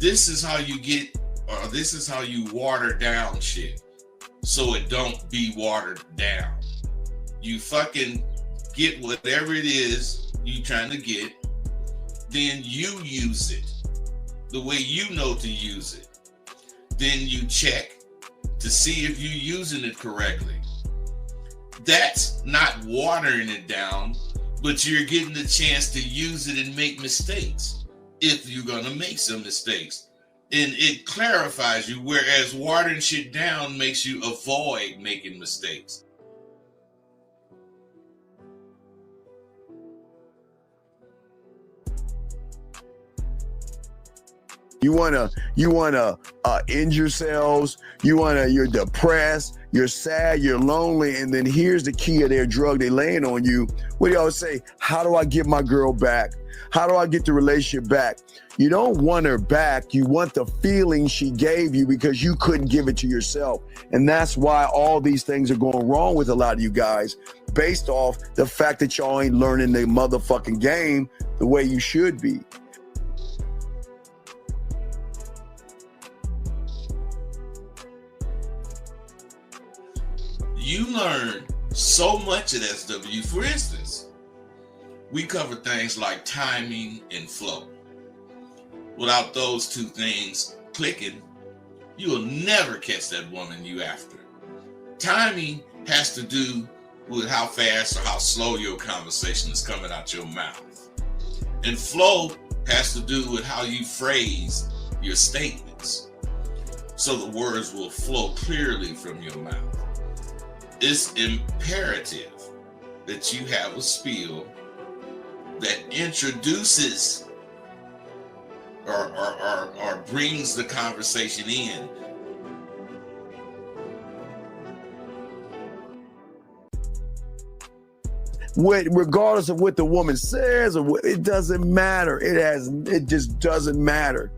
this is how you get, or this is how you water down shit so it don't be watered down. You fucking get whatever it is you trying to get, then you use it the way you know to use it. Then you check to see if you're using it correctly. That's not watering it down, but you're getting the chance to use it and make mistakes if you're going to make some mistakes. And it clarifies you, whereas watering shit down makes you avoid making mistakes. You wanna end yourselves. You're depressed, you're sad, you're lonely, and then here's the key of their drug they laying on you. What do you always say? How do I get my girl back? How do I get the relationship back? You don't want her back. You want the feeling she gave you because you couldn't give it to yourself. And that's why all these things are going wrong with a lot of you guys, based off the fact that y'all ain't learning the motherfucking game the way you should be. You learn so much at SW. For instance, we cover things like timing and flow. Without those two things clicking, you will never catch that woman you after. Timing has to do with how fast or how slow your conversation is coming out your mouth. And flow has to do with how you phrase your statements, so the words will flow clearly from your mouth. It's imperative that you have a spiel that introduces or brings the conversation in. Regardless of what the woman says, or what, it doesn't matter. It just doesn't matter,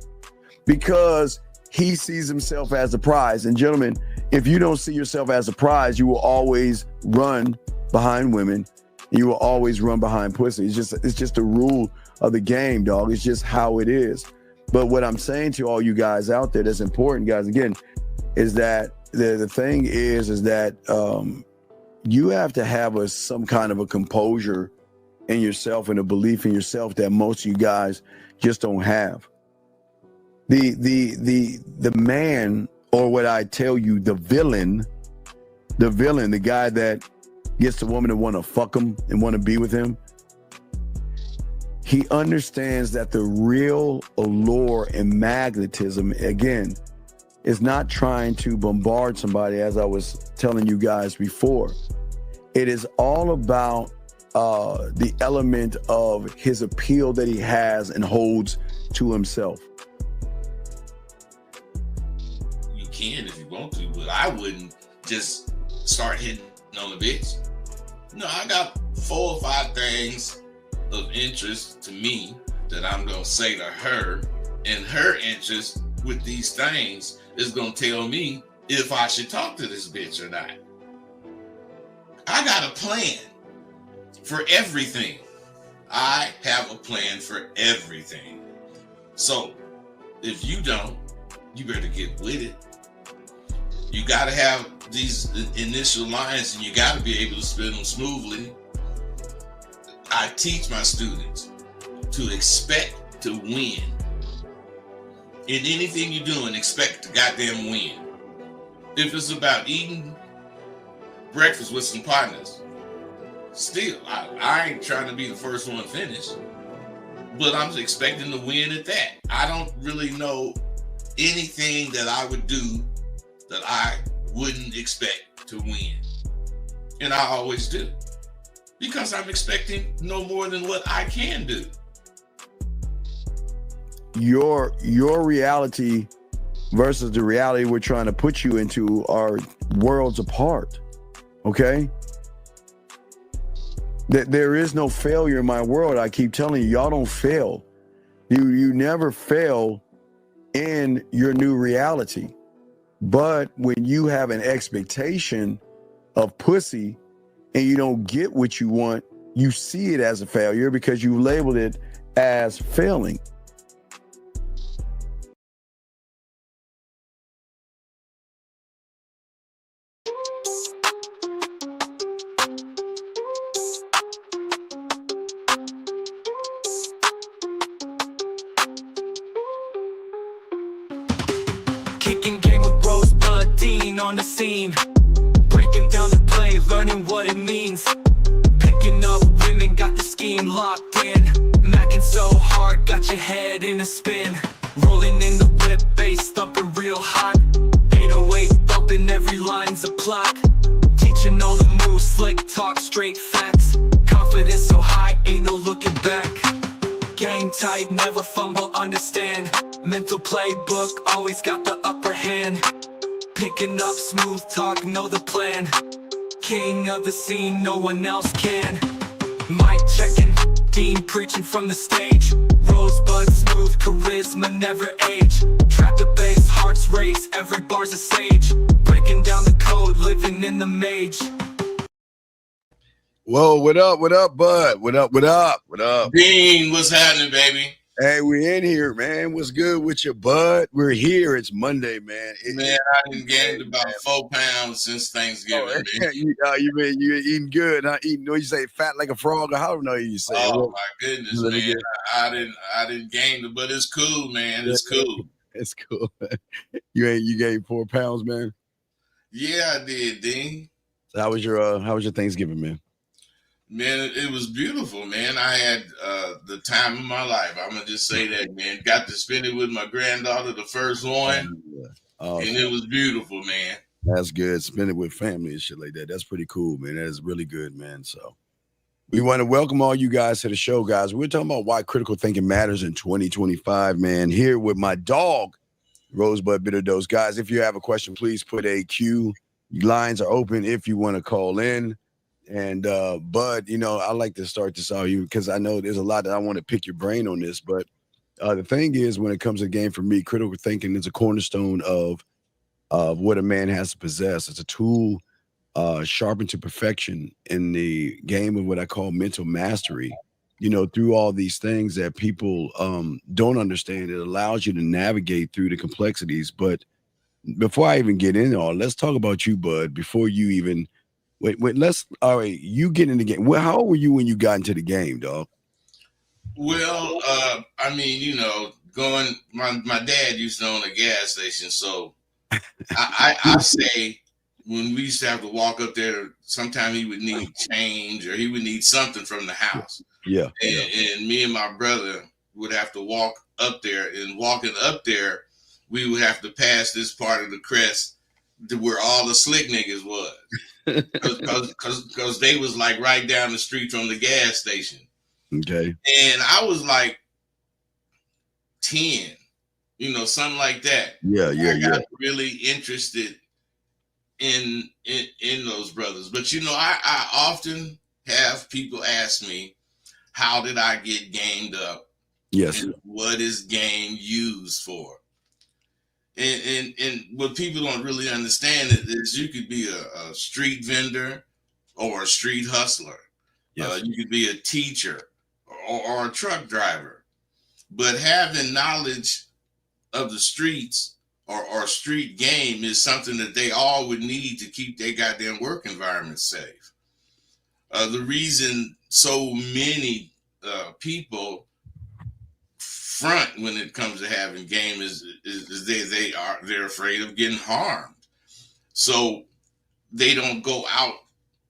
because he sees himself as a prize. And gentlemen, if you don't see yourself as a prize, you will always run behind women. You will always run behind pussy. It's just a rule of the game, dog. It's just how it is. But what I'm saying to all you guys out there that's important, guys, again, is that the thing is that you have to have some kind of a composure in yourself and a belief in yourself that most of you guys just don't have. The man, or what I tell you, the villain, the guy that gets the woman to want to fuck him and want to be with him, he understands that the real allure and magnetism, again, is not trying to bombard somebody, as I was telling you guys before. It is all about the element of his appeal that he has and holds to himself. You can if you want to, but I wouldn't just start hitting on the bitch. No, I got 4 or 5 things of interest to me that I'm going to say to her, and her interest with these things is going to tell me if I should talk to this bitch or not. I got a plan for everything. I have a plan for everything. So if you don't, you better get with it. You got to have these initial lines, and you got to be able to spin them smoothly. I teach my students to expect to win. In anything you're doing, expect to goddamn win. If it's about eating breakfast with some partners, still, I ain't trying to be the first one finished, but I'm expecting to win at that. I don't really know anything that I would do that I wouldn't expect to win. And I always do, because I'm expecting no more than what I can do. Your reality versus the reality we're trying to put you into are worlds apart. Okay? That there is no failure in my world. I keep telling you, y'all don't fail. You never fail in your new reality. But when you have an expectation of pussy and you don't get what you want, you see it as a failure because you labeled it as failing. Kicking game with Rosebud Dean on the scene. Breaking down the play, learning what it means. Picking up women, got the scheme locked in. Macking so hard, got your head in a spin. Rolling in the whip, bass thumping real hot. 808 thumping, every line's a plot. Teaching all the moves, slick talk, straight facts. Confidence so high, ain't no looking back. Game tight, never fumble, understand. Mental playbook, always got the upper hand. Picking up smooth talk, know the plan. King of the scene, no one else can. Mic checking, Dean preaching from the stage. Rosebud smooth, charisma never age. Trap the bass, hearts race, every bar's a sage. Breaking down the code, living in the mage. Whoa, what up, bud? What up? Dean, what's happening, baby? Hey, we in here, man. What's good with you, bud? We're here. It's Monday, man. Man, I done gained about 4 pounds since Thanksgiving. You eating good, huh? Eating, you say fat like a frog, or how do you say? Oh my goodness, man. I didn't gain it, but it's cool, man. It's cool. It's cool. You gained 4 pounds, man. Yeah, I did, Dean. So how was your Thanksgiving, man? Man, it was beautiful, man. I had the time of my life. I'm gonna just say that, man. Got to spend it with my granddaughter, the first one, and it was beautiful, man. That's good. Spend it with family and shit like that. That's pretty cool, man. That is really good, man. So we want to welcome all you guys to the show, guys. We're talking about why critical thinking matters in 2025, man. Here with my dog, Rosebud Bitter Dose. Guys, if you have a question, please put a Q. Lines are open if you want to call in. And Bud, I like to start this out because I know there's a lot that I want to pick your brain on this. But the thing is, when it comes to the game, for me, critical thinking is a cornerstone of what a man has to possess. It's a tool sharpened to perfection in the game of what I call mental mastery. Through all these things that people don't understand, it allows you to navigate through the complexities. But before I even get into all, let's talk about you, Bud. Before you even Wait, all right, you get in the game. Well, how old were you when you got into the game, dog? Well, I mean, my dad used to own a gas station, so I say when we used to have to walk up there, sometimes he would need change or he would need something from the house. Yeah. And me and my brother would have to walk up there, and walking up there, we would have to pass this part of the crest to where all the slick niggas was. Because they was like right down the street from the gas station. Okay. And I was like 10, something like that. Yeah. I got really interested in those brothers. But I often have people ask me, how did I get gamed up? Yes. And what is game used for? And what people don't really understand is you could be a street vendor or a street hustler. Yes. You could be a teacher or a truck driver. But having knowledge of the streets or street game is something that they all would need to keep their goddamn work environment safe. The reason so many people front when it comes to having game is they're afraid of getting harmed, so they don't go out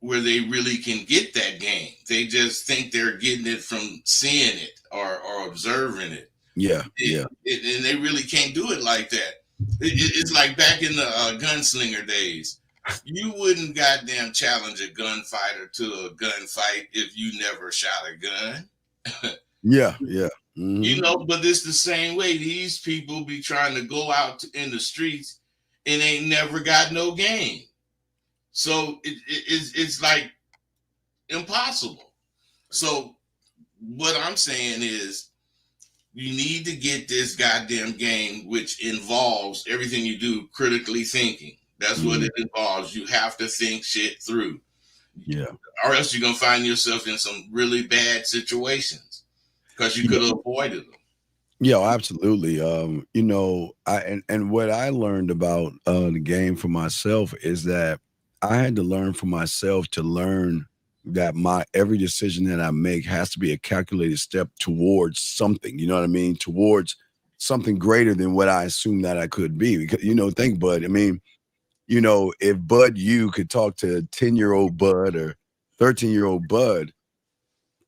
where they really can get that game. They just think they're getting it from seeing it or observing it. And they really can't do it like that. It's like back in the gunslinger days. You wouldn't goddamn challenge a gunfighter to a gunfight if you never shot a gun. Yeah. Mm-hmm. But it's the same way. These people be trying to go out in the streets and ain't never got no game. So it's like impossible. So what I'm saying is you need to get this goddamn game, which involves everything you do critically thinking. That's what it involves. You have to think shit through. Yeah. Or else you're going to find yourself in some really bad situations. Because you could have avoided them. Yeah, absolutely. And what I learned about the game for myself is that I had to learn for myself to learn that every decision that I make has to be a calculated step towards something. You know what I mean? Towards something greater than what I assumed that I could be. Because, think Bud. I mean, if Bud you could talk to 10-year-old Bud or 13-year-old Bud,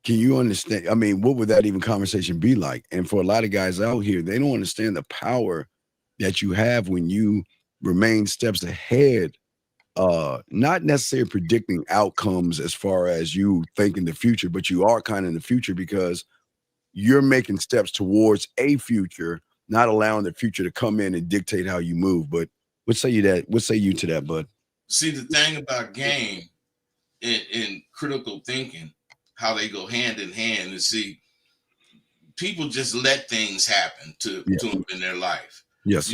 can you understand? I mean, what would that even conversation be like? And for a lot of guys out here, they don't understand the power that you have when you remain steps ahead, not necessarily predicting outcomes as far as you think in the future, but you are kind of in the future because you're making steps towards a future, not allowing the future to come in and dictate how you move. But what say you to that, Bud? See, the thing about game in critical thinking, how they go hand in hand, and see, people just let things happen to them in their life. Yes.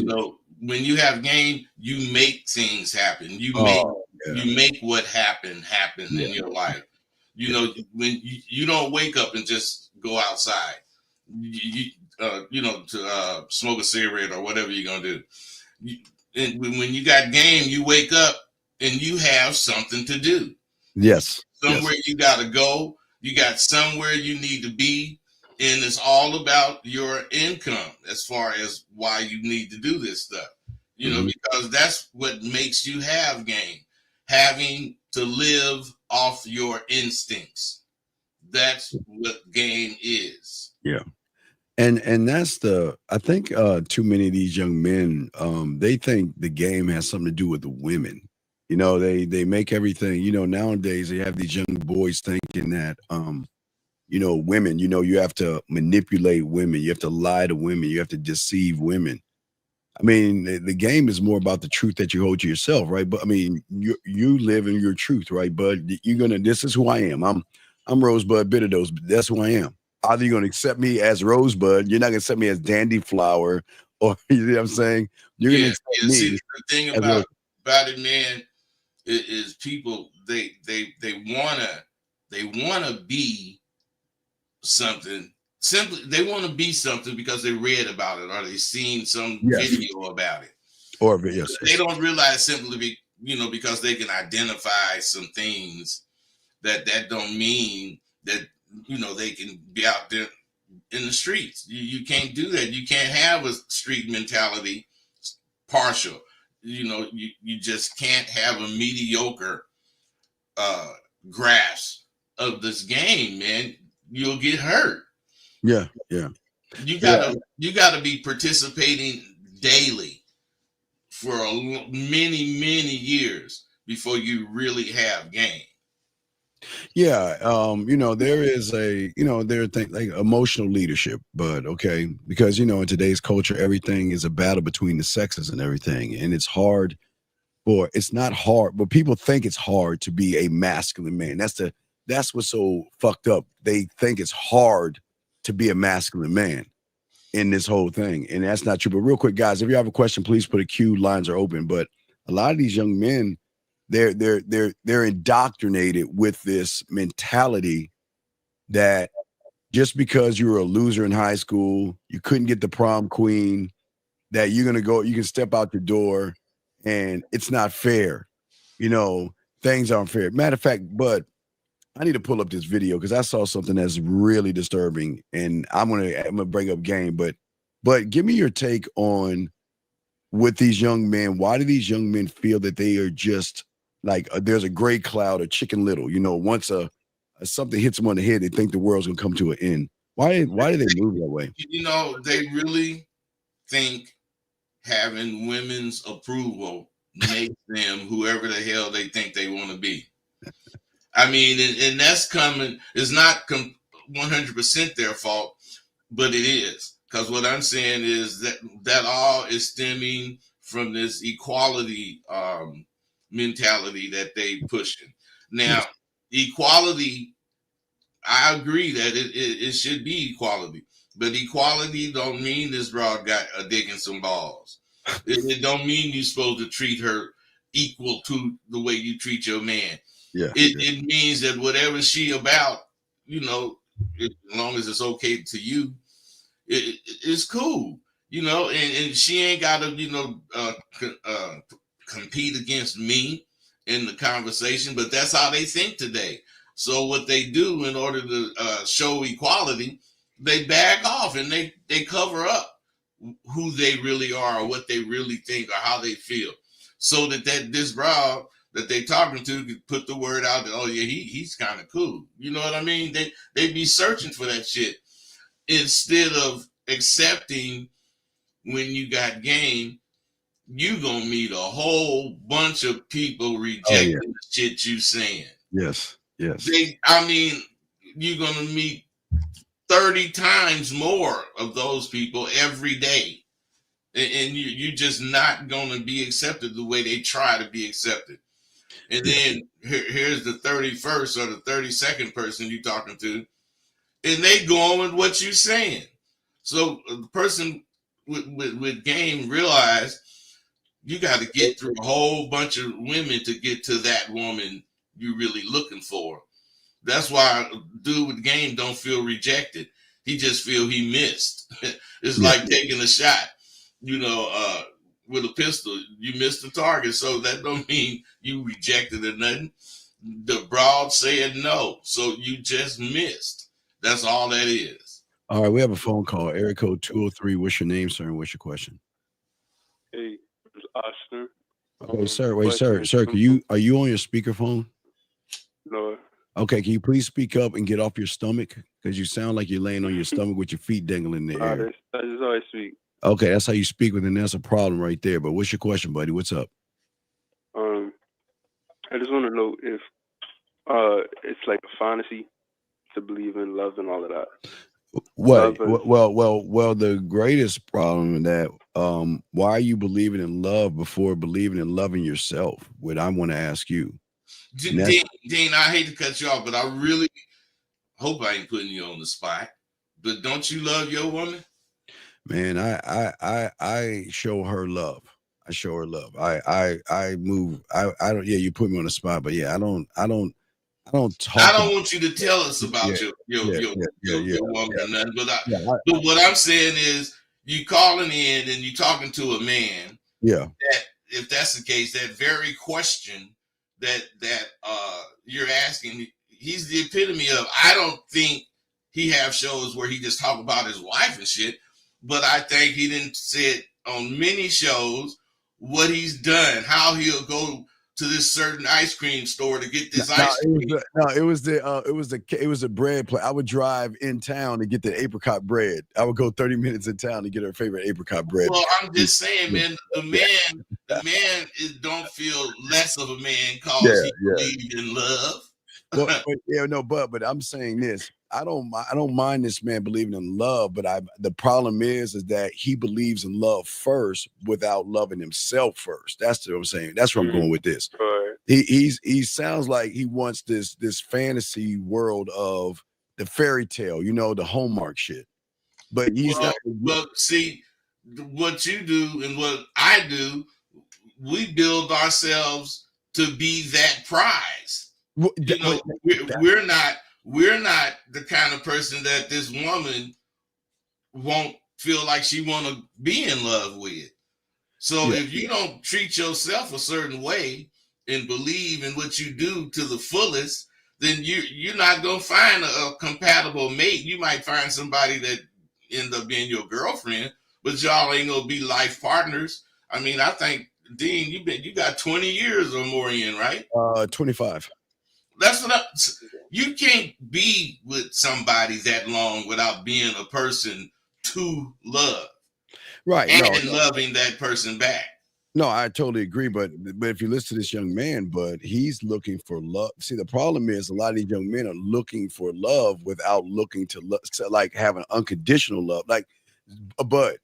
When you have game, you make things happen. You make what happen in your life. When you don't wake up and just go outside, to smoke a cigarette or whatever you're gonna do. And when you got game, you wake up and you have something to do. Yes. Somewhere you got to go. You got somewhere you need to be. And it's all about your income as far as why you need to do this stuff. Because that's what makes you have game. Having to live off your instincts. That's what game is. Yeah. And that's I think too many of these young men, they think the game has something to do with the women. They make everything, nowadays they have these young boys thinking that, women, you have to manipulate women. You have to lie to women. You have to deceive women. I mean, the game is more about the truth that you hold to yourself, right? But I mean, you live in your truth, right? But this is who I am. I'm Rosebud Bitterdose, but that's who I am. Either you're going to accept me as Rosebud, you're not going to accept me as Dandy Flower, or you know what I'm saying? You're going to accept me. See, the thing about it, man, is people they wanna be something. Simply, they want to be something because they read about it or they seen some video about it. Or yes, they don't realize simply because they can identify some things that don't mean that they can be out there in the streets. You can't do that. You can't have a street mentality partial. You just can't have a mediocre grasp of this game, man. You'll get hurt. Yeah. You gotta be participating daily for many years before you really have game. Yeah, there is there are things like emotional leadership, but okay, because in today's culture, everything is a battle between the sexes and everything, and it's not hard, but people think it's hard to be a masculine man. That's what's so fucked up. They think it's hard to be a masculine man in this whole thing, and that's not true. But real quick, guys, if you have a question, please put a queue. Lines are open. But a lot of these young men, they're indoctrinated with this mentality that just because you were a loser in high school, you couldn't get the prom queen, that you can step out the door and it's not fair. Things aren't fair. Matter of fact, Bud, I need to pull up this video because I saw something that's really disturbing, and I'm gonna bring up game, but give me your take on with these young men. Why do these young men feel that they are just like there's a gray cloud or Chicken Little? Once something hits them on the head, they think the world's gonna come to an end. Why do they move that way? They really think having women's approval makes them whoever the hell they think they want to be. I mean, and that's coming. It's not 100% their fault, but it is, because what I'm saying is that all is stemming from this equality mentality that they pushing. Now, equality, I agree that it should be equality, but equality don't mean this broad got a dick and some balls. It don't mean you're supposed to treat her equal to the way you treat your man. It means that whatever she about, as long as it's okay to you, it's cool, and she ain't got to, compete against me in the conversation, but that's how they think today. So what they do in order to show equality, they back off and they cover up who they really are or what they really think or how they feel, so that this bro that they talking to could put the word out that, oh yeah, he's kind of cool. You know what I mean? They be searching for that shit instead of accepting when you got game, you gonna meet a whole bunch of people rejecting the shit you saying. Yes. Yes. You're gonna meet 30 times more of those people every day. And you're just not gonna be accepted the way they try to be accepted. And then here's the 31st or the 32nd person you're talking to, and they going with what you're saying. So the person with game realize you got to get through a whole bunch of women to get to that woman you're really looking for. That's why a dude with game don't feel rejected. He just feel he missed. It's like taking a shot, with a pistol. You missed the target, so that don't mean you rejected or nothing. The broad said no, so you just missed. That's all that is. All right, we have a phone call. Area code 203. What's your name, sir, and what's your question? Hey, it's Austin. Okay, sir. Wait, sir. Are you on your speakerphone? No. Okay, can you please speak up and get off your stomach? Because you sound like you're laying on your stomach with your feet dangling in the air. That's how I speak. Okay, that's how you speak, and then that's a problem right there. But what's your question, buddy? What's up? I just want to know if it's like a fantasy to believe in love and all of that. What? Well, the greatest problem in that, why are you believing in love before believing in loving yourself? What I want to ask you. Dean, I hate to cut you off, but I really hope I ain't putting you on the spot. But don't you love your woman? Man, I show her love. I show her love. I move. I don't. Yeah, you put me on the spot, but yeah, I don't talk. I don't want you to tell us about your woman or nothing. But what I'm saying is, you calling in and you talking to a man. Yeah. That if that's the case, that very question that you're asking, he's the epitome of. I don't think he have shows where he just talk about his wife and shit, but I think he didn't say it on many shows what he's done, how he'll go to this certain ice cream store to get this ice cream. It was the bread place. I would drive in town to get the apricot bread. I would go 30 minutes in town to get her favorite apricot bread. Well, I'm just saying, man, the man don't feel less of a man because he believes in love. But I'm saying this. I don't mind this man believing in love, but the problem is that he believes in love first without loving himself first. That's what I'm saying. That's where I'm going with this. Right. He sounds like he wants this fantasy world of the fairy tale, the Hallmark shit. But he's not. Well, see, what you do and what I do, we build ourselves to be that prize. We're not the kind of person that this woman won't feel like she want to be in love with. So if you don't treat yourself a certain way and believe in what you do to the fullest, then you're not going to find a compatible mate. You might find somebody that end up being your girlfriend, but y'all ain't going to be life partners. I mean, I think, Dean, you got 20 years or more in, right? 25. That's what you can't be with somebody that long without being a person to love, right? And loving that person back. No, I totally agree. But if you listen to this young man, but he's looking for love. See, the problem is a lot of these young men are looking for love without looking to love, like having unconditional love. Like, but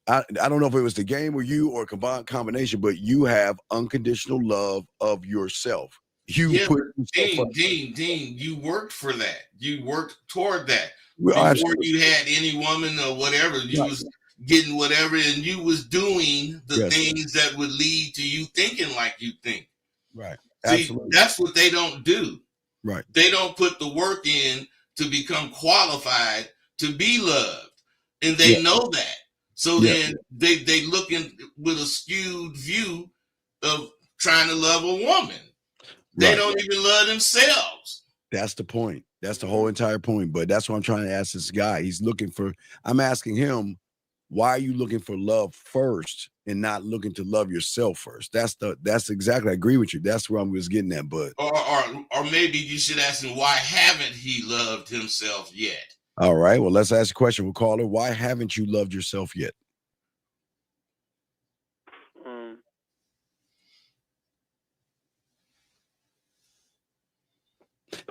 I don't know if it was the game or you or a combination, but you have unconditional love of yourself. Dean, you worked for that. You worked toward that. Before you had any woman or whatever, you was getting whatever, and you was doing the things that would lead to you thinking like you think. Right. See, that's what they don't do. Right. They don't put the work in to become qualified to be loved. And they know that. So then they looking with a skewed view of trying to love a woman. They don't even love themselves. That's the point. That's the whole entire point. But that's what I'm trying to ask this guy. He's looking for, I'm asking him, why are you looking for love first and not looking to love yourself first? That's exactly, I agree with you. That's where I was getting at, bud. Or maybe you should ask him, why haven't he loved himself yet? All right, well, let's ask a question. We'll call it, why haven't you loved yourself yet?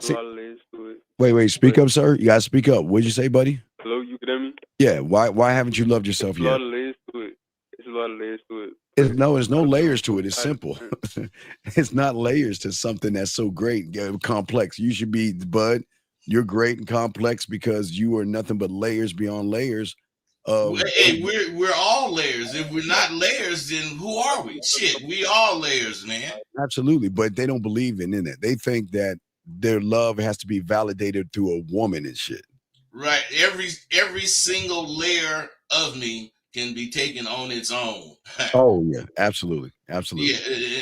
A lot of layers to it. Wait, speak up, sir. You gotta speak up. What'd you say, buddy? Hello, you can hear me? Yeah, why haven't you loved yourself yet? A lot of layers to it. It's a lot of layers to it. There's no layers to it. It's simple. It's not layers to something that's so great, complex. You should be, bud. You're great and complex because you are nothing but layers beyond layers. Hey, we're all layers. If we're not layers, then who are we? Shit, we all layers, man. Absolutely, but they don't believe in it. They think that their love has to be validated through a woman and shit. Right. Every single layer of me can be taken on its own. Oh yeah, absolutely. Yeah,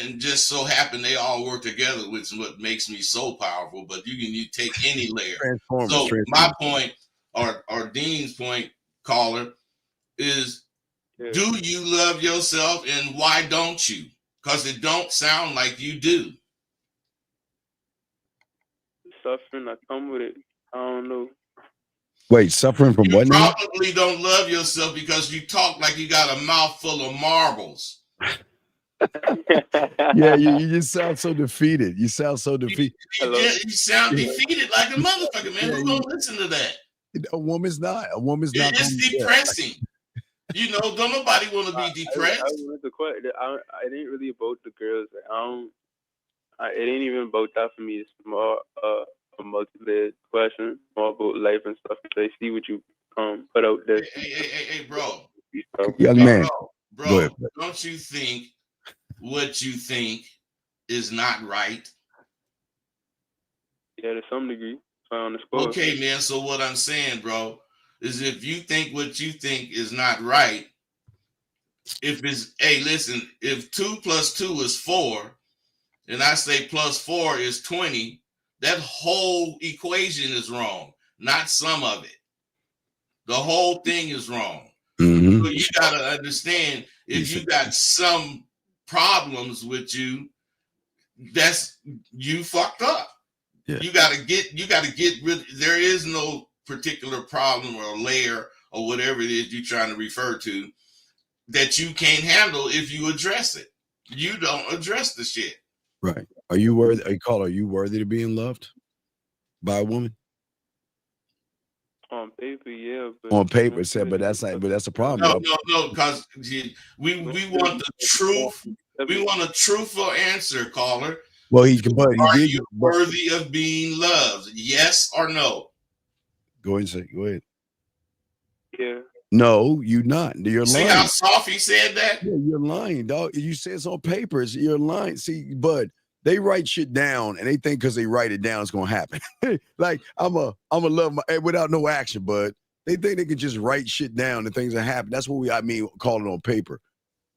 and just so happen they all work together, which is what makes me so powerful. But you take any layer. So my point, or Dean's point, caller, is do you love yourself and why don't you? Because it don't sound like you do. Suffering, I come with it. I don't know. Wait, suffering from what? You probably don't love yourself because you talk like you got a mouthful of marbles. Yeah, you just sound so defeated. You sound so defeated. You sound defeated like a motherfucker, man. Who's gonna listen to that? A woman's not. It's depressing. You know, don't nobody want to be depressed. I didn't really about the girls. It ain't even about that for me. It's more a multi-layered question, more about life and stuff. They see what you put out there. Hey, bro. Young man, bro, don't you think what you think is not right? Yeah, to some degree. Okay, man. So what I'm saying, bro, is if you think what you think is not right, if 2 + 2 is 4, and I say +4 is 20, that whole equation is wrong, not some of it. The whole thing is wrong. Mm-hmm. So you gotta understand, if you got some problems with you, that's you fucked up. Yeah. You gotta get rid. There is no particular problem or layer or whatever it is you're trying to refer to that you can't handle if you address it. You don't address the shit. Right. Are you worthy? Are you worthy to being loved by a woman? On paper, yeah. On paper, but that's a problem. No, because we want the truth. We want a truthful answer, caller. Well, are you worthy of being loved? Yes or no? Go ahead. Yeah. No, you're not. You're lying. See how soft he said that? Yeah, you're lying, dog. You say it's on papers. You're lying. See, bud, they write shit down and they think because they write it down it's gonna happen. Like I'm a love without no action, bud. They think they can just write shit down and things that happen. That's what call it on paper.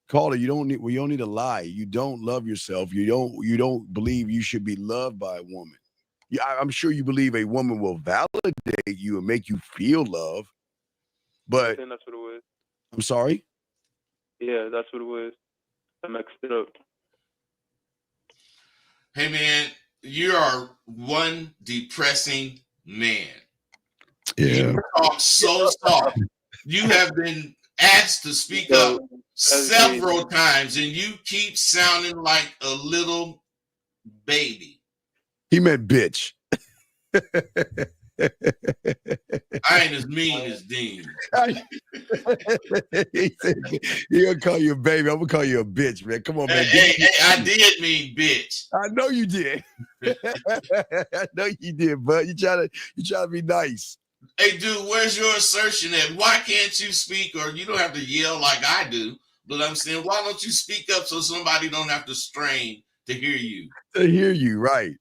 Caller, you don't need to lie. You don't love yourself. You don't believe you should be loved by a woman. Yeah, I'm sure you believe a woman will validate you and make you feel love. But I think that's what it was. I'm sorry? Yeah, that's what it was. I mixed it up. Hey man, you are one depressing man. Yeah. You talk so soft. You have been asked to speak up several times and you keep sounding like a little baby. He meant bitch. I ain't as mean as Dean. He gonna call you a baby. I'm gonna call you a bitch, man. Come on, man. Hey, I did mean bitch. I know you did. I know you did, bud. You try to be nice. Hey, dude, where's your assertion at? Why can't you speak? Or you don't have to yell like I do, but I'm saying, why don't you speak up so somebody don't have to strain to hear you? To hear you, right.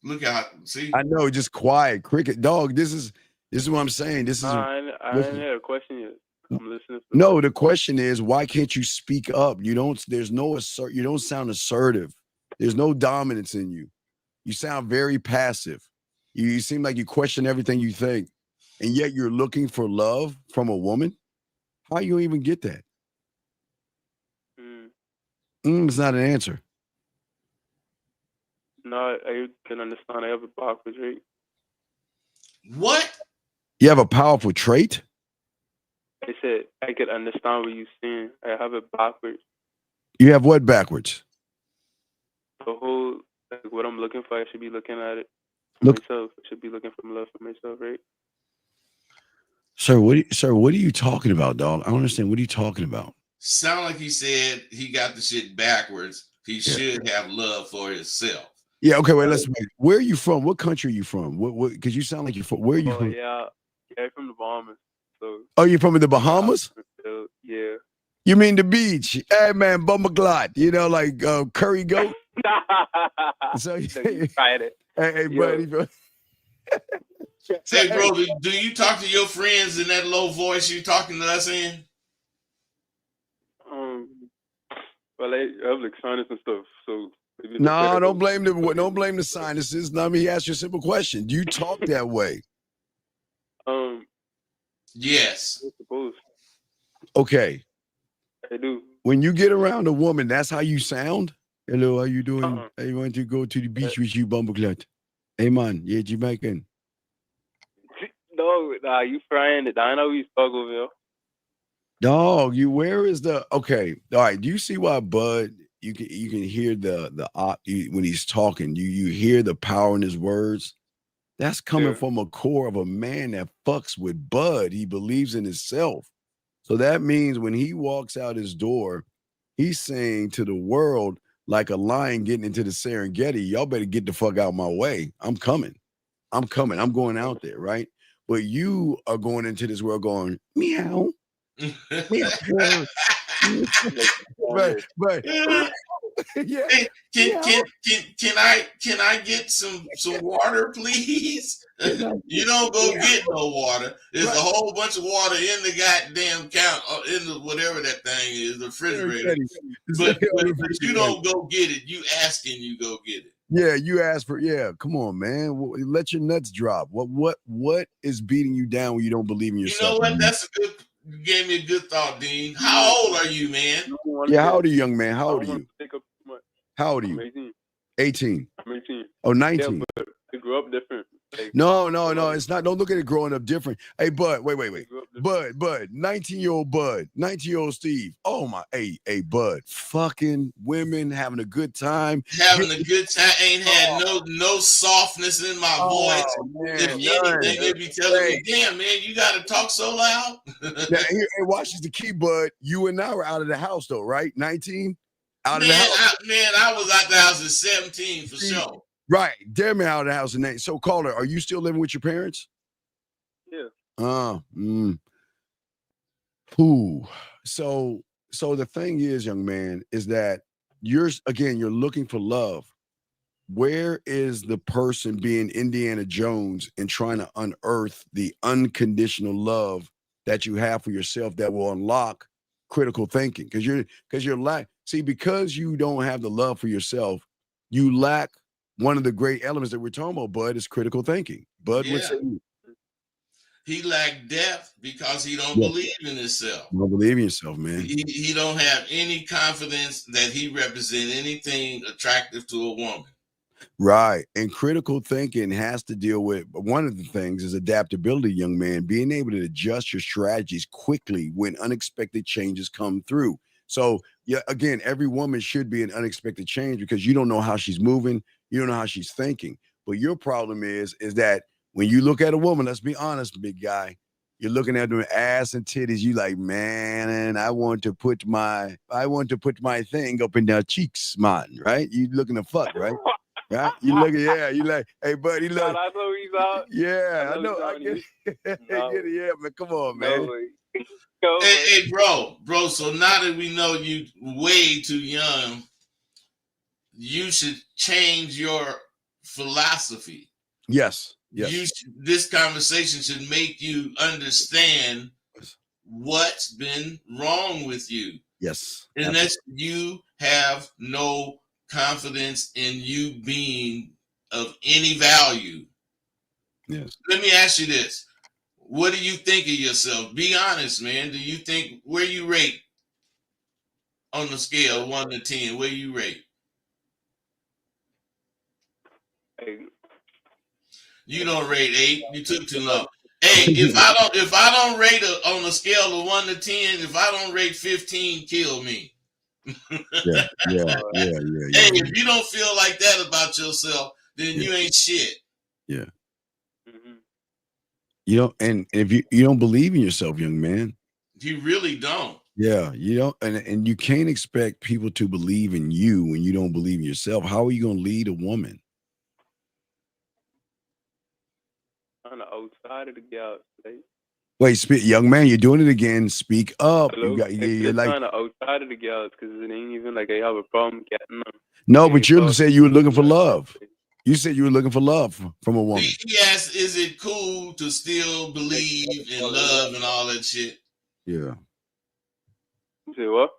Look out, see? I know, just quiet, cricket, dog. This is what I'm saying. This is. I didn't hear a question yet. I'm listening. No, the question is, why can't you speak up? You don't sound assertive. There's no dominance in you. You sound very passive. You seem like you question everything you think, and yet you're looking for love from a woman. How you even get that? It's not an answer. No, I can understand. I have a backwards rate. What? You have a powerful trait? I said I could understand what you're saying. I have it backwards. You have what backwards? The whole, like, what I'm looking for, I should be looking at it for Look, myself. I should be looking for love for myself, right? sir, what are you talking about, dog? I don't understand. What are you talking about? Sound like he said he got the shit backwards. He should have love for himself. Yeah, okay, wait, let's wait. Where are you from? What country are you from? What because you sound like you're from where are you from? Yeah, I'm from the Bahamas. So Oh, you're from the Bahamas? yeah. You mean the beach? Hey man, Bumbaglot, you know, like curry goat. So you tried it. Hey buddy, bro. Hey, bro, do you talk to your friends in that low voice you talking to us in? Well, I have like sinus and stuff, so no, don't blame the sinuses. No, I mean, he asked you a simple question. Do you talk that way? Yes. I suppose. Okay. I do. When you get around a woman, that's how you sound? Hello, how you doing? I want to go to the beach with you, Bumbleclut. Hey man, yeah, Jamaican. No, nah, you frying it. I know we spoke over here. Dog, where is the okay? All right, do you see why Bud? You can hear when he's talking. You hear the power in his words. That's coming from a core of a man that fucks with Bud. He believes in himself. So that means when he walks out his door, he's saying to the world, like a lion getting into the Serengeti, y'all better get the fuck out of my way. I'm coming. I'm going out there, right? But you are going into this world going, meow. meow. but yeah. Can I get some water, please? You don't go get no water. There's a whole bunch of water in the goddamn in the whatever that thing is, the refrigerator. But you don't go get it. You asking, you go get it. Yeah, you ask for. Yeah, come on, man. Let your nuts drop. What is beating you down when you don't believe in yourself? You know what? That's a good. You gave me a good thought, Dean. How old are you, man? Yeah, how old are you, young man? How old are you? How old are you? 18. 18. I'm 18. Oh, 19. Yeah, but I grew up different. Like, no, it's not. Don't look at it growing up different. Hey, Bud, wait. Bud, 19-year-old Bud, 19-year-old Steve. Oh my, hey, Bud, fucking women, having a good time. Having a good time. Ain't had no softness in my voice. Man, if anything, they'd be telling me, damn, man, you got to talk so loud. Now, here, watch this the key, Bud. You and I were out of the house, though, right? 19? Out of the house. I was out the house at 17 for sure. Right. Damn me out of the house. So, caller, are you still living with your parents? Yeah. So the thing is, young man, is that you're looking for love. Where is the person being Indiana Jones and trying to unearth the unconditional love that you have for yourself that will unlock critical thinking? Because you don't have the love for yourself, you lack one of the great elements that we're talking about, Bud, is critical thinking. Bud would say he lacked depth because he don't believe in himself. You don't believe in yourself, man. He don't have any confidence that he represents anything attractive to a woman. Right. And critical thinking has to deal with one of the things is adaptability, young man, being able to adjust your strategies quickly when unexpected changes come through. So, yeah, again, every woman should be an unexpected change because you don't know how she's moving. You don't know how she's thinking. But your problem is that when you look at a woman, let's be honest, big guy, you're looking at her ass and titties. You like, man, and I want to put my thing up in their cheeks, man. Right? You looking to fuck, right? Right? You look at, you like, hey, buddy, look. I know he's out. Yeah, I know. I get it. Yeah, man. Come on, man. Hey, bro. So now that we know you way too young, you should change your philosophy. Yes. This conversation should make you understand what's been wrong with you. Yes. And that you have no confidence in you being of any value. Yes. Let me ask you this. What do you think of yourself? Be honest, man. Do you think where you rate on the scale 1 to 10? Where you rate? Like, You don't rate 8. You took too long. Hey, if I don't rate on a scale of 1 to 10, if I don't rate 15, kill me. Yeah. Hey, if you don't feel like that about yourself, then you ain't shit. Yeah. mm-hmm. You don't, and if you don't believe in yourself, young man. You really don't. Yeah, you don't, and you can't expect people to believe in you when you don't believe in yourself. How are you going to lead a woman? On the outside of the gals, like, Wait, young man, you're doing it again. Speak up. hello? You got, you're It's like, on the outside of the gals, because it ain't even like I have a problem getting them. no, but you said you were looking for love. You said you were looking for love from a woman. He asked, is it cool to still believe in love and all that shit? Yeah. You say what?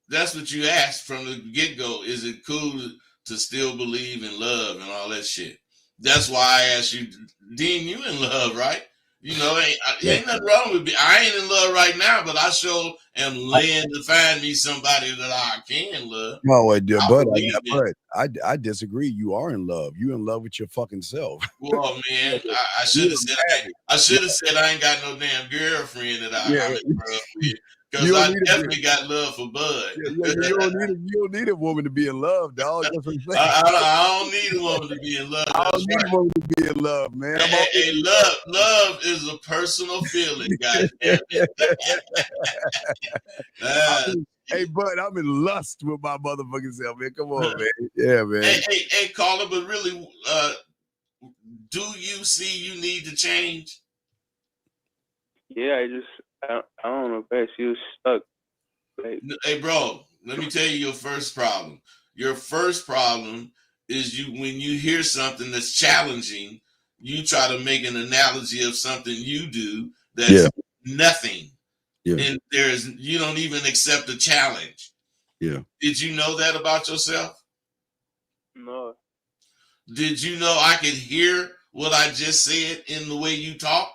That's what you asked from the get-go. Is it cool to still believe in love and all that shit? That's why I asked you, Dean, you in love, right? You know, ain't nothing wrong with me. I ain't in love right now, but I sure am laying to find me somebody that I can love. No, I disagree. You are in love. You in love with your fucking self. Well, man, I should have said I ain't got no damn girlfriend that I'm in love with. Because I definitely got love for Bud. You don't need a woman to be in love, dog. That's what I'm saying. I don't need a woman to be in love. I don't need a woman to be in love, man. Hey, love is a personal feeling, guys. Hey, Bud, I'm in lust with my motherfucking self, man. Come on, man. Yeah, man. Hey, caller, but really, do you see you need to change? Yeah, I don't know, but she was stuck. Like, hey, bro, let me tell you your first problem. Your first problem is when you hear something that's challenging, you try to make an analogy of something you do that's nothing. Yeah. And you don't even accept a challenge. Yeah. Did you know that about yourself? No. Did you know I could hear what I just said in the way you talk?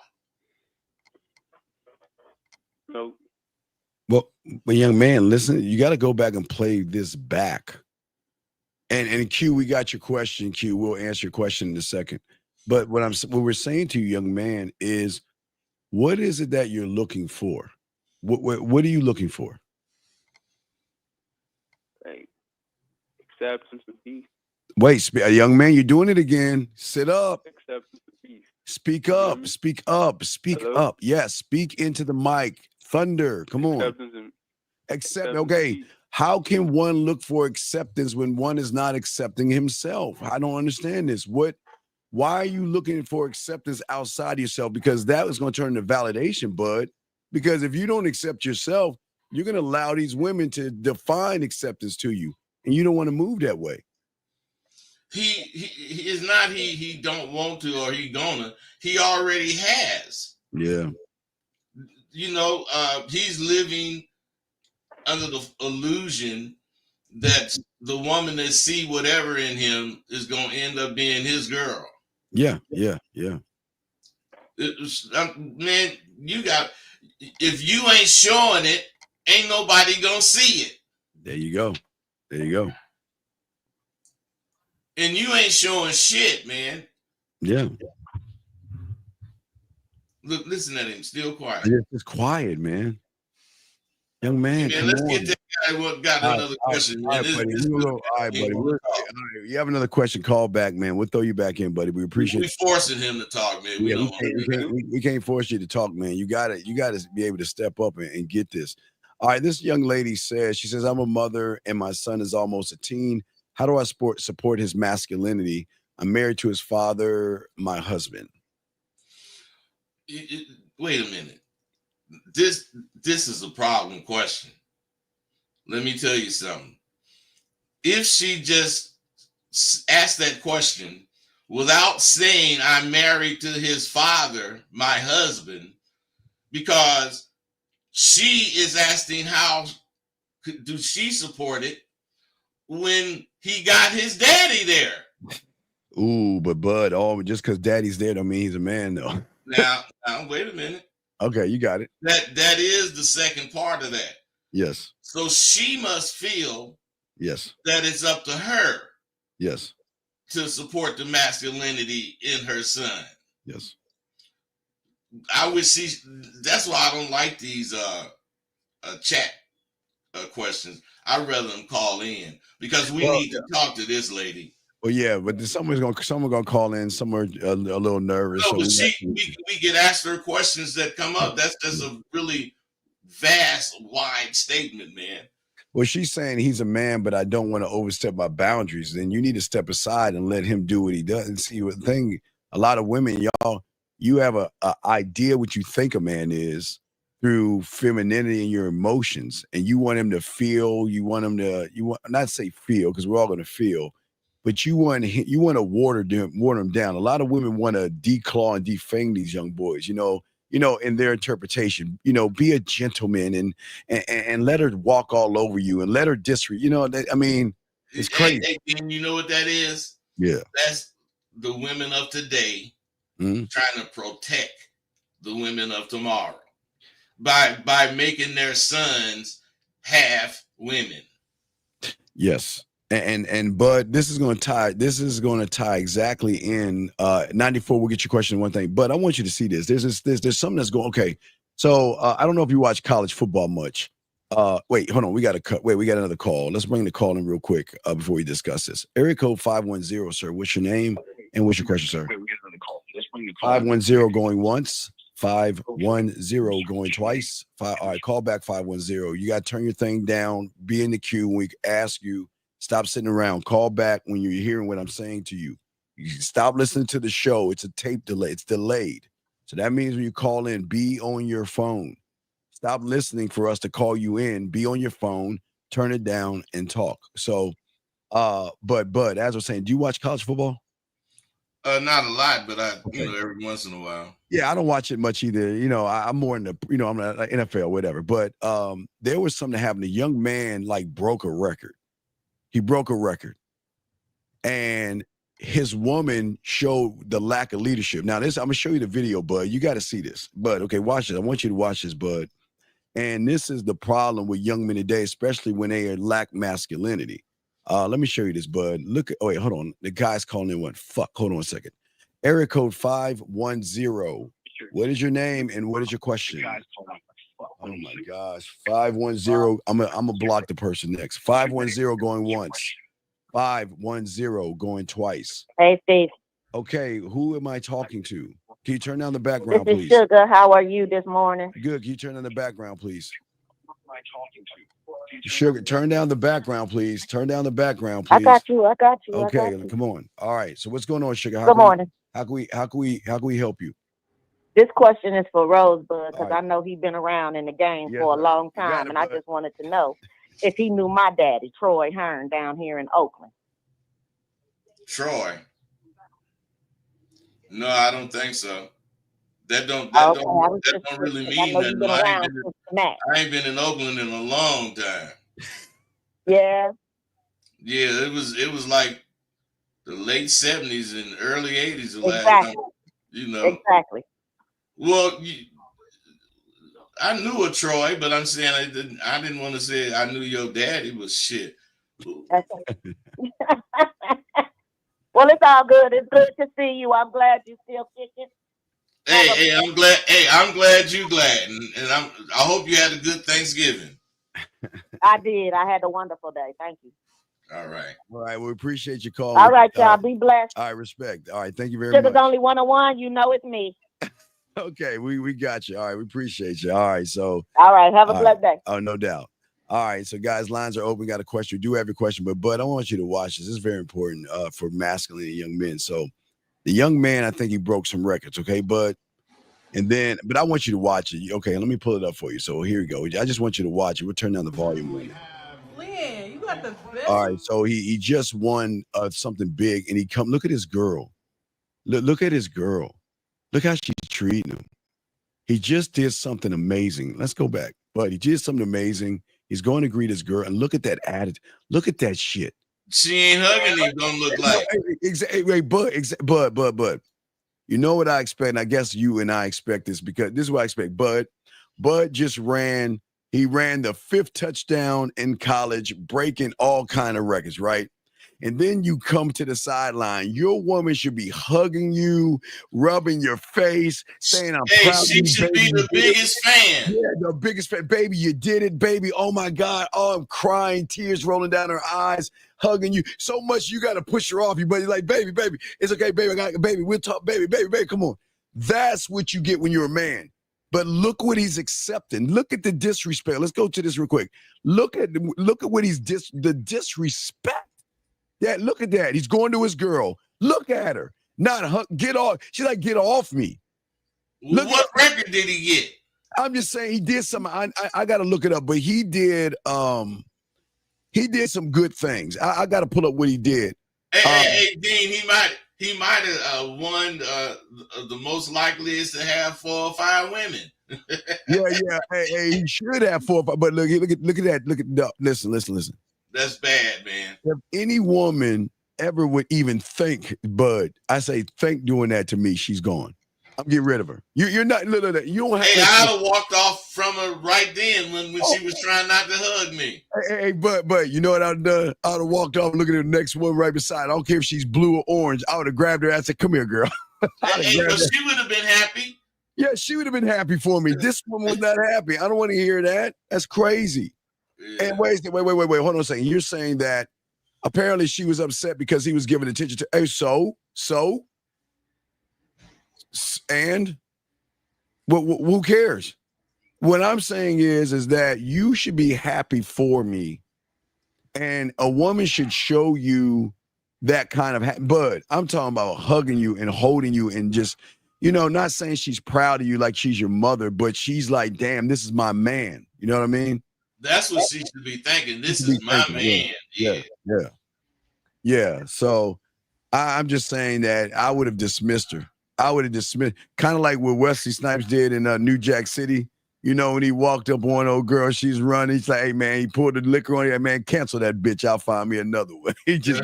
No. Well, young man, listen, you got to go back and play this back. And Q, we got your question, Q. We'll answer your question in a second. But what we're saying to you, young man, is what is it that you're looking for? What are you looking for? Like, acceptance and peace. Wait, young man, you're doing it again. Sit up. Acceptance and peace. Speak up. Mm-hmm. Speak up. Speak Hello? up. Yes, speak into the mic. Thunder. Come on. Okay. How can one look for acceptance when one is not accepting himself? I don't understand this. Why are you looking for acceptance outside yourself? Because that is going to turn into validation, bud. Because if you don't accept yourself, you're going to allow these women to define acceptance to you, and you don't want to move that way. He is not he don't want to or he gonna. He already has. Yeah. You know, he's living under the illusion that the woman that see whatever in him is going to end up being his girl. Yeah. Man, if you ain't showing it, ain't nobody going to see it. There you go. And you ain't showing shit, man. Yeah. Look, listen at him, still quiet. It's quiet, man. Young man, hey, man, let's get that guy what got another question. All right, buddy. You have another question, call back, man. We'll throw you back in, buddy. We appreciate it. We're forcing him to talk, man. We can't force you to talk, man. You gotta be able to step up and get this. All right, this young lady says, I'm a mother and my son is almost a teen. How do I support his masculinity? I'm married to his father, my husband. Wait a minute. This is a problem question. Let me tell you something. If she just asked that question without saying I'm married to his father, my husband, because she is asking how do she support it when he got his daddy there. Ooh, but Bud, oh, just because daddy's there don't mean he's a man, though. Now, wait a minute. Okay, you got it. That is the second part of that. Yes. So she must feel Yes. that it's up to her Yes. to support the masculinity in her son. Yes. I would see. That's why I don't like these chat questions. I'd rather them call in because we need to talk to this lady. Well, yeah, but someone gonna call in. Somewhere a little nervous. No, but we get asked her questions that come up. That's a really vast, wide statement, man. Well, she's saying he's a man, but I don't want to overstep my boundaries. Then you need to step aside and let him do what he does. And see what thing. A lot of women, y'all, you have a idea what you think a man is through femininity and your emotions, and you want him to feel. You want not say feel because we're all going to feel, but you want to water them down. A lot of women want to declaw and defang these young boys. In their interpretation, be a gentleman and let her walk all over you and let her it's crazy. And you know what that is? Yeah. That's the women of today trying to protect the women of tomorrow by making their sons half women. Yes. And Bud, this is going to tie exactly in 94. We'll get your question in one thing, but I want you to see this. There's something that's going. Okay. So I don't know if you watch college football much. Wait, hold on. We got to cut. Wait, we got another call. Let's bring the call in real quick before we discuss this. Area code 510, sir. What's your name and what's your question, sir? Wait, we got another call. Let's bring the call. 510 going once. 510 going twice. All right, call back 510. You got to turn your thing down. Be in the queue when we ask you. Stop sitting around. Call back when you're hearing what I'm saying to you. You stop listening to the show. It's a tape delay. It's delayed. So that means when you call in, be on your phone. Stop listening for us to call you in. Be on your phone. Turn it down and talk. So, but as I was saying, do you watch college football? Not a lot, but every once in a while. Yeah, I don't watch it much either. I'm more in the, I'm not like NFL, whatever. But there was something that happened. A young man broke a record. He broke a record, and his woman showed the lack of leadership. Now, I'm gonna show you the video, Bud. You got to see this, Bud. Okay, watch this. I want you to watch this, Bud. And this is the problem with young men today, especially when they lack masculinity. Let me show you this, Bud. Look. Oh wait, hold on. The guy's calling in. What? Fuck. Hold on a second. Area code 510. What is your name and what is your question? Oh my gosh. 510. I'm gonna block the person next. 510 going once. 510 going twice. Hey, Steve. Okay, who am I talking to? Can you turn down the background, this please? Is Sugar. How are you this morning? Good. Can you turn down the background, please? Sugar, turn down the background, please. Turn down the background, please. I got you. Okay, come on. All right. So what's going on, Sugar? Good morning. How can we help you? This question is for Rosebud because I know he's been around in the game for a long time, and I just wanted to know if he knew my daddy, Troy Hearn, down here in Oakland. Troy? No, I don't think so. That don't really mean nothing. I ain't been in Oakland in a long time. Yeah. Yeah, it was like the late 70s and early 80s the last time. Exactly. Well, I knew a Troy, but I'm saying I didn't want to say I knew your daddy was shit. Well, it's all good. It's good to see you. I'm glad you still kicking. I'm glad you glad, and I hope you had a good Thanksgiving. I did. I had a wonderful day. Thank you. All right. We appreciate your call. All right, y'all. Be blessed. All right, respect. All right, thank you very much. Sugar's only 101. You know it's me. Okay, we got you. All right, we appreciate you. All right, so. All right, have a blessed day. Oh, no doubt. All right, so guys, lines are open. Got a question? We do have your question, but I want you to watch this. This is very important for masculine young men. So, the young man, I think he broke some records. Okay, but I want you to watch it. Okay, let me pull it up for you. So here you go. I just want you to watch it. We'll turn down the volume. Lynn, you got the best. All right, so he just won something big, and look at his girl. Look at his girl. Look how she's treating him. He just did something amazing. Let's go back. But he did something amazing. He's going to greet his girl, and look at that attitude. Look at that shit. She ain't hugging him. Don't look like. Exactly. But. You know what I expect? And I guess you and I expect this because this is what I expect. Bud just ran. He ran the 5th touchdown in college, breaking all kind of records, right? And then you come to the sideline. Your woman should be hugging you, rubbing your face, saying, "I'm proud of you." She should be the biggest fan. Yeah, the biggest fan. Baby, you did it, baby. Oh my God. Oh, I'm crying, tears rolling down her eyes, hugging you. So much you got to push her off you, but you're like, baby, it's okay, baby. Baby, we'll talk, baby, come on. That's what you get when you're a man. But look what he's accepting. Look at the disrespect. Let's go to this real quick. Look at what he's the disrespect. Yeah, look at that. He's going to his girl. Look at her. Not get off. She's like, get off me. What record did he get? I'm just saying he did some. I got to look it up, but he did some good things. I got to pull up what he did. Hey, Dean, he might have won the most likeliest to have 4 or 5 women. yeah. Hey, he should have 4 or 5. But look at that. Listen. That's bad, man. If any woman ever would even think, Bud, I say think doing that to me, she's gone. I'm getting rid of her. You're not. You don't have. Hey, I'd have walked off from her right then when she was trying not to hug me. Hey, but you know what I'd done? I'd have walked off, looking at the next one right beside. I don't care if she's blue or orange. I would have grabbed her. I said, "Come here, girl." But she would have been happy. Yeah, she would have been happy for me. This one was not happy. I don't want to hear that. That's crazy. Yeah. And wait. Hold on a second. You're saying that apparently she was upset because he was giving attention to. Hey, and who cares? What I'm saying is that you should be happy for me, and a woman should show you that kind of. But I'm talking about hugging you and holding you and just, not saying she's proud of you like she's your mother, but she's like, damn, this is my man. You know what I mean? That's what she should be thinking. This is my man. Yeah. So I'm just saying that I would have dismissed her. Kind of like what Wesley Snipes did in New Jack City. When he walked up on old girl, she's running. He's like, hey, man, he poured the liquor on her. Man, cancel that bitch. I'll find me another one. He just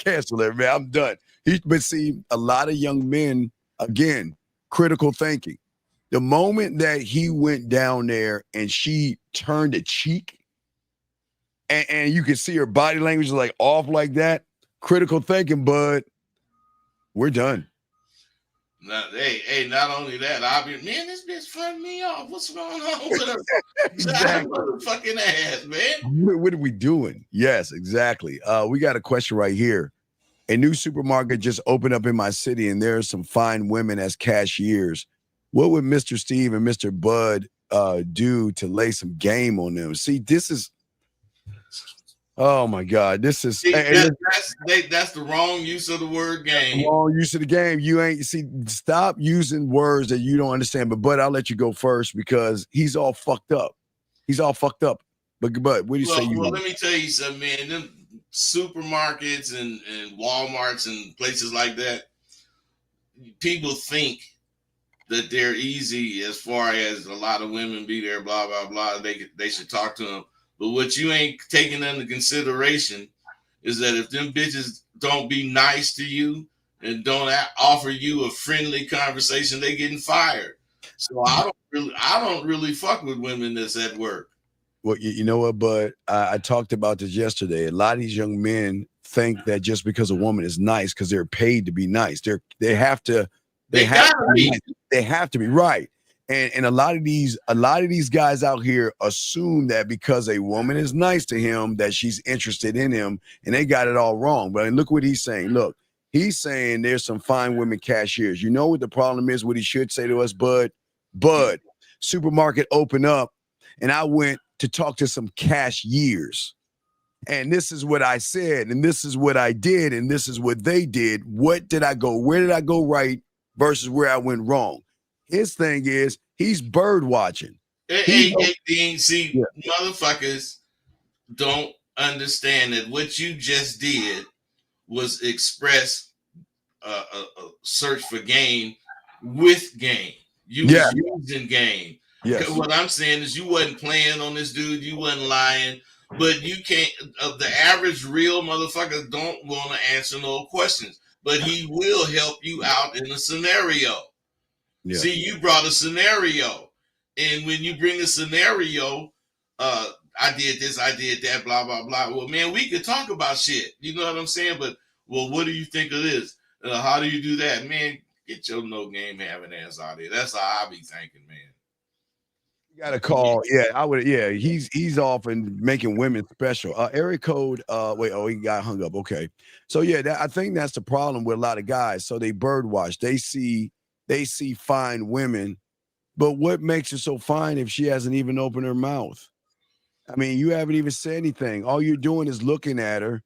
cancel her, man. I'm done. But see, a lot of young men, again, critical thinking. The moment that he went down there and she turned a cheek and you could see her body language like off like that, critical thinking, Bud, we're done. Not only that, I'll be, man, this bitch fronting me off. What's going on with her? Exactly. Fucking ass, man. What are we doing? Yes, exactly. We got a question right here. A new supermarket just opened up in my city, and there are some fine women as cashiers. What would Mr. Steve and Mr. Bud do to lay some game on them? See, this is. Oh my God! This is that's the wrong use of the word game. Wrong use of the game. Stop using words that you don't understand. But I'll let you go first because he's all fucked up. But what do you say? Well, let me tell you something, man. Them supermarkets and Walmarts and places like that, people think that they're easy as far as a lot of women be there, blah blah blah. They should talk to them. But what you ain't taking into consideration is that if them bitches don't be nice to you and don't offer you a friendly conversation, they getting fired. So I don't really fuck with women that's at work. Well, you know what, Bud? I talked about this yesterday. A lot of these young men think that just because a woman is nice, because they're paid to be nice, they have to be right. And a lot of these guys out here assume that because a woman is nice to him, that she's interested in him, and they got it all wrong. But look what he's saying. Look, he's saying there's some fine women cashiers. You know what the problem is? What he should say to us, Bud, supermarket open up, and I went to talk to some cashiers. And this is what I said, and this is what I did, and this is what they did. What did I go? Where did I go right versus where I went wrong? His thing is he's bird watching. Hey, Dean, see, motherfuckers don't understand that what you just did was express a search for game with game. You was using game. Yes. What I'm saying is you wasn't playing on this dude. You wasn't lying. but you can't. The average real motherfucker don't want to answer no questions, but he will help you out in a scenario. Yeah. See, you brought a scenario, and when you bring a scenario, I did this, I did that, blah blah blah. Well, man, we could talk about shit. You know what I'm saying? But well, what do you think of this? How do you do that, man? Get your no game having ass out there. That's how I be thinking, man. You got a call. Yeah, I would. Yeah, he's often making women special. Area code. Wait. Oh, he got hung up. Okay. So yeah, I think that's the problem with a lot of guys. So they birdwatch. They see fine women, but what makes her so fine if she hasn't even opened her mouth? I mean, you haven't even said anything. All you're doing is looking at her.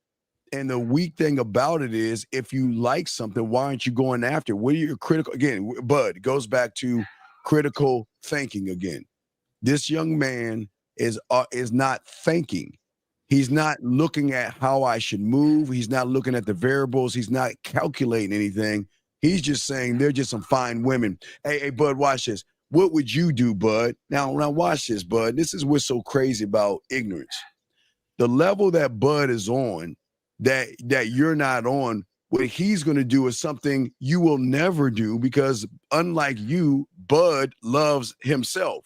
And the weak thing about it is, if you like something, why aren't you going after it? What are your critical? Again, Bud, it goes back to critical thinking again. This young man is not thinking. He's not looking at how I should move. He's not looking at the variables. He's not calculating anything. He's just saying they're just some fine women. Hey, Bud, watch this. What would you do, Bud? Now watch this, Bud. This is what's so crazy about ignorance. The level that Bud is on, that you're not on, what he's going to do is something you will never do, because unlike you, Bud loves himself.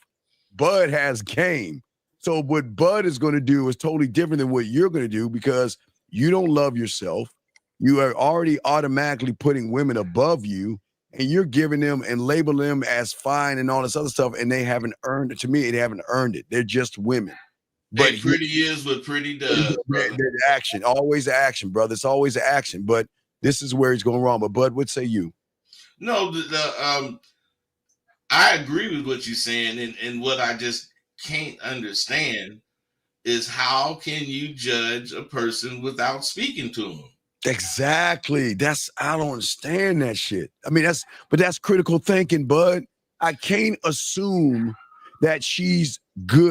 Bud has game. So what Bud is going to do is totally different than what you're going to do, because you don't love yourself. You are already automatically putting women above you, and you're giving them and labeling them as fine and all this other stuff, and they haven't earned it. To me, they haven't earned it. They're just women. But hey, pretty is what pretty does, brother. Action, always action, brother. It's always action. But this is where he's going wrong. But Bud, what say you? No, I agree with what you're saying, and what I just can't understand is, how can you judge a person without speaking to them? Exactly. I don't understand that shit. I mean, that's critical thinking, Bud. I can't assume that she's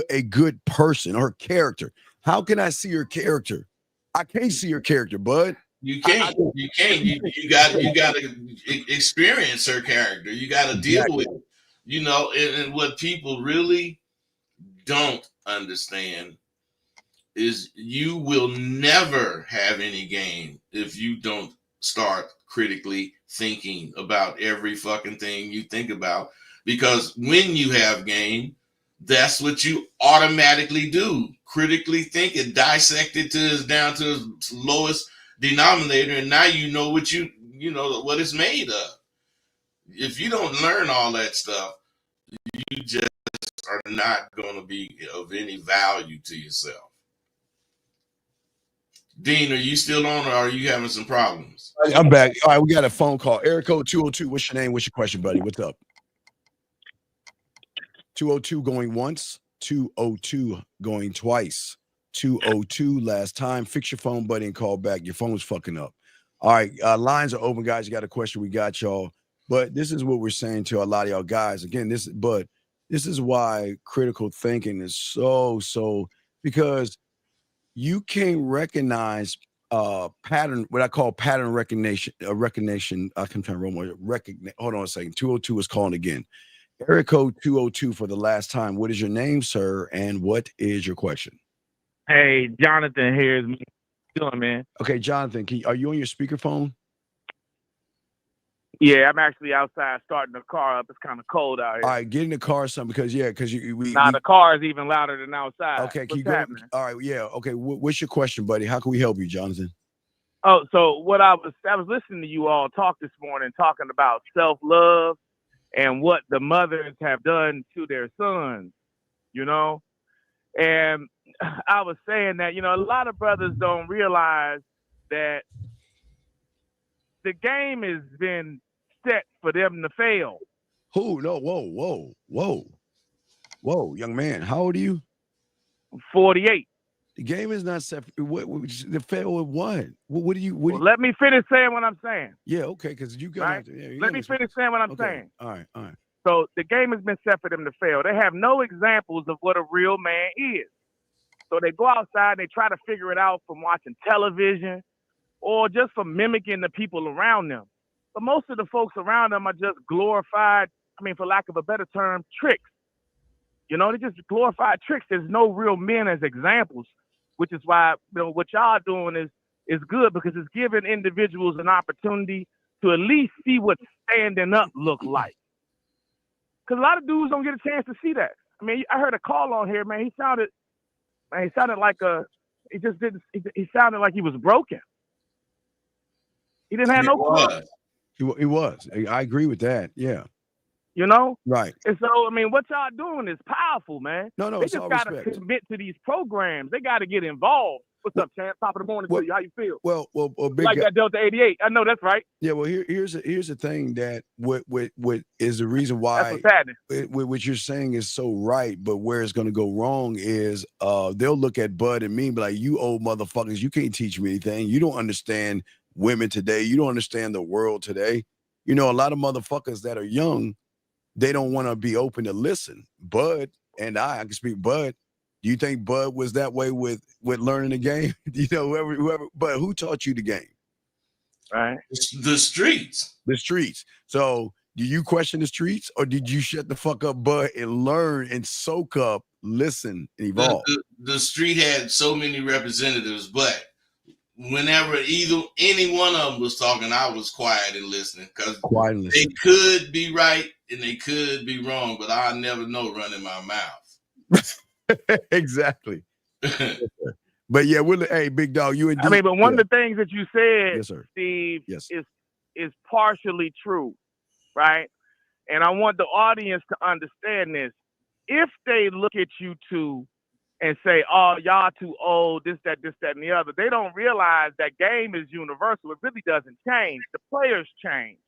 a good person, her character. How can I see her character? I can't see her character, Bud. You can't. You can't. You got to experience her character. You got to deal with it. You know, and what people really don't understand is, you will never have any game if you don't start critically thinking about every fucking thing you think about. Because when you have game, that's what you automatically do. Critically think it, dissect it down to its lowest denominator, and now you know what you know what it's made of. If you don't learn all that stuff, you just are not going to be of any value to yourself. Dean, are you still on, or are you having some problems? I'm back. All right, we got a phone call. Area code 202. What's your name? What's your question, buddy? What's up? 202 going once, 202 going twice, 202 last time. Fix your phone, buddy, and call back. Your phone's fucking up. All right, lines are open, guys. You got a question? We got y'all. But this is what we're saying to a lot of y'all guys. Again, this is why critical thinking is so, because you can't recognize pattern, what I call pattern recognition. I can try to roll more. Hold on a second. 202 is calling again. Area code 202 for the last time. What is your name, sir? And what is your question? Hey, Jonathan here. How you doing, man? Okay, Jonathan, are you on your speakerphone? Yeah, I'm actually outside starting the car up. It's kind of cold out here. All right, get in the car, son, because the car is even louder than outside. Okay, can you go? All right, yeah. Okay, what's your question, buddy? How can we help you, Jonathan? Oh, so what I was listening to you all talk this morning, talking about self-love and what the mothers have done to their sons, you know? And I was saying that, a lot of brothers don't realize that the game has been set for them to fail. Who? No, whoa, young man. How old are you? 48. The game is not set. The fail with what? What do you? Let me finish saying what I'm saying. Yeah, okay, because you got. Right? Let me finish saying what I'm saying. All right. So the game has been set for them to fail. They have no examples of what a real man is. So they go outside and they try to figure it out from watching television or just from mimicking the people around them. But most of the folks around them are just glorified, for lack of a better term, tricks. They're just glorified tricks. There's no real men as examples. which is why what y'all doing is good, because it's giving individuals an opportunity to at least see what standing up look like. Because a lot of dudes don't get a chance to see that. I mean, I heard a call on here, man. He sounded like he sounded like he was broken. He didn't have no clue. He was. I agree with that. Yeah. You know? Right. And so, I mean, what y'all doing is powerful, man. No, they just got to commit to these programs. They got to get involved. What's up, champ? Top of the morning to you. How you feel? Well, big like that Delta 88. I know that's right. Yeah, well, here's the thing that what is the reason why that's what's happening. What you're saying is so right, but where it's going to go wrong is they'll look at Bud and me and be like, you old motherfuckers, you can't teach me anything. You don't understand women today. You don't understand the world today. You know, a lot of motherfuckers that are young, they don't want to be open to listen. Bud and I can speak Bud. Do you think Bud was that way with learning the game? You know, whoever, but who taught you the game? Right. The streets. The streets. So do you question the streets, or did you shut the fuck up, Bud, and learn and soak up, listen, and evolve? The street had so many representatives, but whenever any one of them was talking, I was quiet and listening, because they could be right and they could be wrong, but I never know running my mouth. Exactly. But yeah, hey, big dog, you. I mean, but one of the things that you said, yes, sir. Steve, yes, is partially true, right? And I want the audience to understand this. If they look at you two and say, "Oh, y'all too old," this, that, and the other, they don't realize that game is universal. It really doesn't change. The players change.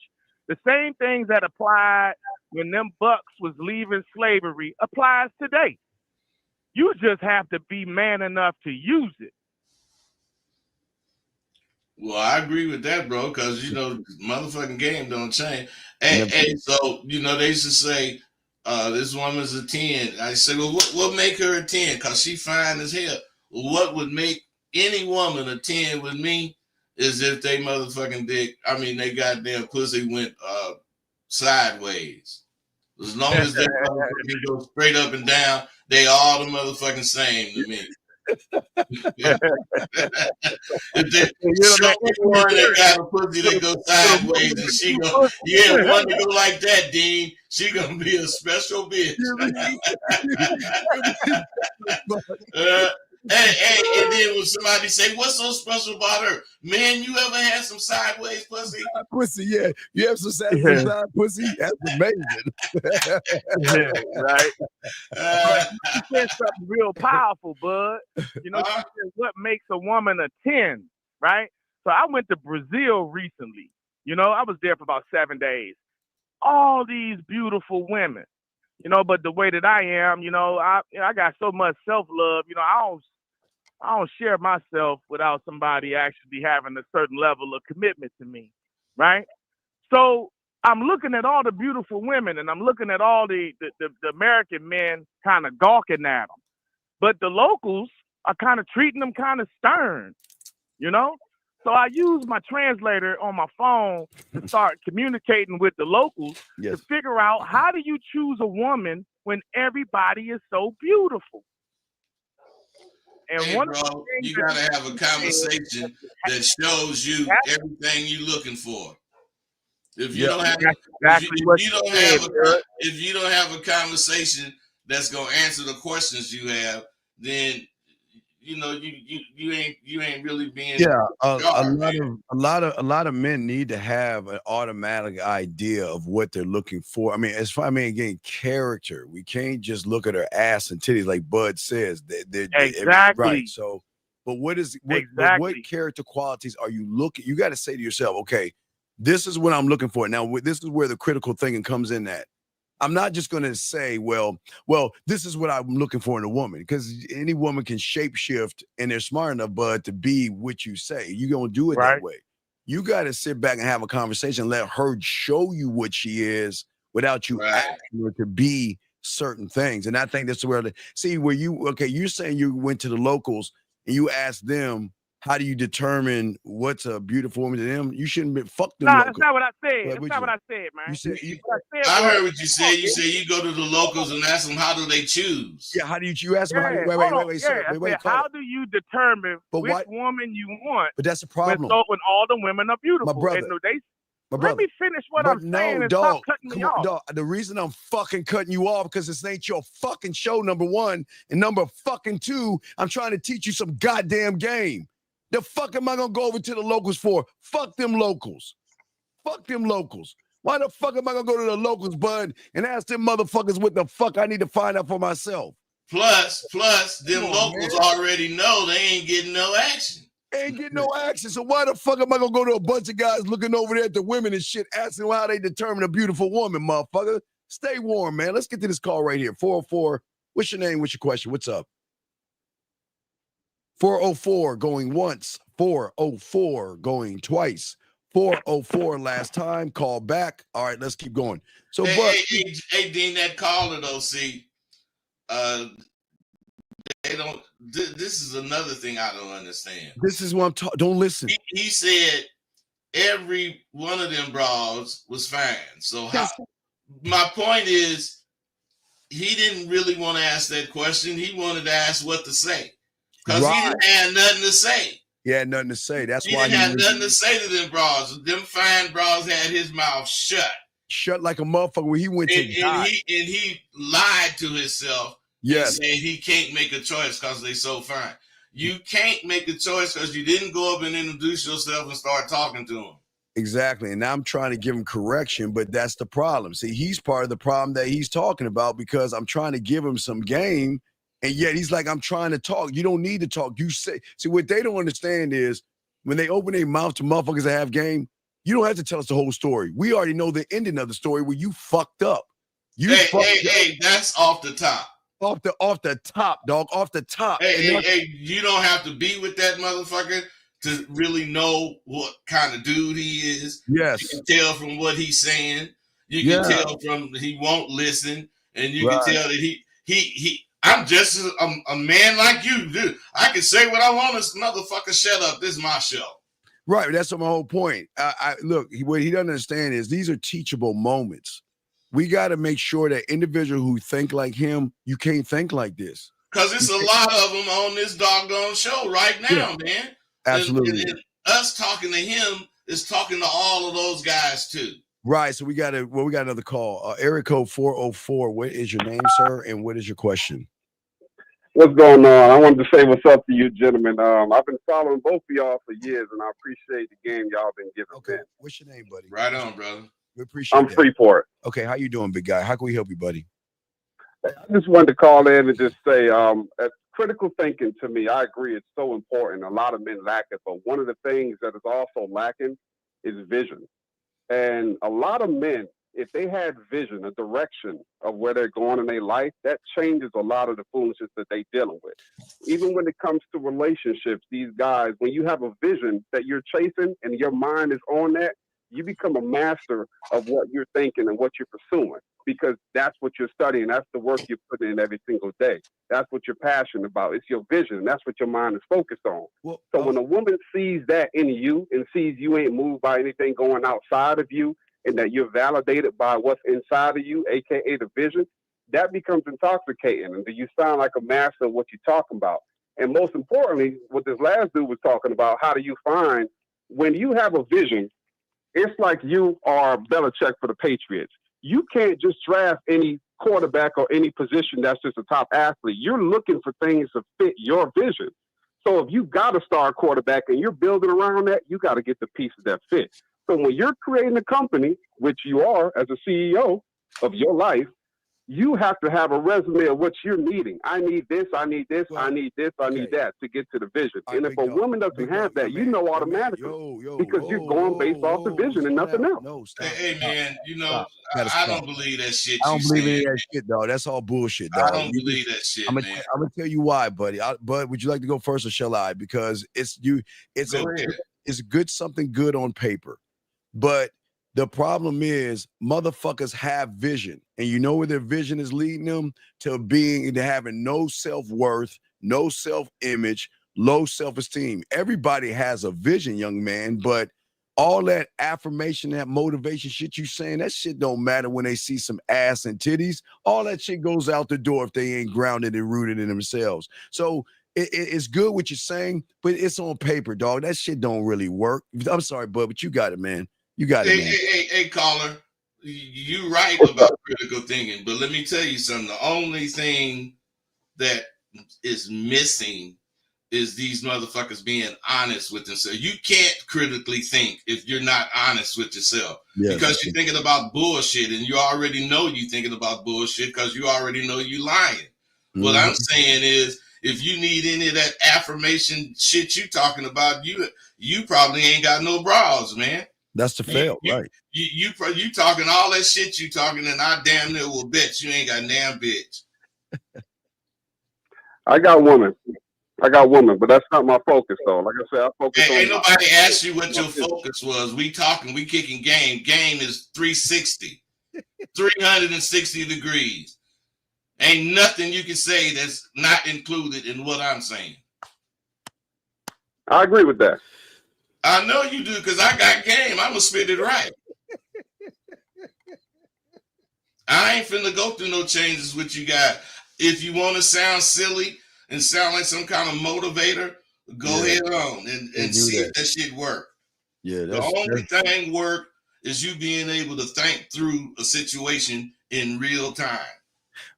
The same things that applied when them bucks was leaving slavery applies today. You just have to be man enough to use it. Well, I agree with that, bro, because, you know, motherfucking game don't change. Hey, so, you know, they used to say, this woman's a 10. I say, well, what make her a 10? Because she fine as hell. What would make any woman a 10 with me is if they motherfucking they goddamn pussy went sideways. As long as they go straight up and down, they all the motherfucking same to me. If they one that got a pussy that go sideways and she go, one to go like that, Dean, she gonna be a special bitch. Hey, and then when somebody say, "What's so special about her?" Man, you ever had some sideways pussy? Pussy, yeah. You have some sideways pussy? That's amazing. Right? You said something real powerful, Bud. You know, what makes a woman a 10, right? So I went to Brazil recently. You know, I was there for about 7 days. All these beautiful women. You know, but the way that I am, you know, I got so much self-love. You know, I don't share myself without somebody actually having a certain level of commitment to me, right? So I'm looking at all the beautiful women, and I'm looking at all the American men kind of gawking at them. But the locals are kind of treating them kind of stern, you know? So I use my translator on my phone to start communicating with the locals to figure out, how do you choose a woman when everybody is so beautiful? And hey, bro, you gotta have a conversation that shows you everything you're looking for. If you don't have, if you don't have a conversation that's gonna answer the questions you have, then you know you ain't really being. Yeah, a lot of men need to have an automatic idea of what they're looking for. I mean, again, character. We can't just look at her ass and titties like Bud says. Exactly. Right. So, but what character qualities are you looking? You got to say to yourself, okay, this is what I'm looking for. Now, this is where the critical thinking comes in at. I'm not just going to say, well, this is what I'm looking for in a woman, because any woman can shapeshift and they're smart enough, Bud, to be what you say. You're going to do it that way. You got to sit back and have a conversation, let her show you what she is without you asking her to be certain things. And I think that's where you're saying you went to the locals and you asked them how do you determine what's a beautiful woman to them? You shouldn't be fuck them. Nah, locals. that's not what I said. What That's would not you? what I said, man. You said I heard what you said. You said you go to the locals and ask them how do they choose. Yeah, how do you ask them? Yeah, Wait, sir. I Wait, said, how do you determine which woman you want? But that's the problem. When all the women are beautiful. My brother. And My brother. Let me finish what I'm saying and dog, stop cutting me on, off. Dog. The reason I'm fucking cutting you off because this ain't your fucking show, number one. And number fucking two, I'm trying to teach you some goddamn game. The fuck am I gonna go over to the locals for? Fuck them locals. Fuck them locals. Why the fuck am I gonna go to the locals, bud, and ask them motherfuckers what the fuck I need to find out for myself? Plus, them locals already know they ain't getting no action. Ain't getting no action. So why the fuck am I gonna go to a bunch of guys looking over there at the women and shit, asking how they determine a beautiful woman, motherfucker? Stay warm, man. Let's get to this call right here. 404. What's your name? What's your question? What's up? 404 going once. 404 going twice. 404 last time. Call back. All right, let's keep going. So, hey, Dean, that caller though, see, they don't. This is another thing I don't understand. This is what I'm talking. Don't listen. He said every one of them bras was fine. So my point is, he didn't really want to ask that question. He wanted to ask what to say because he didn't have nothing to say. He had nothing to say. That's he why didn't have nothing to say to them bras. Them fine bras had his mouth shut like a motherfucker. When he went to die. And he lied to himself. Yes, and he can't make a choice because they so fine. You can't make a choice because you didn't go up and introduce yourself and start talking to him. Exactly. And now I'm trying to give him correction, but that's the problem. See, he's part of the problem that he's talking about because I'm trying to give him some game. And yet he's like, I'm trying to talk. You don't need to talk. You say, see, what they don't understand is when they open their mouth to motherfuckers that have game, you don't have to tell us the whole story. We already know the ending of the story where you fucked up. Hey, that's off the top. Off the top, dog. Off the top. Hey, you don't have to be with that motherfucker to really know what kind of dude he is. Yes. You can tell from what he's saying. You can tell from he won't listen. And you can tell that he I'm just a man like you, dude. I can say what I want. This motherfucker, shut up. This is my show. Right. That's my whole point. Look, what he doesn't understand is these are teachable moments. We got to make sure that individual who think like him, you can't think like this. Because it's a lot of them on this doggone show right now, man. Absolutely. And us talking to him is talking to all of those guys too. Right. So we got another call. Area code 404. What is your name, sir? And what is your question? What's going on? I wanted to say what's up to you, gentlemen. I've been following both of y'all for years, and I appreciate the game y'all been giving. Okay. What's your name, buddy? Right on, brother. We appreciate I'm Freeport. Okay, how you doing, big guy? How can we help you, buddy? I just wanted to call in and just say, critical thinking to me, I agree, it's so important. A lot of men lack it, but one of the things that is also lacking is vision. And a lot of men, if they had vision, a direction of where they're going in their life, that changes a lot of the foolishness that they're dealing with. Even when it comes to relationships, these guys, when you have a vision that you're chasing and your mind is on that, you become a master of what you're thinking and what you're pursuing because that's what you're studying. That's the work you're putting in every single day. That's what you're passionate about. It's your vision. That's what your mind is focused on. So when a woman sees that in you and sees you ain't moved by anything going outside of you and that you're validated by what's inside of you, aka the vision, that becomes intoxicating. And you sound like a master of what you're talking about. And most importantly, what this last dude was talking about, how do you find when you have a vision? It's like you are Belichick for the Patriots. You can't just draft any quarterback or any position that's just a top athlete. You're looking for things to fit your vision. So if you got a star quarterback and you're building around that, you got to get the pieces that fit. So when you're creating a company, which you are as a CEO of your life, you have to have a resume of what you're needing. I need this, I need this, I need this, I need that to get to the vision. And if a woman doesn't have that, you know automatically because you're going based off the vision and nothing else. Hey, man, you know, I don't believe that shit. I don't believe any of that shit, dog. That's all bullshit, dog. I don't believe that shit, man. I'm gonna tell you why, buddy. Bud, would you like to go first or shall I? Because it's something good on paper, but the problem is motherfuckers have vision, and you know where their vision is leading them to having no self-worth, no self-image, low self-esteem. Everybody has a vision, young man, but all that affirmation, that motivation shit you saying, that shit don't matter when they see some ass and titties. All that shit goes out the door if they ain't grounded and rooted in themselves. So it's good what you're saying, but it's on paper, dog. That shit don't really work. I'm sorry, bud, but you got it, man. You got it, man. Hey, caller, you right about critical thinking, but let me tell you something. The only thing that is missing is these motherfuckers being honest with themselves. You can't critically think if you're not honest with yourself, because you're thinking about bullshit, and you already know you're thinking about bullshit because you already know you lying. What I'm saying is, if you need any of that affirmation shit you talking about, you probably ain't got no bras, man. That's the fail, right? You talking all that shit you talking, and I damn near will bet you ain't got a damn bitch. I got women, but that's not my focus, though. Like I said, I focus on. Ain't nobody asked you what your focus was. We kicking game. Game is 360, 360 degrees. Ain't nothing you can say that's not included in what I'm saying. I agree with that. I know you do, because I got game. I'm gonna spit it right. I ain't finna go through no changes with you guys. If you want to sound silly and sound like some kind of motivator, go ahead on and see if that shit work. Yeah, the only thing work is you being able to think through a situation in real time.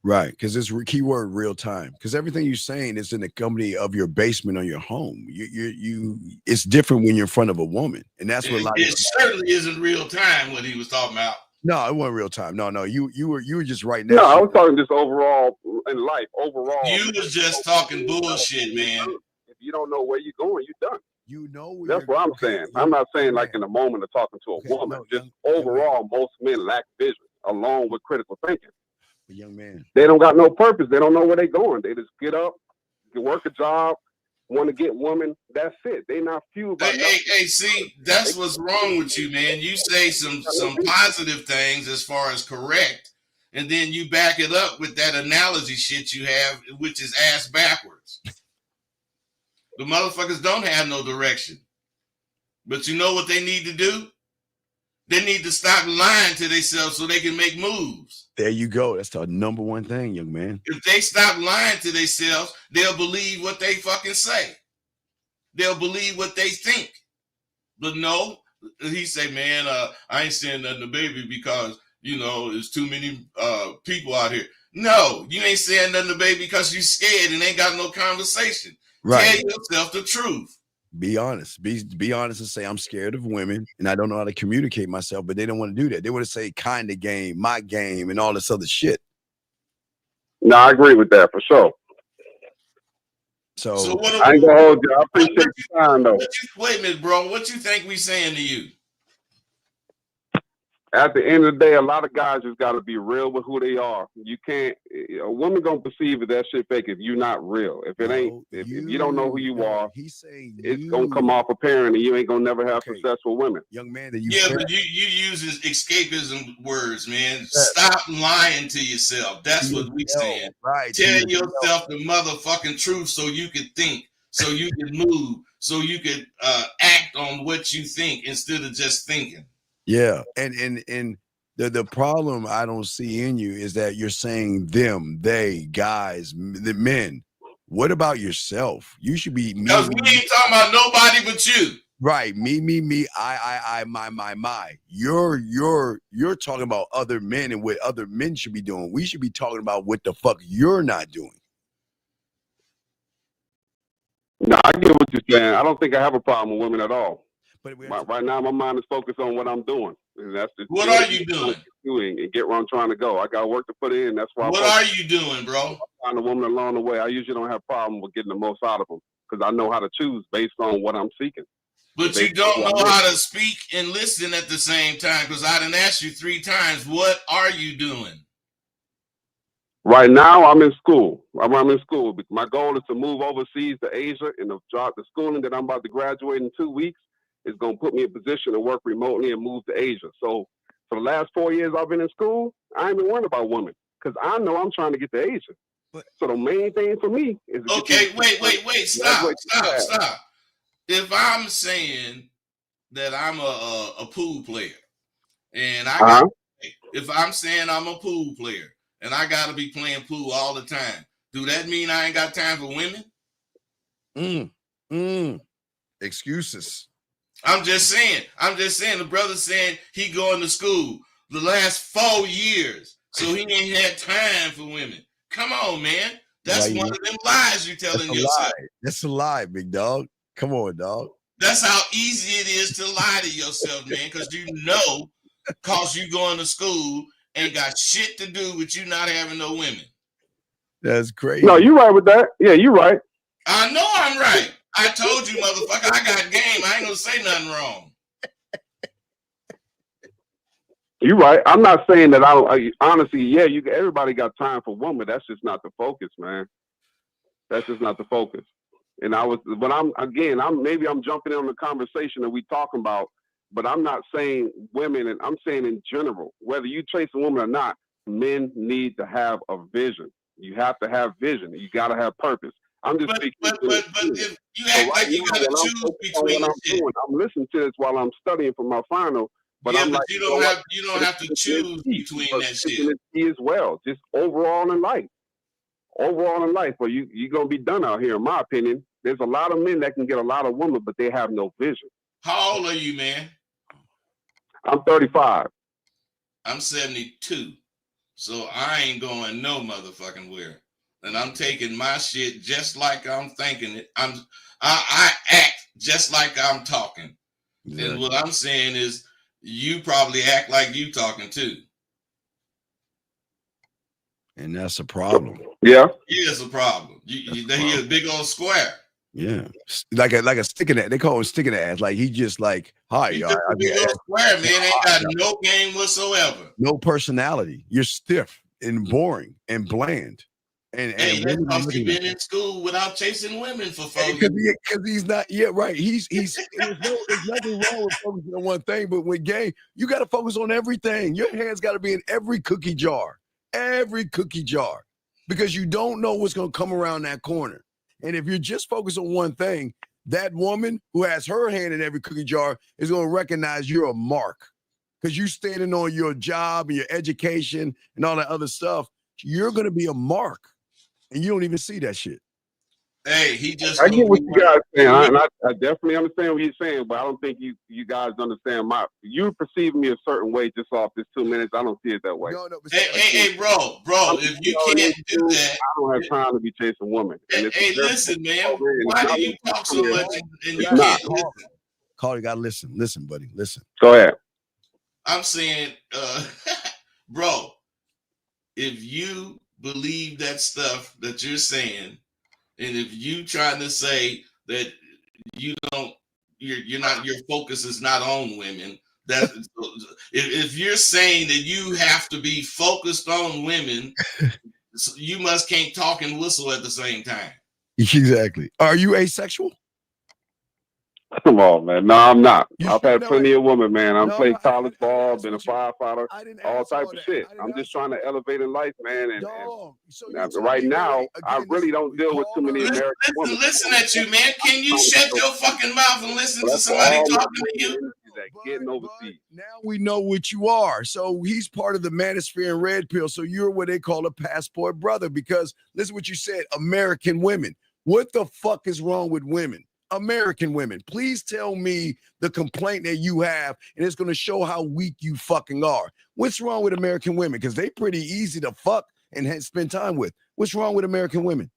Right, because it's keyword real time. Because everything you're saying is in the company of your basement or your home. It's different when you're in front of a woman, and that's what it certainly isn't real time what he was talking about. No, it wasn't real time. No, you were just right now. No, I was talking just overall in life. Overall, you was just talking bullshit, man. If you don't know where you're going, you're done. You know, that's what I'm saying. I'm not saying like in a moment of talking to a woman. Just overall, most men lack vision, along with critical thinking. Young man, they don't got no purpose. They don't know where they're going. They just get up, work a job, want to get women. That's it. They not fueled by hey, see, that's what's wrong with you, man. You say some positive things as far as correct, and then you back it up with that analogy shit you have, which is ass backwards. The motherfuckers don't have no direction. But you know what they need to do? They need to stop lying to themselves so they can make moves. There you go. That's the number one thing, young man. If they stop lying to themselves, they'll believe what they fucking say. They'll believe what they think. But no, he say, man, I ain't saying nothing to baby because, there's too many people out here. No, you ain't saying nothing to baby because you scared and ain't got no conversation. Right. Tell yourself the truth. Be honest. Be honest and say, I'm scared of women and I don't know how to communicate myself, but they don't want to do that. They want to say kind of game, my game, and all this other shit. No, I agree with that for sure. So I ain't gonna hold you. I appreciate your time, though. Wait a minute, bro. What you think we saying to you? At the end of the day, a lot of guys just got to be real with who they are. You can't. A woman gonna perceive that shit fake if you're not real. If it ain't, if you don't know who you are, it's gonna come off apparent, and you ain't gonna never have successful women. Young man, but you use escapism words, man. Stop lying to yourself. That's what we saying. Right. Tell yourself the motherfucking truth so you can think, so you can move, so you can act on what you think instead of just thinking. Yeah, and the problem I don't see in you is that you're saying them, they, guys, the men. What about yourself? You should be me. Because we ain't talking about nobody but you. Right, me, I, my. You're talking about other men and what other men should be doing. We should be talking about what the fuck you're not doing. No, I get what you're saying. I don't think I have a problem with women at all. But right now, my mind is focused on what I'm doing. And that's just what are you doing? And get where I'm trying to go. I got work to put in. That's why. What are you doing, bro? I find a woman along the way. I usually don't have a problem with getting the most out of them because I know how to choose based on what I'm seeking. But you don't know how to speak and listen at the same time because I didn't ask you 3 times. What are you doing? Right now, I'm in school. I'm in school. My goal is to move overseas to Asia, and the schooling that I'm about to graduate in 2 weeks is going to put me in a position to work remotely and move to Asia. So for the last 4 years I've been in school, I ain't been worrying about women because I know I'm trying to get to Asia. So the main thing for me is okay. Wait. Stop. If I'm saying that I'm a pool player, and I got, if I'm saying I'm a pool player and I got to be playing pool all the time, do that mean I ain't got time for women? Excuses. I'm just saying. The brother's saying he going to school the last 4 years, so he ain't had time for women. Come on, man. That's one of them lies you're telling yourself. That's a lie, big dog. Come on, dog. That's how easy it is to lie to yourself, man, because you going to school ain't got shit to do with you not having no women. That's crazy. No, you're right with that. Yeah, you're right. I know I'm right. I told you, motherfucker, I got game. I ain't gonna say nothing wrong. You're right. I'm not saying that honestly, yeah, everybody got time for women. That's just not the focus, man. That's just not the focus. And I'm jumping in on the conversation that we talking about, but I'm not saying women, and I'm saying in general, whether you chase a woman or not, men need to have a vision. You have to have vision. You got to have purpose. I'm just but if you act like you gotta choose between the shit. I'm listening to this while I'm studying for my final. But yeah, I'm but like, you don't have to choose between that shit. As well, just overall in life. Or you're gonna be done out here, in my opinion. There's a lot of men that can get a lot of women, but they have no vision. How old are you, man? I'm 35. I'm 72. So I ain't going no motherfucking where. And I'm taking my shit just like I'm thinking it. I act just like I'm talking. Exactly. And what I'm saying is you probably act like you talking too. And that's a problem. Yeah. Yeah, it's a problem. You're a big old square. Yeah. Like a stick in that. They call him stick in the ass. Like he just like, hi. He's just a big old square, man. Ain't got no game whatsoever. No personality. You're stiff and boring and bland. And that's because he's been in school without chasing women for 4 years. Because he's not, right. There's nothing wrong with focusing on one thing, but with game, you got to focus on everything. Your hands got to be in every cookie jar, because you don't know what's going to come around that corner. And if you're just focused on one thing, that woman who has her hand in every cookie jar is going to recognize you're a mark, because you're standing on your job and your education and all that other stuff. You're going to be a mark. And you don't even see that shit. Hey, I get what you guys saying. I definitely understand what you're saying, but I don't think you guys understand you perceive me a certain way just off this 2 minutes. I don't see it that way. No, hey, bro, if you can't do that, I don't have time to be chasing women. Hey, listen, man. Why do you talk so much and you can't listen? Carl, you gotta listen, buddy. Listen. Go ahead. I'm saying, bro, if you believe that stuff that you're saying, and if you trying to say that you don't, you're not, your focus is not on women, that if you're saying that you have to be focused on women, you can't talk and whistle at the same time. Exactly. Are you asexual? Come on, man. No, I'm not. I've had plenty of women, man. I'm played college ball, been a firefighter, all type of shit. I'm just trying to elevate in life, man. And right now, I really don't deal with too many American women. Listen at you, man. Can you shut your fucking mouth and listen to somebody talking to you? Getting overseas. Now we know what you are. So he's part of the manosphere and red pill. So you're what they call a passport brother, because listen what you said, American women. What the fuck is wrong with women? American women, please tell me the complaint that you have, and it's going to show how weak you fucking are. What's wrong with American women? Because they pretty easy to fuck and spend time with. What's wrong with American women?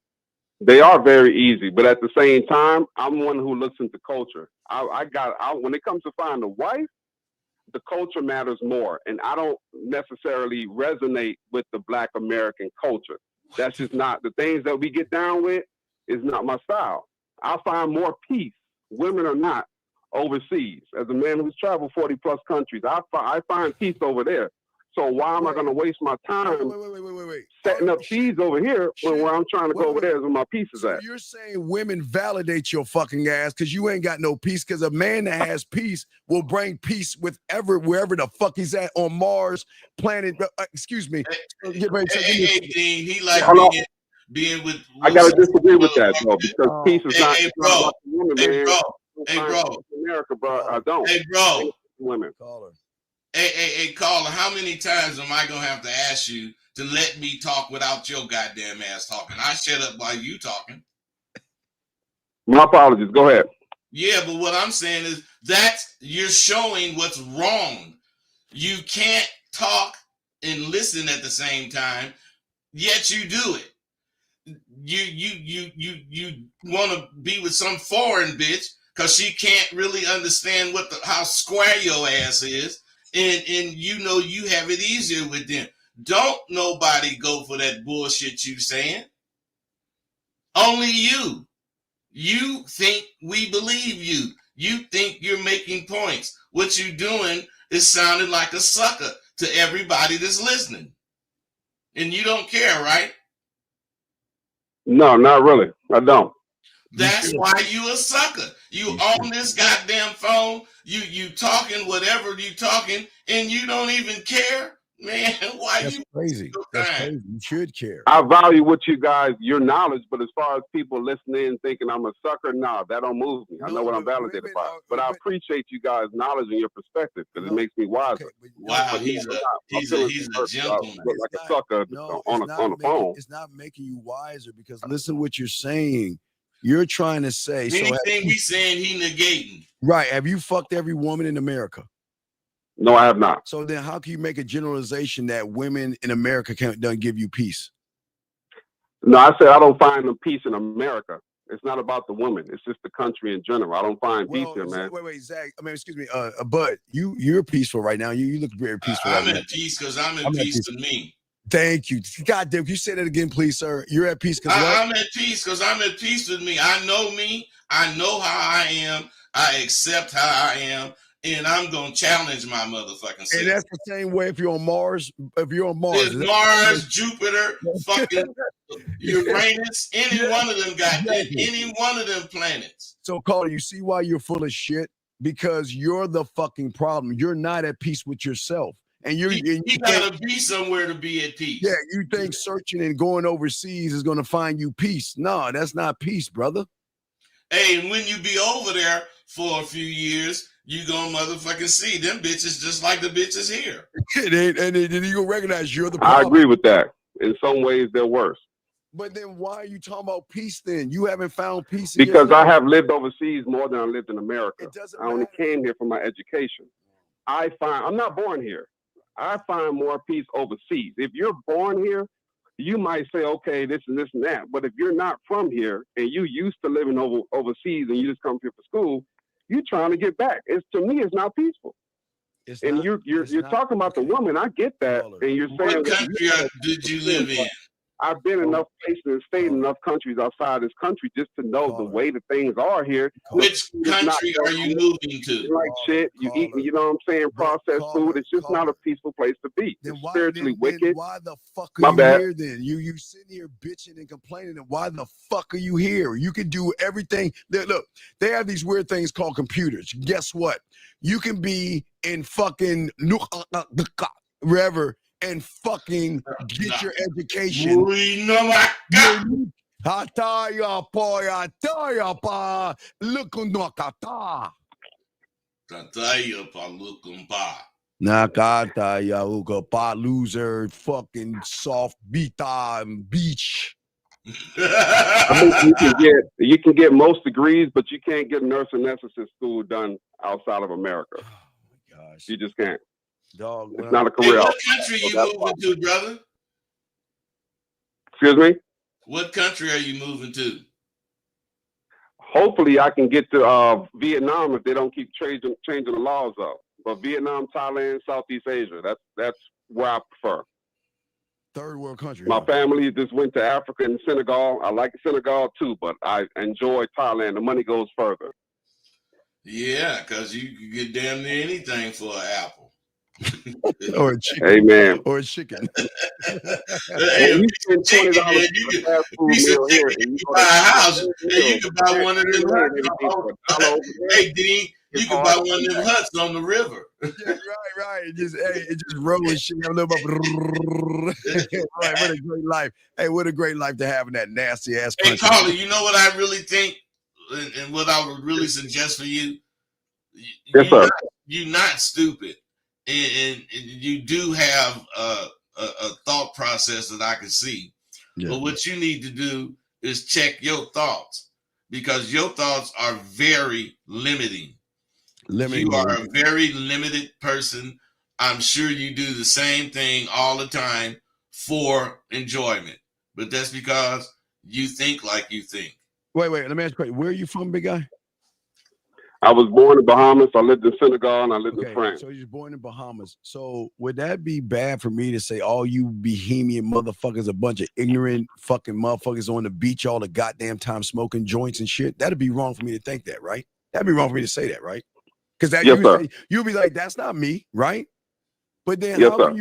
They are very easy, but at the same time, I'm one who looks into culture. When it comes to finding a wife, the culture matters more, and I don't necessarily resonate with the Black American culture. That's just not the things that we get down with. Is not my style. I find more peace, women or not, overseas. As a man who's traveled 40 plus countries, I find peace over there. So why am I going to waste my time setting up seeds over here when where I'm trying to go over there is where my peace is at? You're saying women validate your fucking ass because you ain't got no peace, because a man that has peace will bring peace wherever the fuck he's at on Mars, planet. Excuse me. Hey, Dean, he like being with. I gotta disagree with that though, because peace is not about the woman, man. Hey, bro. America, bro. I don't. Hey, bro. Women. Hey, caller. How many times am I gonna have to ask you to let me talk without your goddamn ass talking? I shut up while you talking. My apologies. Go ahead. Yeah, but what I'm saying is that you're showing what's wrong. You can't talk and listen at the same time, yet you do it. You want to be with some foreign bitch because she can't really understand how square your ass is, and you know you have it easier with them. Don't nobody go for that bullshit you saying. Only you. You think we believe you. You think you're making points. What you're doing is sounding like a sucker to everybody that's listening. And you don't care, right? No, not really. I don't. That's why you a sucker. You on this goddamn phone, you talking whatever you talking, and you don't even care. Man, why That's you crazy? That's crazy. You should care. I value what you guys, your knowledge, but as far as people listening thinking I'm a sucker, nah, that don't move me. I know what I'm validated by. But I appreciate you guys' knowledge and your perspective because it makes me wiser. Wow, he's a gentleman. Like a sucker on the phone. It's not making you wiser because listen what you're saying. You're trying to say anything he's saying he negating. Right. Have you fucked every woman in America? No, I have not. So then how can you make a generalization that women in America don't give you peace? No, I said I don't find the peace in America. It's not about the woman. It's just the country in general. I don't find peace here, man. Wait, Zach. I mean, excuse me, Bud. You're peaceful right now. You look very peaceful. I'm at peace because I'm at peace with me. Thank you. God damn, you say that again, please, sir. You're at peace because I'm at peace because I'm at peace with me. I know me. I know how I am. I accept how I am. And I'm gonna challenge my motherfucking self. And that's the same way if you're on Mars. There's Mars, Jupiter, fucking Uranus, any one of them any one of them planets. So, Carter, you see why you're full of shit? Because you're the fucking problem. You're not at peace with yourself. And you gotta be somewhere to be at peace. Yeah, you think searching and going overseas is gonna find you peace. No, that's not peace, brother. Hey, and when you be over there for a few years, you gonna motherfucking see them bitches just like the bitches here. and then you gonna recognize you're the problem. I agree with that. In some ways, they're worse. But then why are you talking about peace then? You haven't found peace. Because I have lived overseas more than I lived in America. I only came here for my education. I'm not born here. I find more peace overseas. If you're born here, you might say, okay, this and this and that. But if you're not from here and you used to living overseas and you just come here for school, you're trying to get back. To me, it's not peaceful. You're talking about the woman. I get that. And you're saying, what country did you live in? I've been in enough places and stayed in enough countries outside this country just to know the way that things are here. Which country are you moving to? Like shit, you eat, you know what I'm saying, processed food. It's just not a peaceful place to be. It's spiritually wicked. Why the fuck are you here then? You sitting here bitching and complaining, and why the fuck are you here? You can do everything. Look, they have these weird things called computers. Guess what? You can be in fucking wherever and fucking get your education. Nakata Yauka pa loser fucking soft beta and beach. I mean, you can get most degrees, but you can't get nurse anesthetist school done outside of America. Oh my gosh. You just can't. Dog, it's not a career. Hey, what country are you moving to, brother? Excuse me? What country are you moving to? Hopefully I can get to Vietnam if they don't keep changing the laws up. But Vietnam, Thailand, Southeast Asia, that's where I prefer. Third world country. My family just went to Africa and Senegal. I like Senegal too, but I enjoy Thailand. The money goes further. Yeah, because you can get damn near anything for an apple. Or a chicken. Amen. Or a chicken. Hey, you spend $20 you buy a house and you can buy one of them. Hey, Dean, You can buy one of them huts on the river. Yeah, right. It just rolling shit. A little bit. Right, what a great life. Hey, what a great life to have in that nasty ass country. Hey, Carly, you know what I really think, and what I would really suggest for you? You're not stupid, and you do have a thought process that I can see. Yeah. But what you need to do is check your thoughts, because your thoughts are very limiting. You are a very limited person. I'm sure you do the same thing all the time for enjoyment, but that's because you think like you think. Wait. Let me ask you, where are you from, big guy? I was born in Bahamas. I lived in Senegal and I lived in France. So you're born in Bahamas. So would that be bad for me to say all you Bohemian motherfuckers, a bunch of ignorant fucking motherfuckers on the beach all the goddamn time smoking joints and shit? That'd be wrong for me to think that, right? That'd be wrong for me to say that, right? Because that you'll be like, that's not me, right? But then how can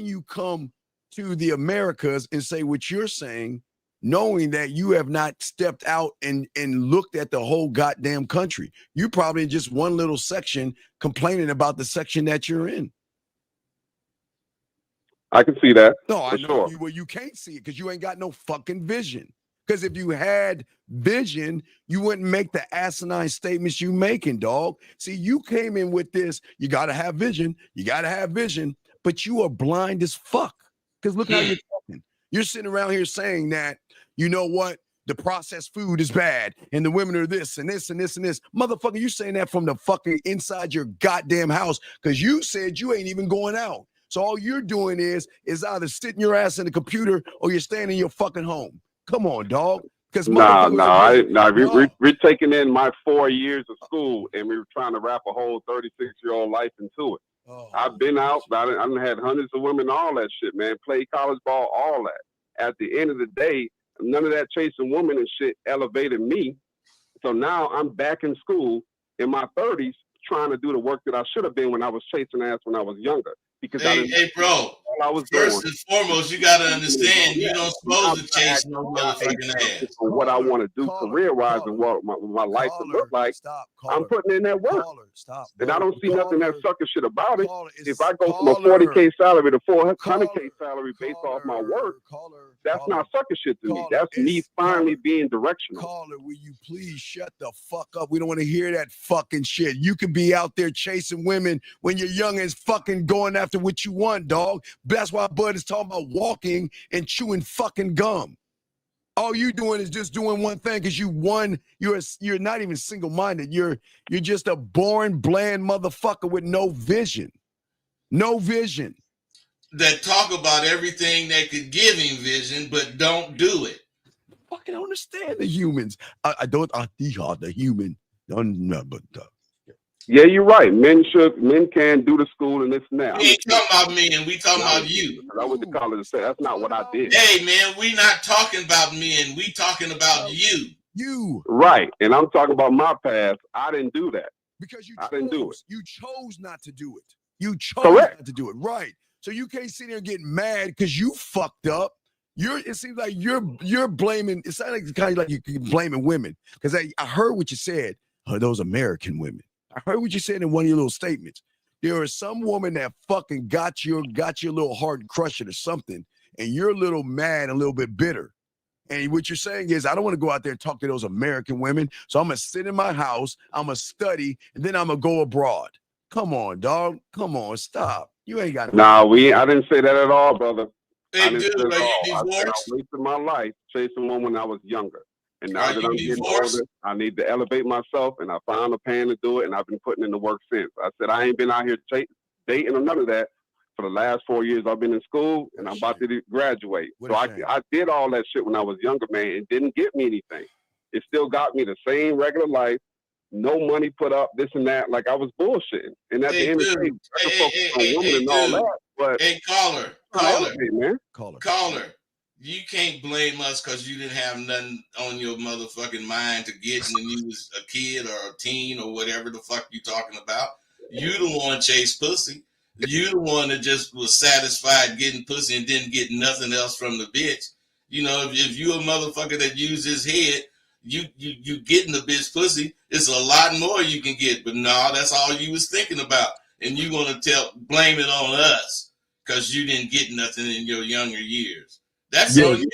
you come to the Americas and say what you're saying, knowing that you have not stepped out and looked at the whole goddamn country? You probably in just one little section complaining about the section that you're in. I can see that. No, I know. Well, you can't see it because you ain't got no fucking vision. Because if you had vision, you wouldn't make the asinine statements you making, dog. See, you came in with this, you got to have vision, but you are blind as fuck. Because look how you're talking. You're sitting around here saying that, you know what, the processed food is bad and the women are this and this and this and this. Motherfucker, you saying that from the fucking inside your goddamn house because you said you ain't even going out. So all you're doing is either sitting your ass in the computer or you're staying in your fucking home. Come on, dog. Because we're taking in my 4 years of school and we were trying to wrap a whole 36-year-old life into it. I've been out. I've had hundreds of women, all that shit, man. Played college ball, all that. At the end of the day, none of that chasing women and shit elevated me. So now I'm back in school in my 30s trying to do the work that I should have been when I was chasing ass when I was younger. Because hey, bro. First and foremost, you gotta understand you don't supposed to chase no motherfucking ass. What I want to do career-wise and what my life to look like, I'm putting in that work. And I don't see nothing that sucker shit about it. If I go from a 40K salary to 400K salary based off my work, that's not sucker shit to me. That's me finally being directional. Caller, will you please shut the fuck up? We don't want to hear that fucking shit. You could be out there chasing women when you're young as fucking going after what you want, dog. That's why Bud is talking about walking and chewing fucking gum. All you doing is just doing one thing because you're not even single-minded. You're just a boring, bland motherfucker with no vision. No vision. That talk about everything that could give him vision, but don't do it. I fucking understand the humans. I don't the human. Yeah, you're right. Men can do the school and this and that. We ain't talking about men. We talking about you. I went to college and said that's not what I did. Hey, man, we not talking about men. We talking about you. You. Right. And I'm talking about my past. I didn't do that. Because I didn't do it. You chose not to do it. You chose not to do it. Right. So you can't sit there and get mad because you fucked up. It seems like you're blaming. It sounds like kind of like you're blaming women. Because I heard what you said. Those American women. I heard what you said in one of your little statements. There is some woman that fucking got your little heart and crushed it or something, and you're a little mad, a little bit bitter. And what you're saying is, I don't want to go out there and talk to those American women, so I'm gonna sit in my house, I'm gonna study, and then I'm gonna go abroad. Come on, dog. Come on, stop. You ain't got. Nah, I didn't say that at all, brother. Hey, dude, are you divorced? I wasted my life chasing one when I was younger. And now that I'm getting older, I need to elevate myself, and I found a plan to do it, and I've been putting in the work since. I said I ain't been out here dating or none of that for the last 4 years. I've been in school, and I'm about to graduate. So I did all that shit when I was younger, man. It didn't get me anything. It still got me the same regular life, no money put up, this and that. Like I was bullshitting. And at the end of the day, I can focus on women and all that. But caller. You can't blame us because you didn't have nothing on your motherfucking mind to get when you was a kid or a teen or whatever the fuck you talking about. You the one chase pussy. You the one that just was satisfied getting pussy and didn't get nothing else from the bitch. You know, if you a motherfucker that used his head, you getting the bitch pussy. It's a lot more you can get, but no, that's all you was thinking about, and you gonna blame it on us because you didn't get nothing in your younger years. That's on you.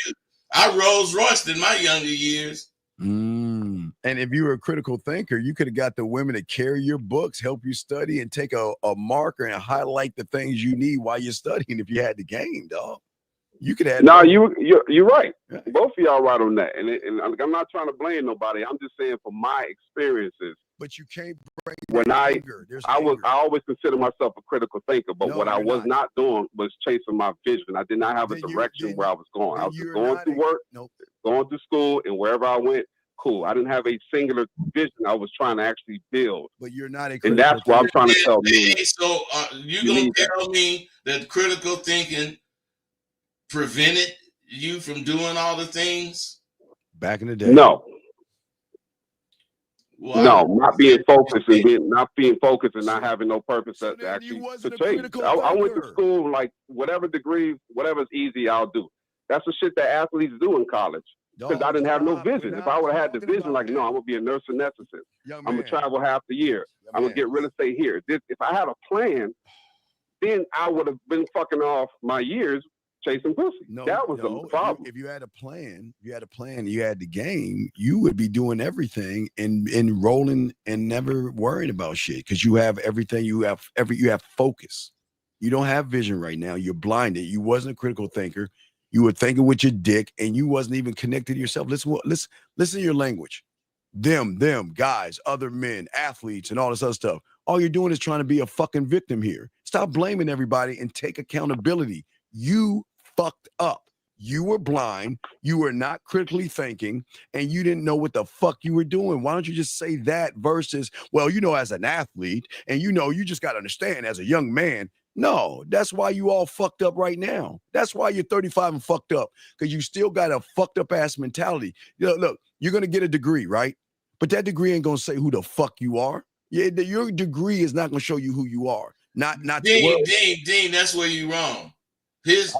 I Rolls Royced in my younger years. And if you were a critical thinker, you could have got the women to carry your books, help you study, and take a marker and highlight the things you need while you're studying. If you had the game, dog, you could have. No, you're right. Both of y'all right on that. And I'm not trying to blame nobody. I'm just saying from my experiences. But you can't bring when anger. I always consider myself a critical thinker, but what I was not doing was chasing my vision. I did not have a direction where I was going. I was just going to work, going to school, and wherever I went, cool. I didn't have a singular vision I was trying to actually build. But you're not a and that's what I'm trying to tell me. So you gonna tell me that critical thinking prevented you from doing all the things back in the day? No. Well, no, not being focused and not having no purpose to actually change. I went to school like whatever degree, whatever's easy, I'll do. That's the shit that athletes do in college because I didn't have no vision. If I would have had the vision, like, no, I'm gonna be a nurse anesthetist. I'm gonna travel half the year. I'm gonna get real estate here. If I had a plan, then I would have been fucking off my years chasing pussy. That was the problem. If you had a plan, you had the game, you would be doing everything and rolling and never worrying about shit because you have everything. You have focus. You don't have vision right now. You're blinded. You wasn't a critical thinker. You were thinking with your dick and you wasn't even connected to yourself. Listen to your language. Them, guys, other men, athletes, and all this other stuff. All you're doing is trying to be a fucking victim here. Stop blaming everybody and take accountability. You fucked up. You were blind. You were not critically thinking, and you didn't know what the fuck you were doing. Why don't you just say that versus, well, as an athlete, and you just got to understand as a young man. No, that's why you all fucked up right now. That's why you're 35 and fucked up because you still got a fucked up ass mentality. Look, you're gonna get a degree, right? But that degree ain't gonna say who the fuck you are. Your degree is not gonna show you who you are. Not Dean, that's where you wrong. His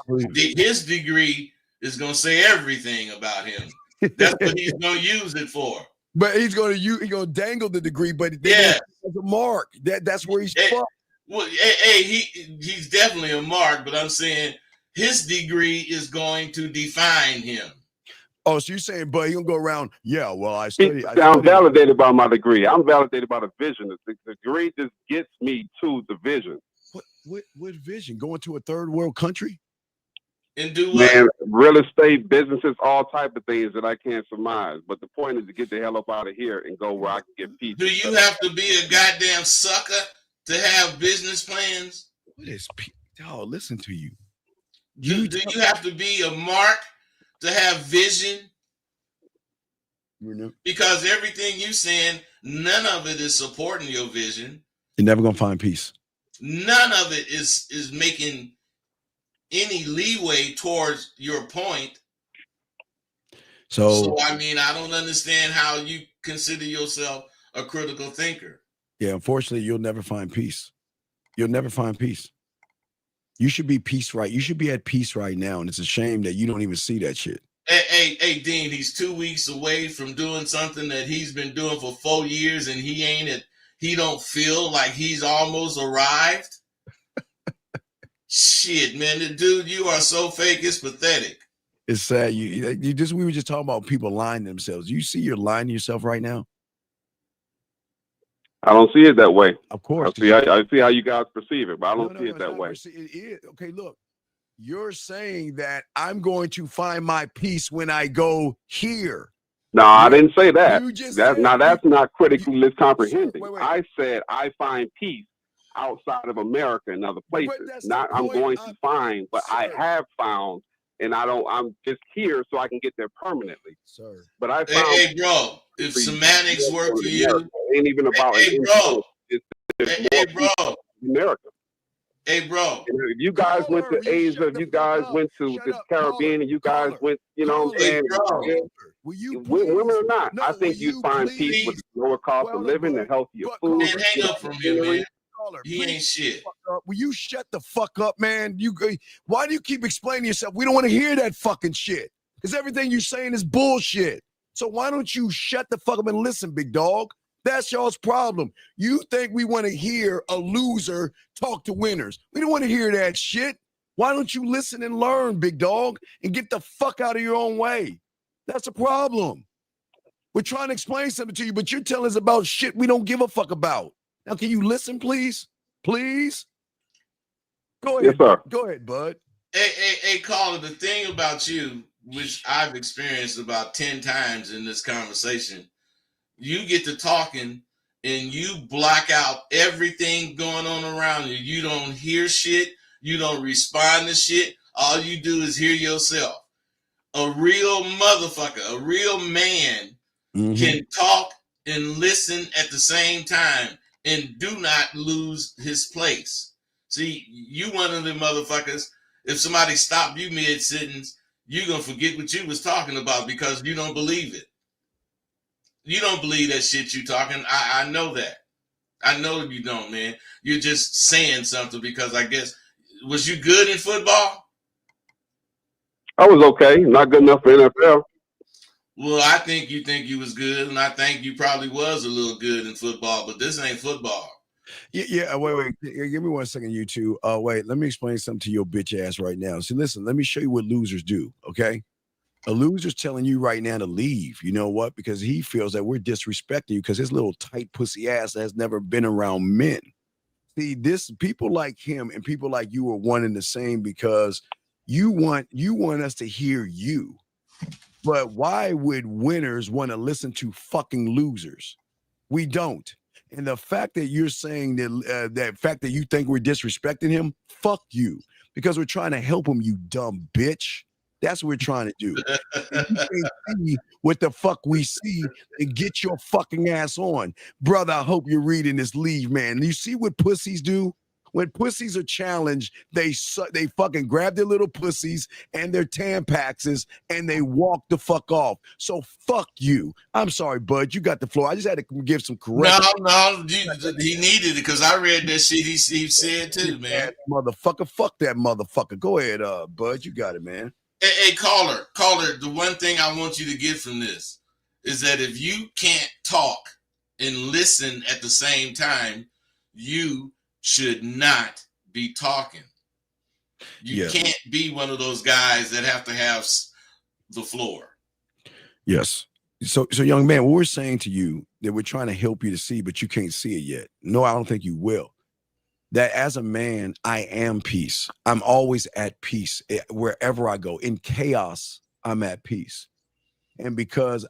degree is gonna say everything about him. That's what he's gonna use it for. But he's gonna dangle the degree, but as a mark. That's where he's from. Well, he's definitely a mark, but I'm saying his degree is going to define him. Oh, so you're saying, but he's gonna go around? Yeah, well, I studied. I'm validated by my degree. I'm validated by the vision. The degree just gets me to the vision. What vision? Going to a third world country? And do what? Man, real estate, businesses, all type of things that I can't surmise. But the point is to get the hell up out of here and go where I can get peace. Do you have to be a goddamn sucker to have business plans? What is listen to you. Do you have to be a mark to have vision? Because everything you're saying, none of it is supporting your vision. You're never gonna find peace. None of it is making any leeway towards your point. So I mean, I don't understand how you consider yourself a critical thinker. Yeah, unfortunately, you'll never find peace. You'll never find peace. You should be You should be at peace right now, and it's a shame that you don't even see that shit. Hey, Dean, he's 2 weeks away from doing something that he's been doing for 4 years, and he don't feel like he's almost arrived. Shit, man, dude, you are so fake. It's pathetic. It's sad. We were just talking about people lying to themselves. You see, you're lying to yourself right now. I don't see it that way. Of course. I see how you guys perceive it, but I don't see it that way. It is. Okay, look, you're saying that I'm going to find my peace when I go here. No, I didn't say that. That's not critically comprehending. Wait. I said I find peace outside of America and other places. Not I'm going to find, but I have found, and I'm just here so I can get there permanently. Sir. But I found. Hey, bro, if semantics work for you, it ain't even about America. Hey, bro. If you guys went to Asia, you guys went to the Caribbean, and you guys went, what I'm saying? Women or not, I think you'd find peace with lower cost of living and healthier food. Man, hang up from him, man. He ain't shit. Will you shut the fuck up, man? Why do you keep explaining yourself? We don't want to hear that fucking shit. Because everything you're saying is bullshit. So why don't you shut the fuck up and listen, big dog? That's y'all's problem. You think we want to hear a loser talk to winners. We don't want to hear that shit. Why don't you listen and learn, big dog, and get the fuck out of your own way? That's a problem. We're trying to explain something to you, but you're telling us about shit we don't give a fuck about. Now, can you listen, please? Please? Go ahead. Yes, sir. Go ahead, bud. Hey, caller, the thing about you, which I've experienced about 10 times in this conversation, you get to talking and you block out everything going on around you. You don't hear shit. You don't respond to shit. All you do is hear yourself. A real motherfucker, a real man can talk and listen at the same time and do not lose his place. See, you one of them motherfuckers, if somebody stopped you mid-sentence, you're going to forget what you was talking about because you don't believe it. You don't believe that shit you talking. I know that. I know you don't, man. You're just saying something because I guess, was you good in football? I was okay. Not good enough for NFL. Well, I think you was good, and I think you probably was a little good in football, but this ain't football. Yeah. Wait. Give me 1 second, you two. Wait. Let me explain something to your bitch ass right now. See, listen. Let me show you what losers do. Okay. A loser's telling you right now to leave. You know what? Because he feels that we're disrespecting you because his little tight pussy ass has never been around men. See, people like him and people like you are one and the same because you want us to hear you. But why would winners want to listen to fucking losers? We don't. And the fact that you're saying that fact that you think we're disrespecting him, fuck you. Because we're trying to help him, you dumb bitch. That's what we're trying to do. And you can't see what the fuck we see and get your fucking ass on. Brother, I hope you're reading this leave, man. You see what pussies do? When pussies are challenged, they fucking grab their little pussies and their Tampaxes and they walk the fuck off. So fuck you. I'm sorry, bud. You got the floor. I just had to give some correction. No, he needed it because I read that shit he said too, man. Motherfucker, fuck that motherfucker. Go ahead, bud. You got it, man. Hey, caller, the one thing I want you to get from this is that if you can't talk and listen at the same time, you should not be talking. You can't be one of those guys that have to have the floor. Yes. So young man, what we're saying to you that we're trying to help you to see, but you can't see it yet. No, I don't think you will. That as a man, I am peace. I'm always at peace wherever I go. In chaos, I'm at peace. And because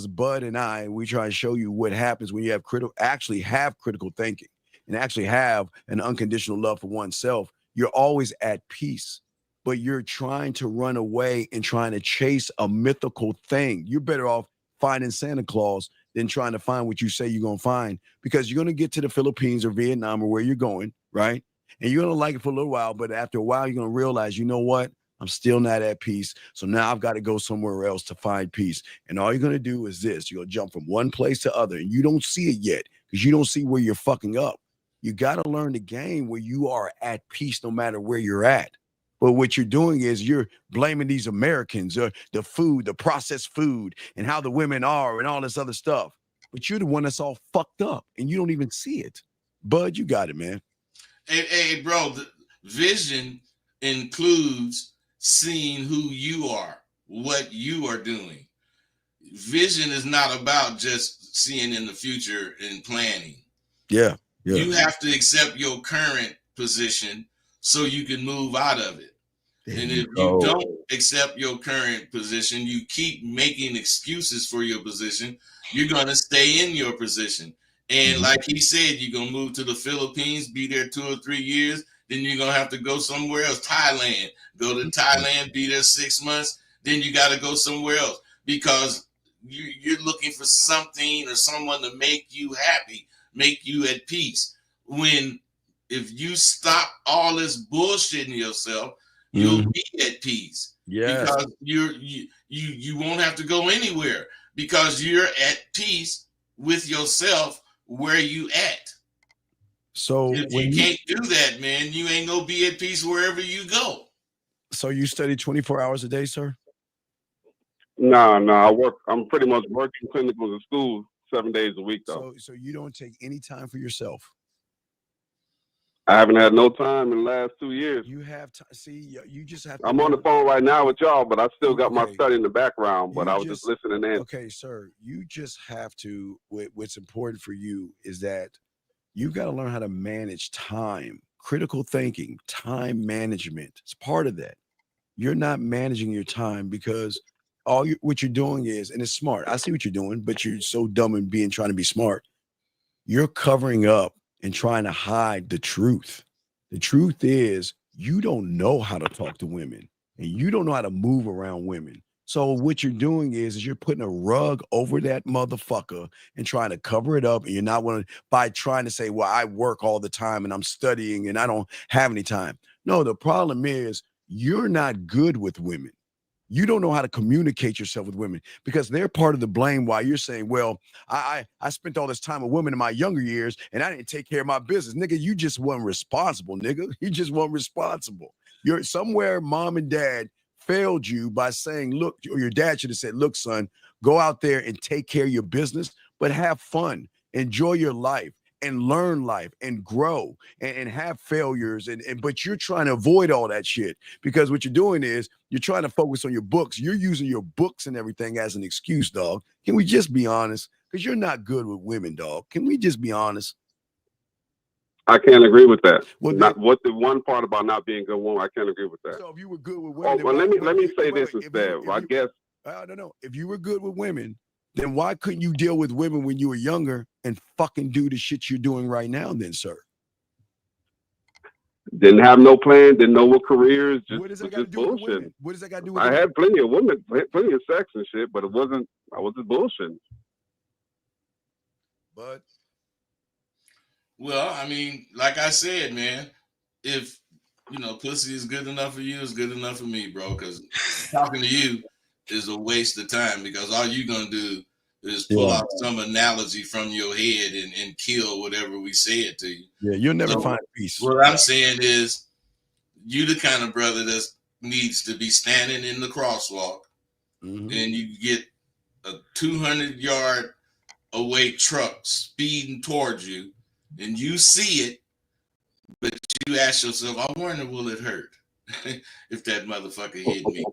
Bud and I, we try to show you what happens when you have critical thinking and actually have an unconditional love for oneself. You're always at peace, but you're trying to run away and trying to chase a mythical thing. You're better off finding Santa Claus than trying to find what you say you're going to find, because you're going to get to the Philippines or Vietnam or where you're going, right? And you're going to like it for a little while, but after a while, you're going to realize, you know what? I'm still not at peace. So now I've got to go somewhere else to find peace. And all you're going to do is this. You're going to jump from one place to other, and you don't see it yet because you don't see where you're fucking up. You got to learn the game where you are at peace no matter where you're at. But what you're doing is you're blaming these Americans, the food, the processed food, and how the women are and all this other stuff. But you're the one that's all fucked up, and you don't even see it. Bud, you got it, man. Hey, bro, the vision includes seeing who you are, what you are doing. Vision is not about just seeing in the future and planning. Yeah. You have to accept your current position so you can move out of it. And if you don't accept your current position, you keep making excuses for your position, you're going to stay in your position. And like he said, you're going to move to the Philippines, be there 2 or 3 years, then you're going to have to go somewhere else. Thailand, go to Thailand, be there 6 months, then you got to go somewhere else because you're looking for something or someone to make you happy, make you at peace. When if you stop all this bullshit in yourself, you'll be at peace. Yeah. Because you won't have to go anywhere because you're at peace with yourself where you at. So if you can't do that, man, you ain't gonna be at peace wherever you go. So you study 24 hours a day, sir? No. I'm pretty much working clinicals in school 7 days a week though. So you don't take any time for yourself. I haven't had no time in the last 2 years. You have to see. You just have. I'm on the phone right now with y'all, but I still got my study in the background. But I was just listening in. Okay, sir. You just have to. What's important for you is that you got to learn how to manage time, critical thinking, time management. It's part of that. You're not managing your time because what you're doing is, and it's smart. I see what you're doing, but you're so dumb and trying to be smart. You're covering up and trying to hide the truth. The truth is you don't know how to talk to women and you don't know how to move around women. So what you're doing is you're putting a rug over that motherfucker and trying to cover it up. And you're not one by trying to say, well, I work all the time and I'm studying and I don't have any time. No, the problem is you're not good with women. You don't know how to communicate yourself with women because they're part of the blame why you're saying, well, I spent all this time with women in my younger years and I didn't take care of my business. Nigga, you just weren't responsible, nigga. You just weren't responsible. You're somewhere mom and dad failed you by saying, look, or your dad should have said, look, son, go out there and take care of your business, but have fun, enjoy your life. And learn life and grow and have failures but you're trying to avoid all that shit because what you're doing is you're trying to focus on your books. You're using your books and everything as an excuse, dog. Can we just be honest? Because you're not good with women, dog. Can we just be honest? I can't agree with that. Well, what the one part about not being a good woman, I can't agree with that. So if you were good with women, well, let me say this instead. I guess I don't know. If you were good with women, then why couldn't you deal with women when you were younger and fucking do the shit you're doing right now then, sir? Didn't have no plan, didn't know what careers, just bullshit. What does that got to do with I had plenty of women, plenty of sex and shit, but I was just bullshitting. But well, I mean, like I said, man, if pussy is good enough for you, it's good enough for me, bro. Because talking to you is a waste of time because all you're gonna do is pull out some analogy from your head and kill whatever we said to you. Yeah, you'll never find peace. What I'm saying is you the kind of brother that needs to be standing in the crosswalk and you get a 200-yard away truck speeding towards you and you see it, but you ask yourself, I wonder, will it hurt if that motherfucker hit me?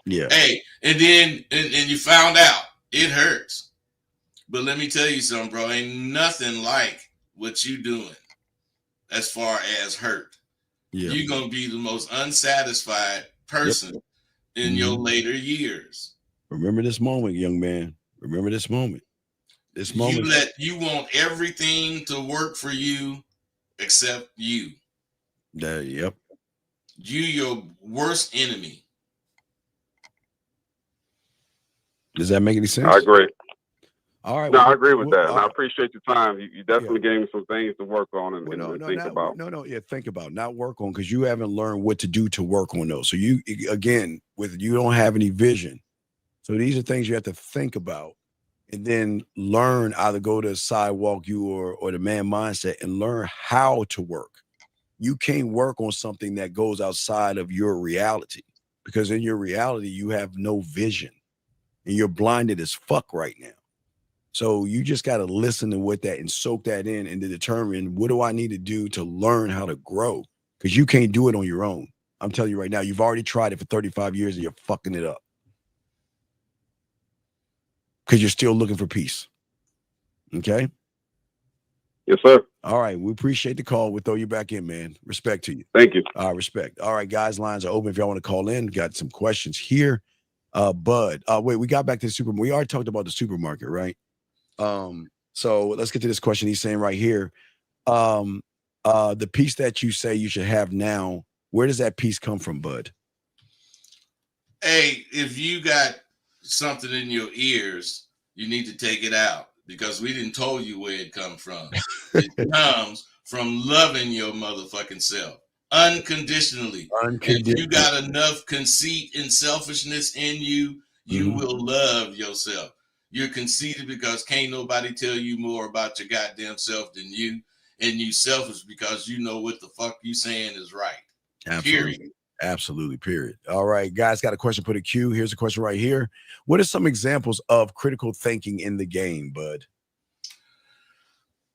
Yeah. Hey, and then and you found out it hurts. But let me tell you something, bro. Ain't nothing like what you doing as far as hurt. Yeah. You're gonna be the most unsatisfied person in your later years. Remember this moment, young man. Remember this moment. This moment. You want everything to work for you except you. Yep. You your worst enemy. Does that make any sense? I agree. All right. No, I agree with that. And I appreciate your time. You definitely gave me some things to work on and think about. Think about, not work on, because you haven't learned what to do to work on those. So you don't have any vision. So these are things you have to think about and then learn, either go to sidewalk you or the man mindset and learn how to work. You can't work on something that goes outside of your reality because in your reality, you have no vision and you're blinded as fuck right now. So you just got to listen to what that and soak that in and to determine what do I need to do to learn how to grow, because you can't do it on your own. I'm telling you right now, you've already tried it for 35 years and you're fucking it up because you're still looking for peace. Okay? Yes, sir. All right. We appreciate the call. We'll throw you back in, man. Respect to you. Thank you. Respect. All right, guys, lines are open if y'all want to call in. Got some questions here. Bud. Wait, we got back to the supermarket. We already talked about the supermarket, right? So let's get to this question. He's saying right here, the peace that you say you should have now, where does that peace come from, Bud? Hey, if you got something in your ears, you need to take it out because we didn't told you where it come from. It comes from loving your motherfucking self unconditionally. If you got enough conceit and selfishness in you, you will love yourself. You're conceited because can't nobody tell you more about your goddamn self than you. And you selfish because you know what the fuck you saying is right. Absolutely. Period. Absolutely, period. All right, guys, got a question, put a Q. Here's a question right here. What are some examples of critical thinking in the game, bud?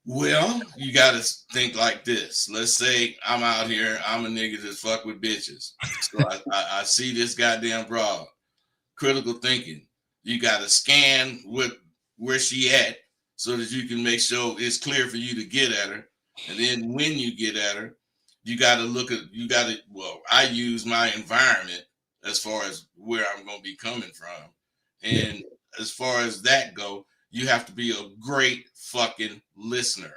Well, you got to think like this. Let's say I'm out here, I'm a nigga that fuck with bitches. So I see this goddamn broad. Critical thinking. You got to scan where she at so that you can make sure it's clear for you to get at her. And then when you get at her, you got to, well, I use my environment as far as where I'm going to be coming from. And as far as that go, you have to be a great fucking listener,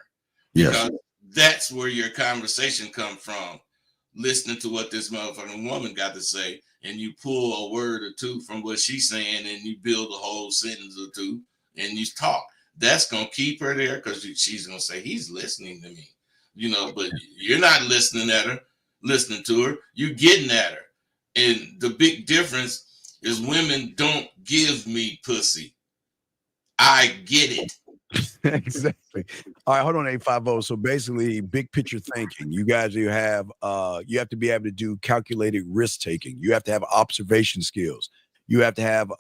because that's where your conversation comes from. Listening to what this motherfucking woman got to say, and you pull a word or two from what she's saying, and you build a whole sentence or two, and you talk. That's gonna keep her there, because she's gonna say, he's listening to me, but you're not listening to her, you're getting at her. And the big difference is women don't give me pussy, I get it. Exactly. All right, hold on, 850. So basically, big picture thinking. You guys, you have to be able to do calculated risk taking. You have to have observation skills. You have to have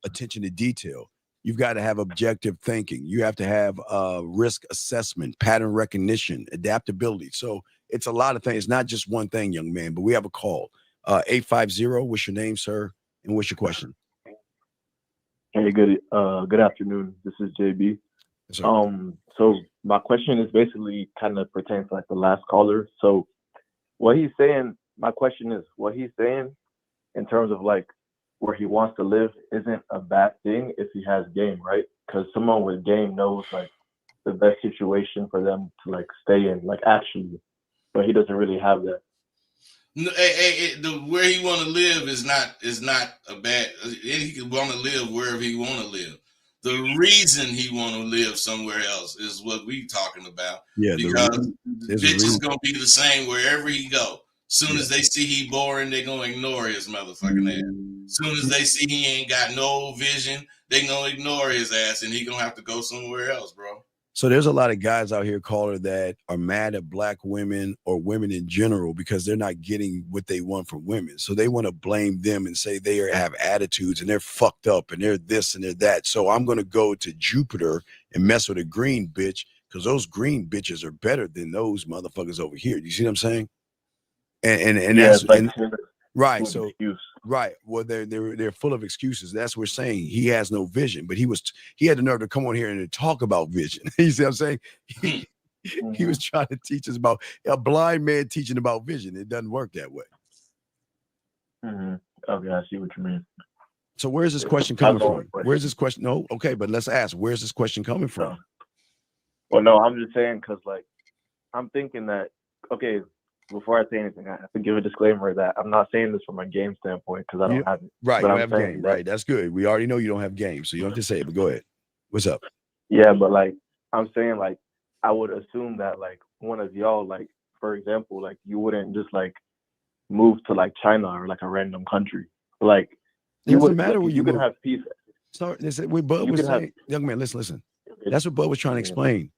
attention to detail. You've got to have objective thinking. You have to have risk assessment, pattern recognition, adaptability. So it's a lot of things. It's not just one thing, young man. But we have a call. 850. What's your name, sir? And what's your question? Hey, good afternoon. This is JB. So my question is basically kind of pertains to like the last caller. So what he's saying, my question is, what he's saying in terms of like where he wants to live isn't a bad thing if he has game, right? Because someone with game knows like the best situation for them to like stay in, like actually, but he doesn't really have that. No, where he want to live is not a bad. He could want to live wherever he want to live. The reason he want to live somewhere else is what we talking about. Yeah, because bitches gonna be the same wherever he go. Soon as they see he boring, they gonna ignore his motherfucking ass. Soon as they see he ain't got no vision, they gonna ignore his ass, and he gonna have to go somewhere else, bro. So there's a lot of guys out here, caller, that are mad at black women or women in general because they're not getting what they want from women. So they want to blame them and say they have attitudes and they're fucked up and they're this and they're that. So I'm going to go to Jupiter and mess with a green bitch because those green bitches are better than those motherfuckers over here. You see what I'm saying? And that's like, right. So right. Well, they're full of excuses. That's what we're saying. He has no vision, but he had the nerve to come on here and talk about vision. You see what I'm saying? He was trying to teach us about a blind man teaching about vision. It doesn't work that way. Okay, I see what you mean. So where's this question coming from? Where's this question? No, okay, but let's ask, where's this question coming from? Well, no, I'm just saying because like I'm thinking that, okay, before I say anything, I have to give a disclaimer that I'm not saying this from a game standpoint because I don't have it. Right, you don't have game. Right, that's good. We already know you don't have game, so you don't have to say it, but go ahead. What's up? Yeah, but like I'm saying, like I would assume that like one of y'all, like for example, like you wouldn't just like move to like China or like a random country. Like it doesn't matter where you could have peace. Sorry, what Bud was saying, young man, listen. That's what Bud was trying to explain.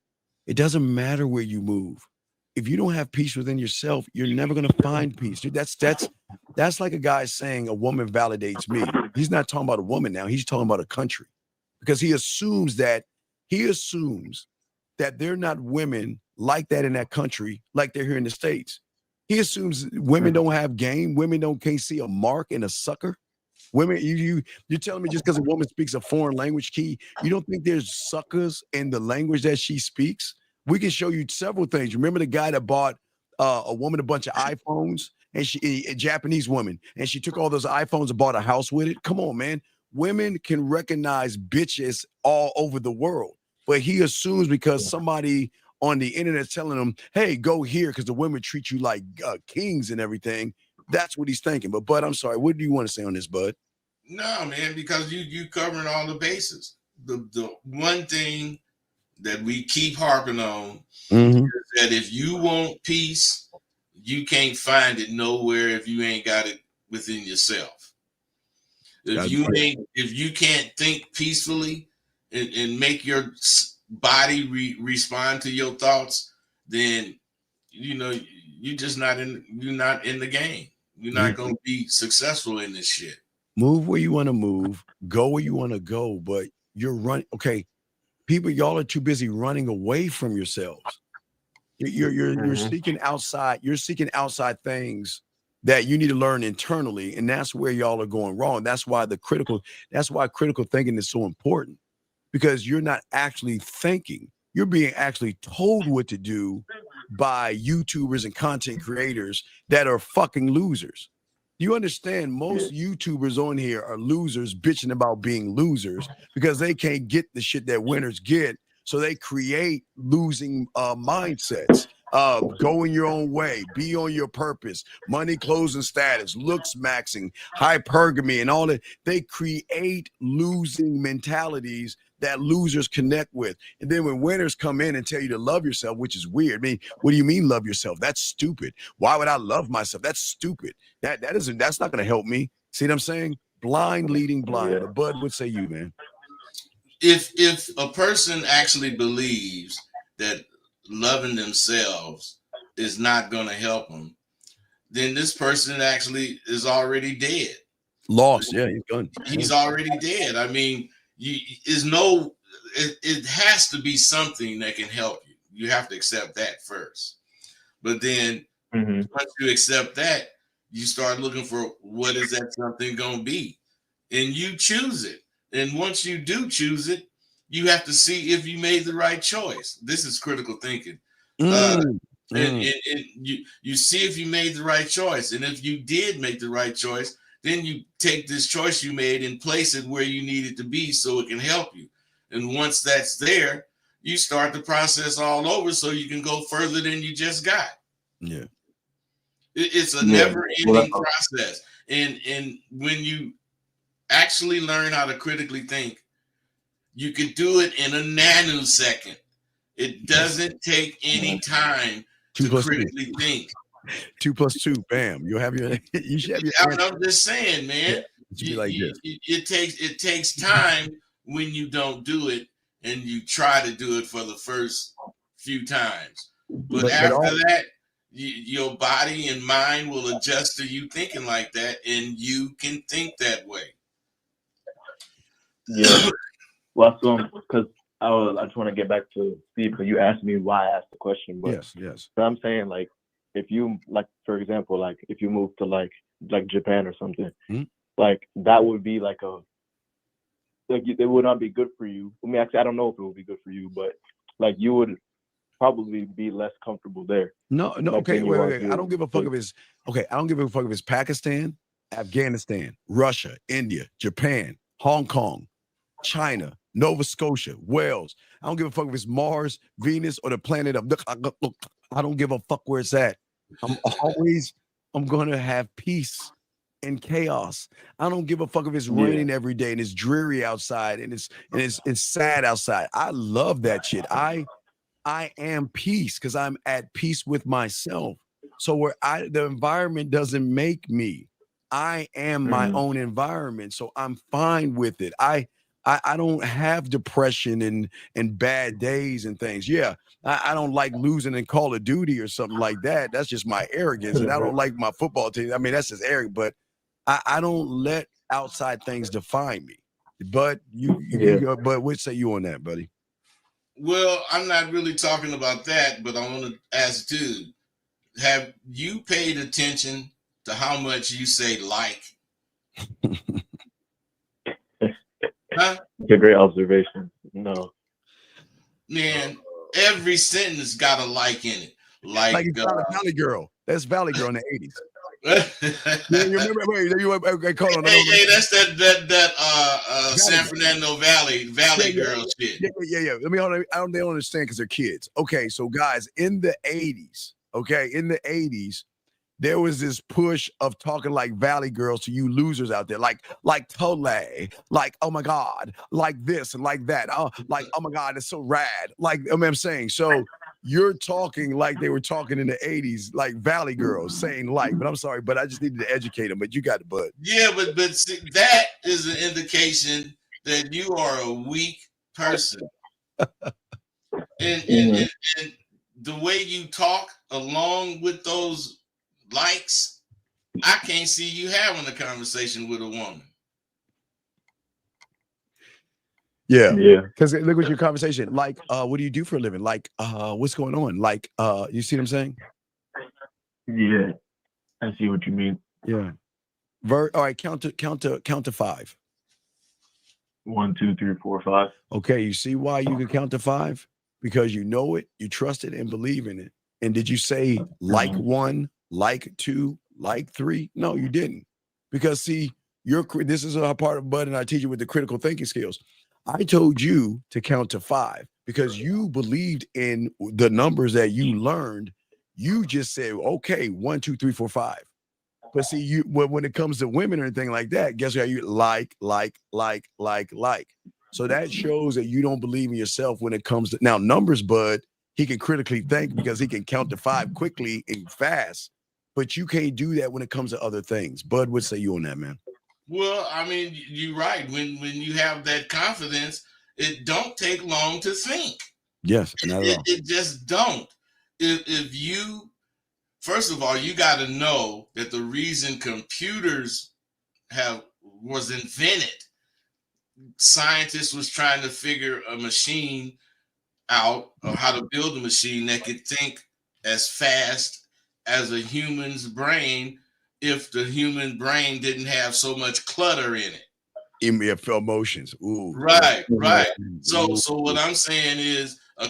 It doesn't matter where you move. If you don't have peace within yourself, you're never going to find peace. Dude, that's like a guy saying a woman validates me. He's not talking about a woman now. He's talking about a country, because he assumes that they're not women like that in that country, like they're here in the States. He assumes women don't have game. Women can't see a mark in a sucker. Women, you're telling me just because a woman speaks a foreign language, Key, you don't think there's suckers in the language that she speaks? We can show you several things. Remember the guy that bought a woman a bunch of iPhones, and a Japanese woman, and she took all those iPhones and bought a house with it? Come on, man. Women can recognize bitches all over the world, but he assumes because somebody on the internet telling him, hey, go here because the women treat you like kings and everything. That's what he's thinking. But Bud, I'm sorry. What do you want to say on this, Bud? No, man, because you covering all the bases. The one thing that we keep harping on is that if you want peace, you can't find it nowhere if you ain't got it within yourself. If you can't think peacefully and make your body respond to your thoughts, then you're not in the game. You're not gonna be successful in this shit. Move where you want to move, go where you want to go, but you're running. Okay, people, y'all are too busy running away from yourselves. You're seeking outside. You're seeking outside things that you need to learn internally, and that's where y'all are going wrong. That's why critical thinking is so important, because you're not actually thinking. You're being actually told what to do by YouTubers and content creators that are fucking losers. You understand? Most YouTubers on here are losers bitching about being losers because they can't get the shit that winners get. So they create losing mindsets. Going your own way, be on your purpose, money, clothes, and status, looks maxing, hypergamy, and all that. They create losing mentalities that losers connect with. And then when winners come in and tell you to love yourself, which is weird. I mean, what do you mean love yourself? That's stupid. Why would I love myself? That's stupid. That's not going to help me. See what I'm saying? Blind leading blind. But Bud, what say you, man? If a person actually believes that loving themselves is not going to help them, then this person actually is already dead. Lost. Yeah, he's gone. He's already dead. I mean, it has to be something that can help you. You have to accept that first. But then once you accept that, you start looking for what is that something going to be. And you choose it. And once you do choose it, you have to see if you made the right choice. This is critical thinking. And you see if you made the right choice. And if you did make the right choice, then you take this choice you made and place it where you need it to be so it can help you. And once that's there, you start the process all over so you can go further than you just got. Yeah. It's a never-ending process. And when you actually learn how to critically think, you can do it in a nanosecond. It doesn't take any time to critically think. 2 + 2, bam. You should have your I'm just saying, man. It takes time when you don't do it and you try to do it for the first few times. But after that, your body and mind will adjust to you thinking like that, and you can think that way. Yeah. Well, because I just want to get back to Steve, because you asked me why I asked the question. But yes. But I'm saying, like, if you, like, for example, like if you move to like Japan or something, like that would be like it would not be good for you. I mean, actually, I don't know if it would be good for you, but like you would probably be less comfortable there. No, like, okay, wait. I don't give a fuck if it's I don't give a fuck if it's Pakistan, Afghanistan, Russia, India, Japan, Hong Kong, China, Nova Scotia, Wales. I don't give a fuck if it's Mars, Venus, or the planet of. I don't give a fuck where it's at. I'm going to have peace and chaos. I don't give a fuck if it's raining every day and it's dreary outside and it's sad outside. I love that shit. I am peace because I'm at peace with myself. So the environment doesn't make me. I am my own environment. So I'm fine with it. I don't have depression and bad days and things. Yeah, I don't like losing in Call of Duty or something like that. That's just my arrogance. And I don't like my football team. I mean, that's just arrogant. But I don't let outside things define me. But but what say you on that, buddy? Well, I'm not really talking about that, but I want to ask dude, have you paid attention to how much you say like? Huh? It's a great observation. No. Man, every sentence got a like in it. Like Valley Girl. That's Valley Girl in the 80s. You remember? Hey, that's that San Fernando Valley Girl shit. Yeah. Let me hold on. They don't understand because they're kids. Okay, so guys, in the 80s, there was this push of talking like Valley girls to you losers out there, like Tole, like oh my god, like this and like that. Oh my god, it's so rad. Like I'm saying, so you're talking like they were talking in the 80s, like Valley girls saying like, but I'm sorry, but I just needed to educate them. But you got it, bud. Yeah, but see, that is an indication that you are a weak person. and the way you talk along with those likes I can't see you having a conversation with a woman. Yeah. Because look at your conversation. Like, what do you do for a living? Like, what's going on? Like, you see what I'm saying? Yeah, I see what you mean. Yeah. All right, count to 5. 1, 2, 3, 4, 5. Okay, you see why you can count to 5? Because you know it, you trust it, and believe in it. And did you say like 1, like 2, like 3? No, you didn't. Because see, this is a part of Bud and I teach you with the critical thinking skills. I told you to count to 5 because you believed in the numbers that you learned. You just said, okay, 1, 2, 3, 4, 5. But see, when it comes to women or anything like that, guess what? You like. So that shows that you don't believe in yourself when it comes to now numbers. Bud, he can critically think because he can count to 5 quickly and fast. But you can't do that when it comes to other things. Bud, what say you on that, man? Well, I mean, you're right. When you have that confidence, it don't take long to think. Yes, not at all. It just don't. If you, first of all, you got to know that the reason computers was invented, scientists was trying to figure a machine out or how to build a machine that could think as fast as a human's brain if the human brain didn't have so much clutter in it. Emotions. Ooh. Right. So what I'm saying is a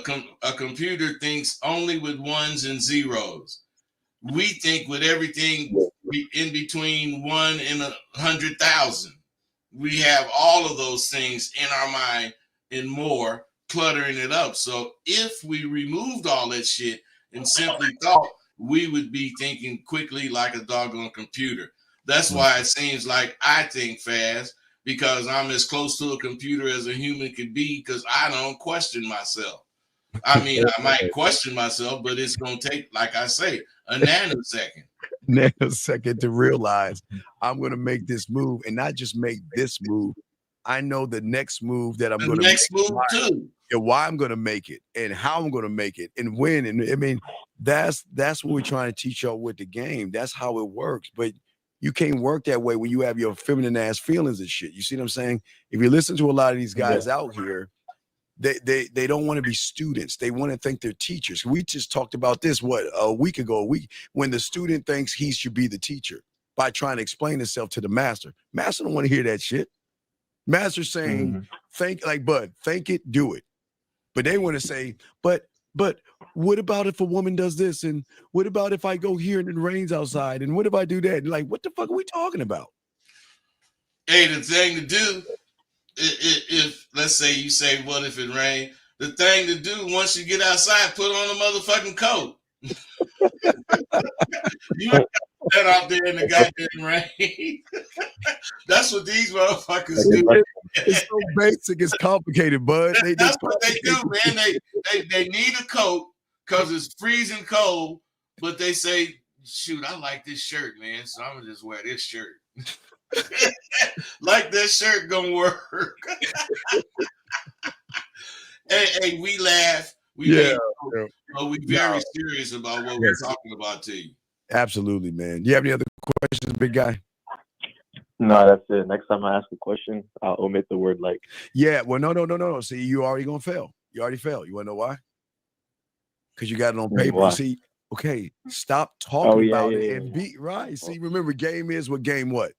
computer thinks only with 1s and 0s. We think with everything in between 1 and 100,000. We have all of those things in our mind and more, cluttering it up. So if we removed all that shit and simply thought, we would be thinking quickly like a doggone computer. That's why it seems like I think fast, because I'm as close to a computer as a human could be, because I don't question myself. I mean, I might question myself, but it's going to take, like I say, a nanosecond to realize I'm going to make this move, and not just make this move. I know the next move that I'm going to make. Next move too. And why I'm going to make it, and how I'm going to make it, and when. And I mean, that's what we're trying to teach y'all with the game. That's how it works. But you can't work that way when you have your feminine ass feelings and shit. You see what I'm saying? If you listen to a lot of these guys out here, they don't want to be students. They want to think they're teachers. We just talked about this a week ago. When the student thinks he should be the teacher by trying to explain himself to the master. Master don't want to hear that shit. Master's saying, think like Bud, think it, do it. But they want to say, but what about if a woman does this? And what about if I go here and it rains outside? And what if I do that? And like, what the fuck are we talking about? Hey, the thing to do, if let's say you say, what if it rained? The thing to do once you get outside, put on a motherfucking coat. You ain't got that out there in the goddamn rain. That's what these motherfuckers do. It's so basic, it's complicated, Bud. That's what they do, man. They need a coat because it's freezing cold, but they say, shoot, I like this shirt, man, so I'm gonna just wear this shirt. Like this shirt gonna work. Hey, we laugh. But we very serious about what we're talking about to you. Absolutely, man. Do you have any other questions, big guy? No, that's it. Next time I ask a question, I'll omit the word like. Yeah, well, no. See, you already gonna fail. You already failed. You wanna know why? Because you got it on paper. Why? See, okay, stop talking about it and be right. See, remember, game is what game what?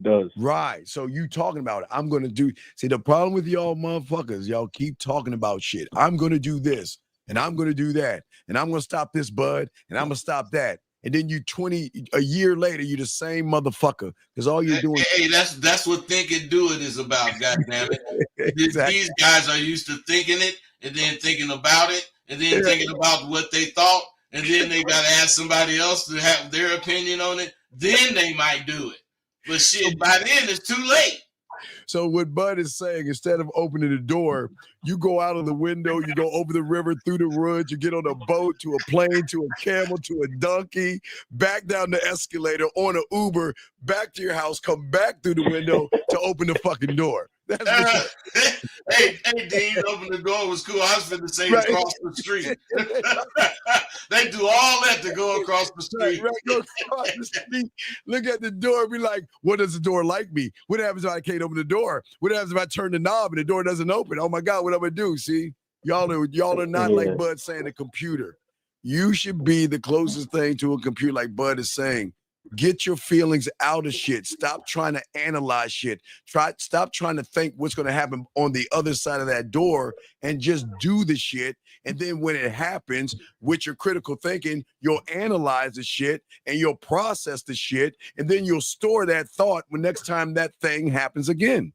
Does. Right. So you talking about it. I'm gonna do. See, the problem with y'all motherfuckers, y'all keep talking about shit. I'm gonna do this, and I'm gonna do that, and I'm gonna stop this, Bud, and I'm gonna stop that. And then a year later, you're the same motherfucker because all you're doing. Hey, that's what think and do it is about. Goddamn it! Exactly. These guys are used to thinking it and then thinking about it and then thinking about what they thought, and then they got to ask somebody else to have their opinion on it. Then they might do it. But shit, by then it's too late. So what Bud is saying, instead of opening the door, you go out of the window, you go over the river, through the woods, you get on a boat, to a plane, to a camel, to a donkey, back down the escalator, on an Uber, back to your house, come back through the window to open the fucking door. Hey, Dean, open the door was cool. I was finna say Right. across the street. They do all that to go across the street. Right, go across the street, look at the door, be like, what does the door like me? What happens if I can't open the door? What happens if I turn the knob and the door doesn't open? Oh my God, what am I gonna do? See, y'all are not like Bud saying a computer. You should be the closest thing to a computer, like Bud is saying. Get your feelings out of shit. Stop trying to analyze shit. Stop trying to think what's going to happen on the other side of that door and just do the shit. And then when it happens, with your critical thinking, you'll analyze the shit and you'll process the shit. And then you'll store that thought when next time that thing happens again.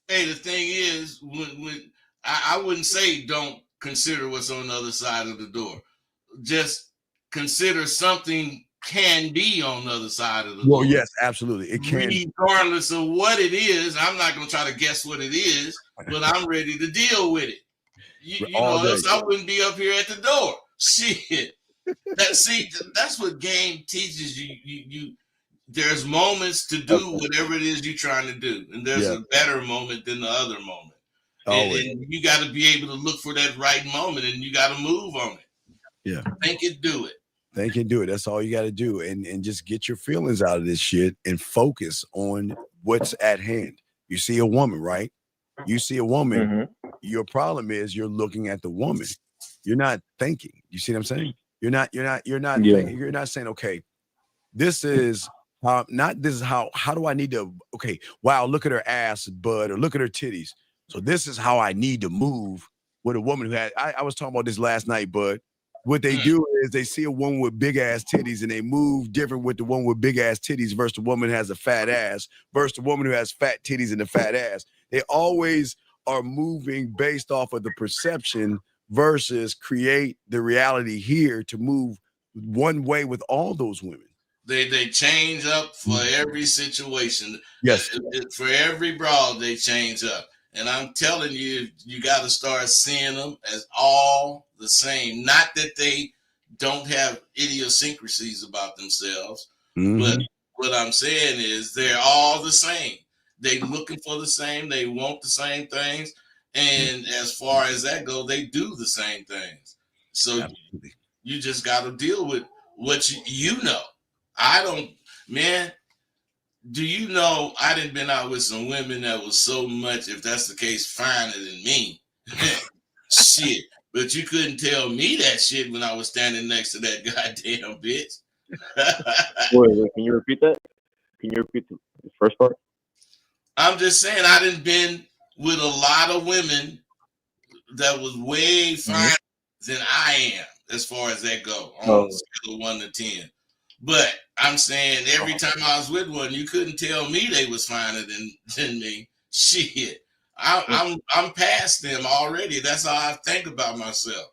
Hey, the thing is, when I wouldn't say don't consider what's on the other side of the door. Just consider something can be on the other side of the door. Well, yes, absolutely. It can. Regardless of what it is, I'm not going to try to guess what it is, but I'm ready to deal with it. You know, else I wouldn't be up here at the door. Shit. That's what game teaches you. There's moments to do whatever it is you're trying to do, and there's a better moment than the other moment. And you got to be able to look for that right moment, and you got to move on it. Yeah. Think it, do it. They can do it. That's all you got to do. And just get your feelings out of this shit and focus on what's at hand. You see a woman, right? You see a woman. Your problem is you're looking at the woman. You're not thinking. You see what I'm saying? You're not thinking. You're not saying, okay, this is how do I need to, okay, wow, look at her ass, Bud, or look at her titties. So this is how I need to move with a woman who had, I was talking about this last night, Bud. What they do is they see a woman with big ass titties and they move different with the one with big ass titties versus the woman who has a fat ass versus the woman who has fat titties and a fat ass. They always are moving based off of the perception versus create the reality here to move one way with all those women. They change up for every situation. Yes. For every broad, they change up. And I'm telling you, you got to start seeing them as all the same. Not that they don't have idiosyncrasies about themselves, but what I'm saying is they're all the same. They looking for the same. They want the same things. And as far as that goes, they do the same things. So you just got to deal with what you know. I don't, man. Do you know I done been out with some women that was so much, if that's the case, finer than me. Shit. But you couldn't tell me that shit when I was standing next to that goddamn bitch. Wait, can you repeat that? Can you repeat the first part? I'm just saying I done been with a lot of women that was way finer than I am, as far as that go, on a scale of 1 to 10. But I'm saying every time I was with one, you couldn't tell me they was finer than me. Shit, I'm past them already. That's how I think about myself.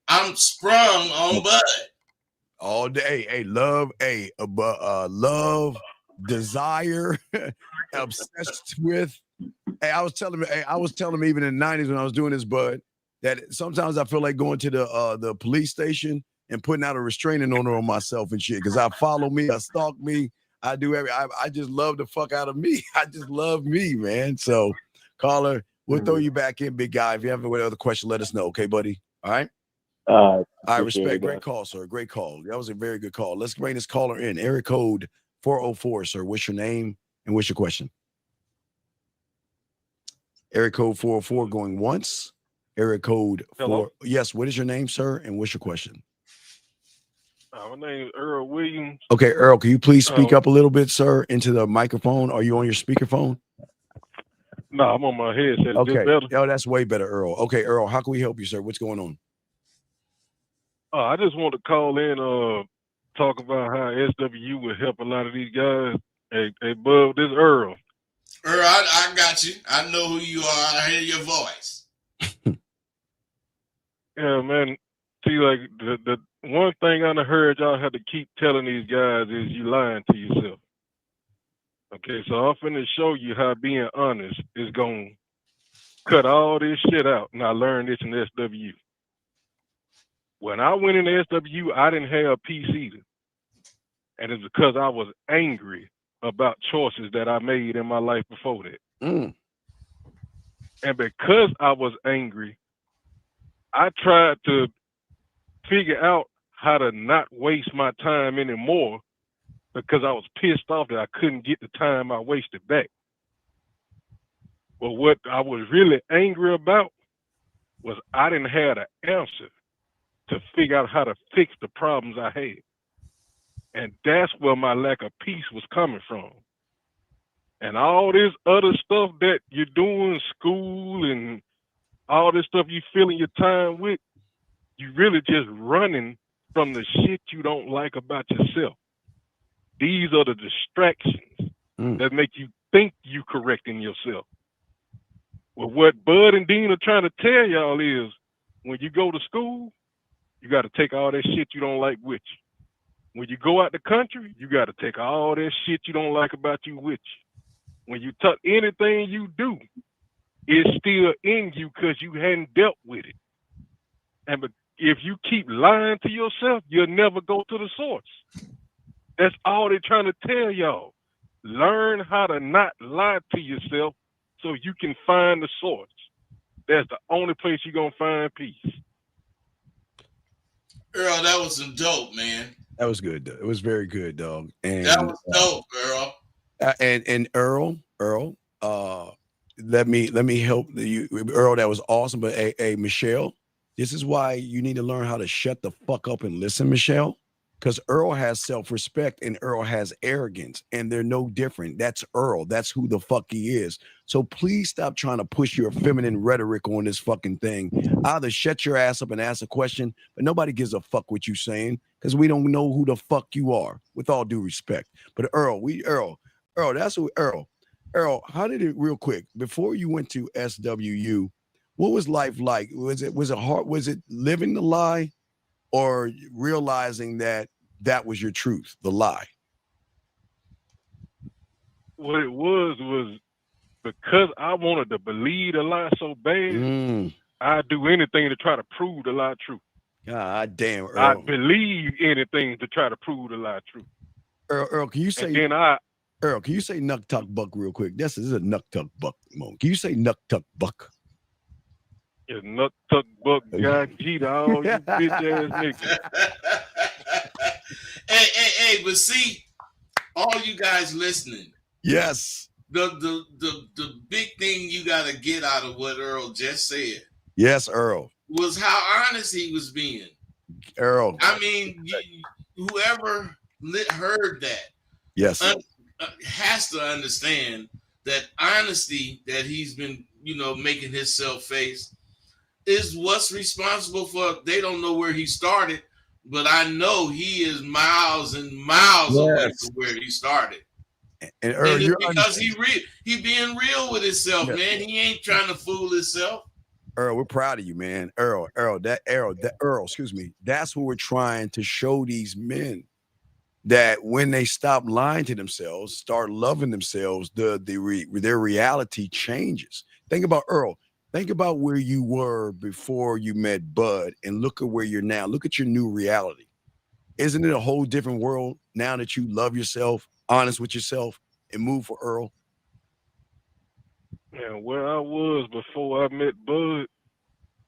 I'm sprung on Bud all day. Hey, love, love, desire, obsessed with. Hey, I was telling him even in the 90s when I was doing this, Bud, that sometimes I feel like going to the police station and putting out a restraining order on myself and shit, because I follow me, I stalk me, I do I just love the fuck out of me. I just love me, man. So, caller, we'll throw you back in, big guy. If you have any other question, let us know, okay, buddy? All right? I respect. Great call, sir. Great call. That was a very good call. Let's bring this caller in. Area code 404, sir. What's your name and what's your question? Area code 404 going once. Area code 4. Yes, what is your name, sir, and what's your question? My name is Earl Williams. Okay, Earl, can you please speak up a little bit, sir, into the microphone? Are you on your speakerphone? No, I'm on my headset. Okay. Oh, that's way better, Earl. Okay, Earl, how can we help you, sir? What's going on? I just want to call in, talk about how SWU would help a lot of these guys. Hey, Bub, this is Earl. Earl, I got you. I know who you are. I hear your voice. Yeah, man. See, like, the one thing I heard y'all have to keep telling these guys is you lying to yourself. Okay, so I'm finna show you how being honest is going to cut all this shit out. And I learned this in SWU. When I went into SWU, I didn't have peace either. And it's because I was angry about choices that I made in my life before that. And because I was angry, I tried to figure out how to not waste my time anymore because I was pissed off that I couldn't get the time I wasted back. But what I was really angry about was I didn't have the answer to figure out how to fix the problems I had. And that's where my lack of peace was coming from. And all this other stuff that you're doing, school and all this stuff you filling your time with, you really just running from the shit you don't like about yourself. These are the distractions that make you think you correcting yourself. Well, what Bud and Dean are trying to tell y'all is when you go to school, you got to take all that shit you don't like with you. When you go out the country, you got to take all that shit you don't like about you with you. When you touch anything you do, it's still in you because you hadn't dealt with it. And if you keep lying to yourself, you'll never go to the source. That's all they're trying to tell y'all. Learn how to not lie to yourself so you can find the source. That's the only place you're going to find peace. Earl, that was some dope, man. That was good. It was very good, dog. And that was dope, Earl. And Earl, let me help you, Earl. That was awesome. But hey, Michelle, this is why you need to learn how to shut the fuck up and listen, Michelle. Because Earl has self-respect and Earl has arrogance, and they're no different. That's Earl. That's who the fuck he is. So please stop trying to push your feminine rhetoric on this fucking thing. Either shut your ass up and ask a question, but nobody gives a fuck what you saying because we don't know who the fuck you are, with all due respect. But Earl, that's who Earl. Earl, how did it, real quick, before you went to SWU, what was life like? Was it hard? Was it living the lie? Or realizing that was your truth, the lie? What it was because I wanted to believe the lie so bad, I'd do anything to try to prove the lie true. God damn, Earl. I'd believe anything to try to prove the lie true. Earl, can you say Earl, can you say Nuck Tuck Buck real quick? This is a Nuck Tuck Buck moment. Can you say Nuck Tuck Buck? Yeah, Nuck Tuck Buck, God, G, all you bitch ass niggas. Hey, but see, all you guys listening. Yes. The big thing you gotta get out of what Earl just said. Yes, Earl. Was how honest he was being. Earl. I mean, whoever heard that. Yes. Has to understand that honesty that he's been, making himself face is what's responsible for. They don't know where he started, but I know he is miles and miles away from where he started. And Earl, and because he being real with himself, man. He ain't trying to fool himself. Earl, we're proud of you, man. Earl, excuse me. That's what we're trying to show these men, that when they stop lying to themselves, start loving themselves, their reality changes. Think about Earl. Think about where you were before you met Bud and look at where you're now. Look at your new reality. Isn't it a whole different world now that you love yourself, honest with yourself, and move for Earl? And where I was before I met Bud,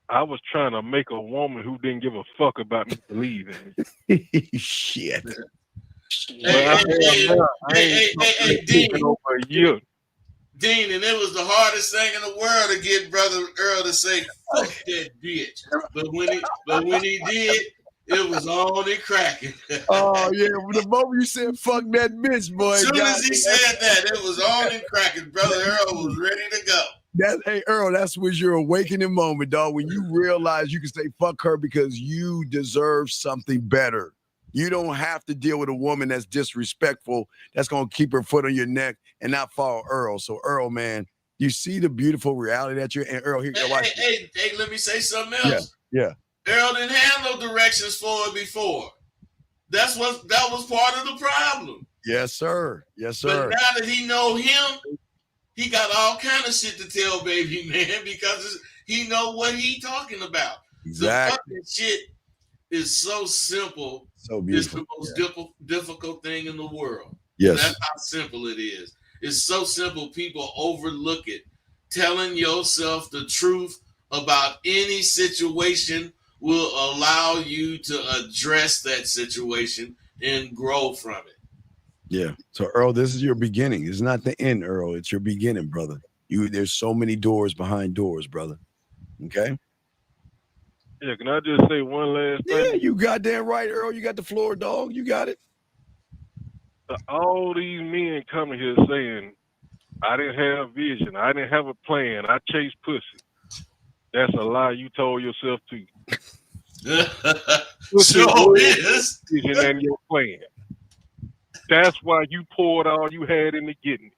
I was trying to make a woman who didn't give a fuck about me believing. Shit. Hey, Dean. Over a year. Dean, and it was the hardest thing in the world to get Brother Earl to say, fuck that bitch. But when he did, it was on and cracking. Oh, yeah. The moment you said, fuck that bitch, boy. As soon as he said that, it was on and cracking. Brother Earl was ready to go. Hey, Earl, that was your awakening moment, dog, when you realize you can say, fuck her because you deserve something better. You don't have to deal with a woman that's disrespectful, that's going to keep her foot on your neck and not follow Earl. So, Earl, man, you see the beautiful reality that you're in. Earl, here, hey, let me say something else. Yeah. Earl didn't have no directions for it before. That was part of the problem. Yes, sir. Yes, sir. But now that he know him, he got all kind of shit to tell baby man because he know what he talking about. Exactly. The fucking shit is so simple. So beautiful. It's the most difficult thing in the world. Yes. That's how simple it is. It's so simple. People overlook it telling yourself the truth about any situation will allow you to address that situation and grow from it. Yeah. So Earl, this is your beginning. It's not the end, Earl. It's your beginning, brother. There's so many doors behind doors, brother. Okay. Yeah, can I just say one last thing? Yeah, you goddamn right, Earl. You got the floor, dog. You got it. All these men coming here saying, I didn't have vision. I didn't have a plan. I chased pussy. That's a lie you told yourself to. Sure is. Vision and your plan. That's why you poured all you had into getting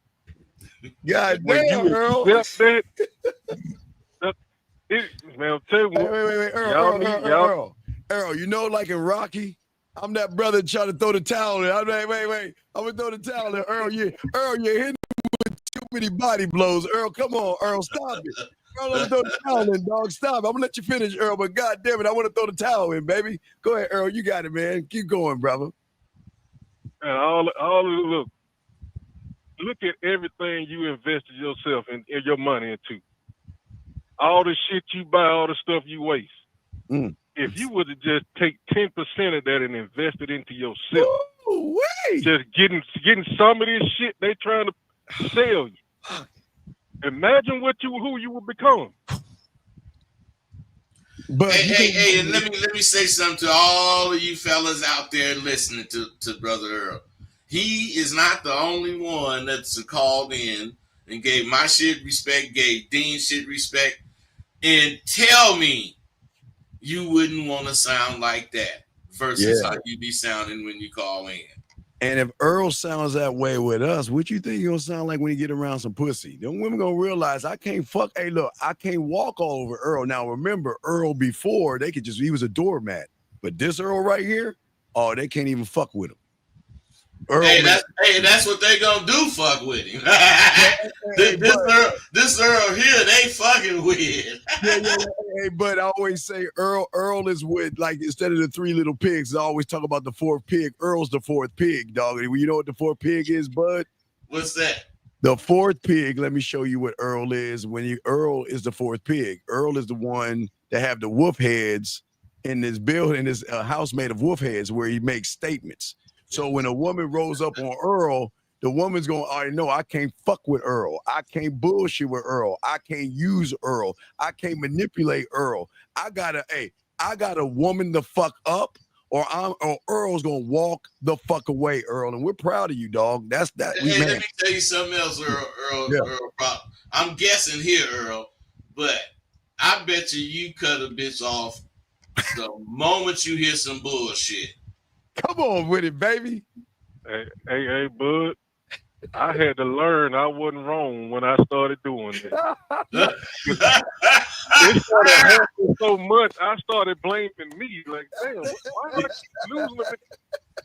it. God damn, Earl. Man, I'll tell you what. Wait, Earl, you know, like in Rocky, I'm that brother trying to throw the towel in. I'm like, wait, I'm gonna throw the towel in. Earl, you're hitting me with too many body blows. Earl, come on, Earl, stop it. Earl, let me throw the towel in, dog. Stop. I'm gonna let you finish, Earl, but god damn it, I want to throw the towel in, baby. Go ahead, Earl, you got it, man. Keep going, brother. And look at everything you invested yourself in your money into. All the shit you buy, all the stuff you waste. If you would have just take 10% of that and invest it into yourself, just getting some of this shit they trying to sell you. Imagine who you would become. But hey, and let me say something to all of you fellas out there listening to Brother Earl. He is not the only one that's called in and gave my shit respect, gave Dean shit respect, and tell me you wouldn't want to sound like that versus how you be sounding when you call in. And if Earl sounds that way with us, what you think he's gonna sound like when he get around some pussy? Them women gonna realize I can't fuck. Hey, look, I can't walk all over Earl. Now remember, Earl before he was a doormat, but this Earl right here, oh, they can't even fuck with him. Earl, that's what they gonna do. Fuck with him. This Earl here, they fucking with. But I always say Earl is with, like, instead of the three little pigs, I always talk about the fourth pig. Earl's the fourth pig, dog. You know what the fourth pig is, bud? What's that? The fourth pig. Let me show you what Earl is. Earl is the fourth pig. Earl is the one that have the wolf heads in this building, this house made of wolf heads, where he makes statements. So when a woman rolls up on Earl, the woman's going to already know I can't fuck with Earl. I can't bullshit with Earl. I can't use Earl. I can't manipulate Earl. I gotta woman the fuck up, or Earl's gonna walk the fuck away, Earl. And we're proud of you, dog. That's that. Hey, let me tell you something else, Earl. I'm guessing here, Earl, but I bet you cut a bitch off the moment you hear some bullshit. Come on with it, baby. Hey, bud. I had to learn I wasn't wrong when I started doing it. It started happening so much, I started blaming me. Like, damn, why do I keep losing them?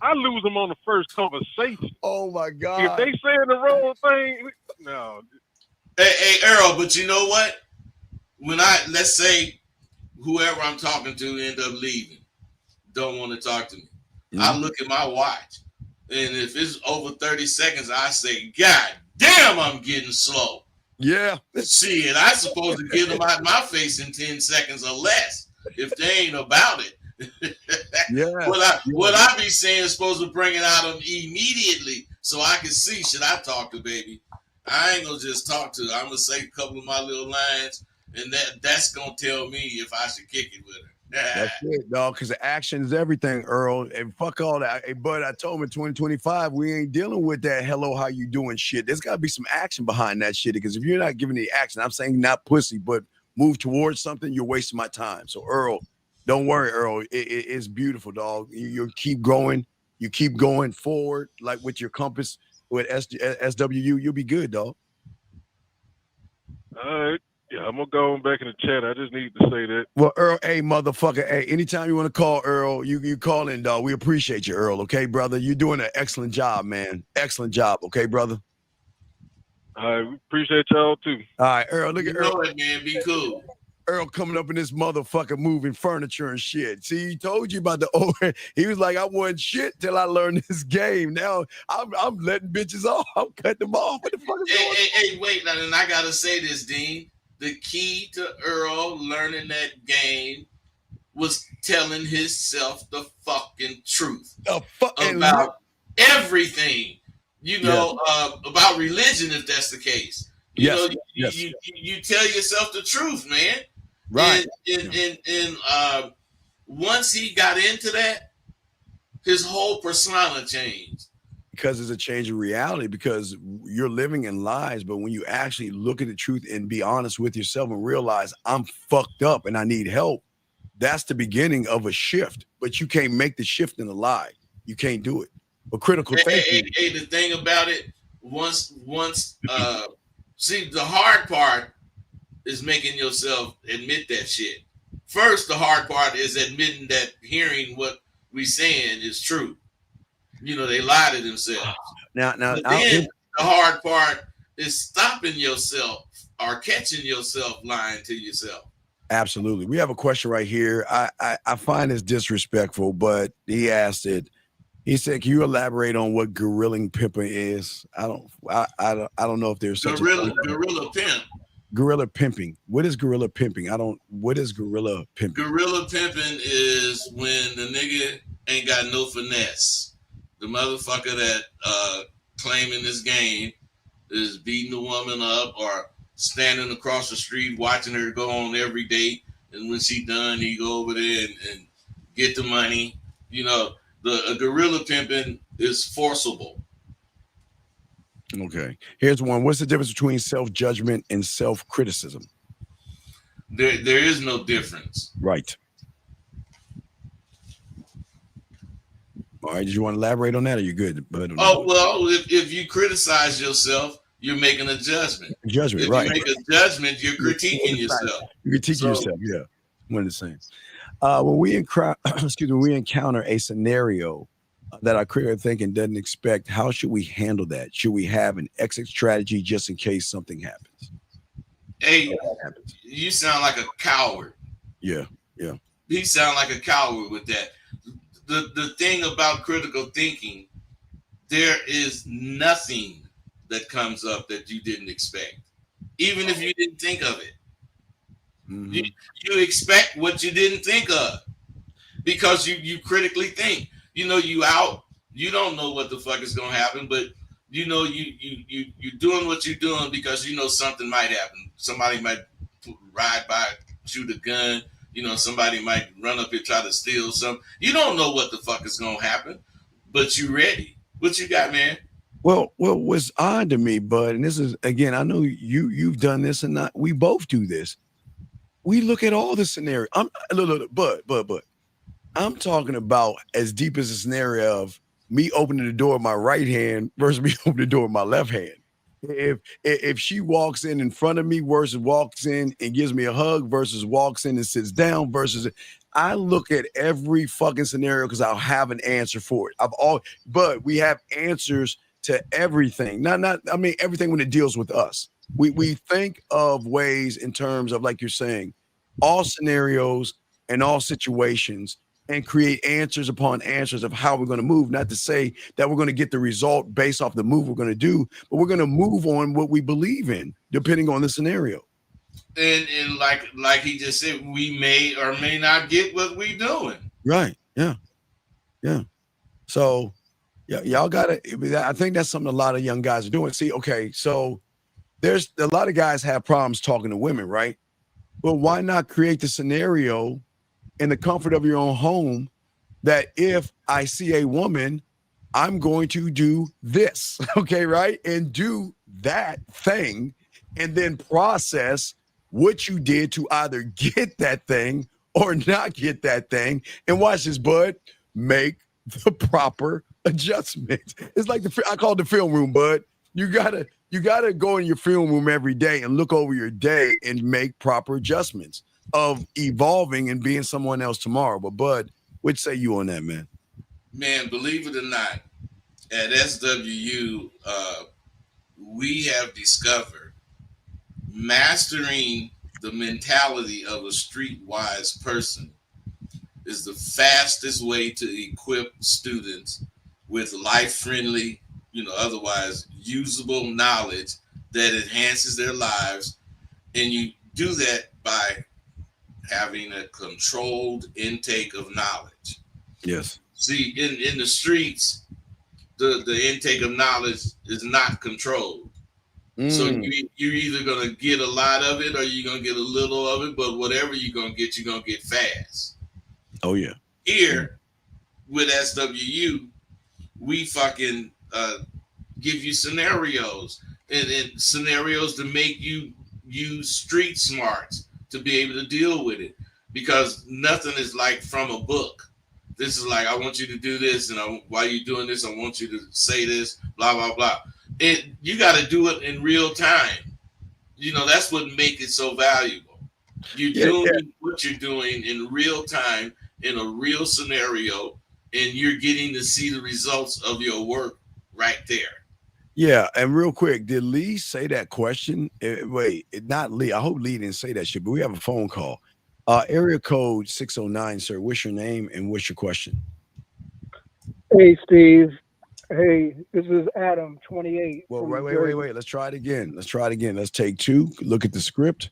I lose them on the first conversation. Oh, my God. If they saying the wrong thing, no. Hey, Earl, but you know what? Let's say whoever I'm talking to end up leaving, don't want to talk to me. I look at my watch, and if it's over 30 seconds, I say, God damn, I'm getting slow. Yeah. Shit, I'm supposed to get them out my face in 10 seconds or less if they ain't about it. What I be saying is supposed to bring it out of them immediately so I can see, should I talk to baby? I ain't going to just talk to her. I'm going to say a couple of my little lines, and that's going to tell me if I should kick it with her. That's it, dog, because the action is everything, Earl. And fuck all that. Hey, bud, I told him in 2025, we ain't dealing with that hello, how you doing shit. There's got to be some action behind that shit, because if you're not giving the action, I'm saying not pussy, but move towards something, you're wasting my time. So, Earl, don't worry, Earl. It's beautiful, dog. You keep growing. You keep going forward, like with your compass, with SWU, you'll be good, dog. All right. Yeah, I'm going to go back in the chat. I just need to say that. Well, Earl, hey, motherfucker, hey, anytime you want to call Earl, you call in, dog. We appreciate you, Earl, okay, brother? You're doing an excellent job, man. Excellent job, okay, brother? All right, we appreciate y'all, too. All right, Earl, look at Earl. It, man. Be cool. Earl coming up in this motherfucker moving furniture and shit. See, he told you about the old. He was like, I wasn't shit till I learned this game. Now I'm letting bitches off. I'm cutting them off. What the fuck is going on? Hey, wait, and I gotta say this, Dean. The key to Earl learning that game was telling himself the fucking truth about everything. You know, about religion, if that's the case. You know, you tell yourself the truth, man. Right. And once he got into that, his whole persona changed. Because it's a change of reality, because you're living in lies. But when you actually look at the truth and be honest with yourself and realize I'm fucked up and I need help, that's the beginning of a shift. But you can't make the shift in a lie. You can't do it. But critical thinking. Hey, the thing about it, once see, the hard part is making yourself admit that shit. First, the hard part is admitting that hearing what we saying is true. You know, they lie to themselves. Now, but then the hard part is stopping yourself or catching yourself lying to yourself. Absolutely. We have a question right here. I find this disrespectful, but he asked it. He said, "Can you elaborate on what gorilla pimping is?" I don't know if there's such gorilla pimp. Gorilla pimping. What is gorilla pimping? What is gorilla pimping? Gorilla pimping is when the nigga ain't got no finesse. The motherfucker that claiming this game is beating the woman up or standing across the street watching her go on every date, and when she done, he go over there and get the money. You know, a gorilla pimping is forcible. Okay. Here's one. What's the difference between self-judgment and self-criticism? There is no difference. Right. All right. Did you want to elaborate on that, or you good? Well, if you criticize yourself, you're making a judgment. If you right. make a judgment, you're critiquing yourself. You're critiquing yourself. Yeah. One of the same. When we encounter a scenario that our critical thinking doesn't expect, how should we handle that? Should we have an exit strategy just in case something happens? Hey, you sound like a coward. Yeah. He sound like a coward with that. The thing about critical thinking, there is nothing that comes up that you didn't expect, even if you didn't think of it. Mm-hmm. You expect what you didn't think of because you critically think. You know, you don't know what the fuck is gonna happen, but you know you're doing what you're doing because you know something might happen. Somebody might ride by, shoot a gun. You know, somebody might run up here, try to steal something. You don't know what the fuck is gonna happen, but you ready. What you got, man? Well, what's odd to me, Bud, and this is, again, I know you've done this and not, we both do this. We look at all the scenarios. But I'm talking about as deep as a scenario of me opening the door with my right hand versus me opening the door with my left hand. If she walks in front of me versus walks in and gives me a hug versus walks in and sits down versus, I look at every fucking scenario because I'll have an answer for it. But we have answers to everything. Everything when it deals with us. We think of ways in terms of, like you're saying, all scenarios and all situations, and create answers upon answers of how we're going to move. Not to say that we're going to get the result based off the move we're going to do, but we're going to move on what we believe in, depending on the scenario. And like he just said, we may or may not get what we're doing. Right. Yeah. So, yeah, y'all got to. I think that's something a lot of young guys are doing. See, okay, so there's a lot of guys have problems talking to women, right? Well, why not create the scenario in the comfort of your own home that if I see a woman, I'm going to do this, okay, right? And do that thing and then process what you did to either get that thing or not get that thing. And watch this, Bud, make the proper adjustment. It's like I call it the film room, Bud. You gotta go in your film room every day and look over your day and make proper adjustments of evolving and being someone else tomorrow. But Bud, what say you on that, man? Man, believe it or not, at SWU, we have discovered mastering the mentality of a streetwise person is the fastest way to equip students with life-friendly, otherwise usable knowledge that enhances their lives. And you do that by having a controlled intake of knowledge. Yes. See, in the streets, the intake of knowledge is not controlled. So you're either gonna get a lot of it or you're gonna get a little of it, but whatever you're gonna get fast. Oh yeah. Here with SWU, we fucking give you scenarios and scenarios to make you use street smarts to be able to deal with it, because nothing is like from a book. This is like, I want you to do this, and while you're doing this, I want you to say this, blah blah blah. You got to do it in real time. That's what makes it so valuable. You're doing what you're doing in real time in a real scenario, and you're getting to see the results of your work right there. Yeah, and real quick, did Lee say that question? Wait, not Lee. I hope Lee didn't say that shit, but we have a phone call. Area code 609, sir. What's your name and what's your question? Hey, Steve. Hey, this is Adam, 28. Well, wait. Let's try it again. Let's take two. Look at the script.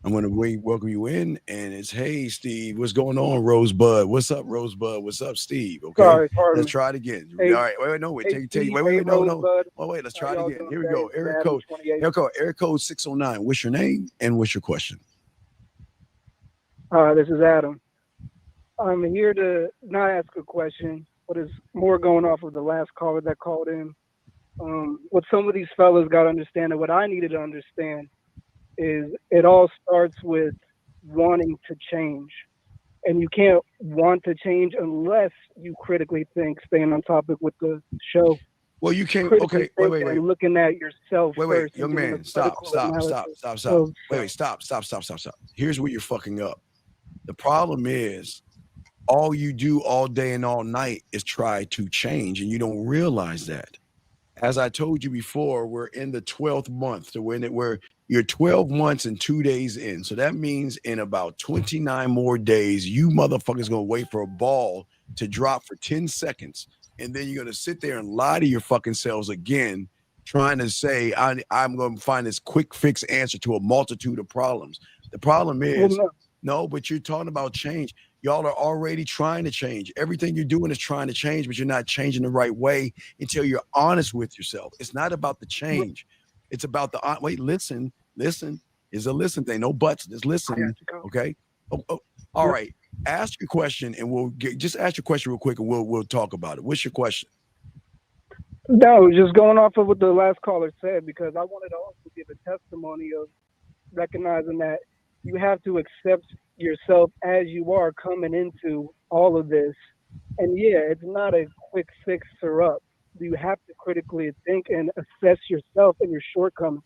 I'm going to welcome you in, and it's, hey, Steve, what's going on, Rosebud? What's up, Rosebud? What's up, Steve? Okay, sorry, let's try it again. Hey, all right, wait, no, wait, hey, take, wait, no. Oh, wait, let's try it again. Here we go. Area code 609. What's your name and what's your question? This is Adam. I'm here to not ask a question, but it's more going off of the last caller that called in. What some of these fellas got to understand, and what I needed to understand, is it all starts with wanting to change. And you can't want to change unless you critically think, staying on topic with the show. Well, you can't. Okay, wait. Looking at yourself wait, first. Young man, stop. Wait, stop. Here's where you're fucking up. The problem is, all you do all day and all night is try to change, and you don't realize that. As I told you before, we're in the 12th month, so where you're 12 months and 2 days in. So that means in about 29 more days, you motherfuckers gonna wait for a ball to drop for 10 seconds. And then you're gonna sit there and lie to your fucking selves again, trying to say, I'm gonna find this quick fix answer to a multitude of problems. The problem is, no, but you're talking about change. Y'all are already trying to change. Everything you're doing is trying to change, but you're not changing the right way until you're honest with yourself. It's not about the change. It's about the, wait, listen. It's a listen thing. No buts, just listen. Okay. All right. Ask your question and just ask your question real quick and we'll talk about it. What's your question? No, just going off of what the last caller said, because I wanted to also give a testimony of recognizing that you have to accept yourself as you are coming into all of this. And yeah, it's not a quick fixer up. You have to critically think and assess yourself and your shortcomings.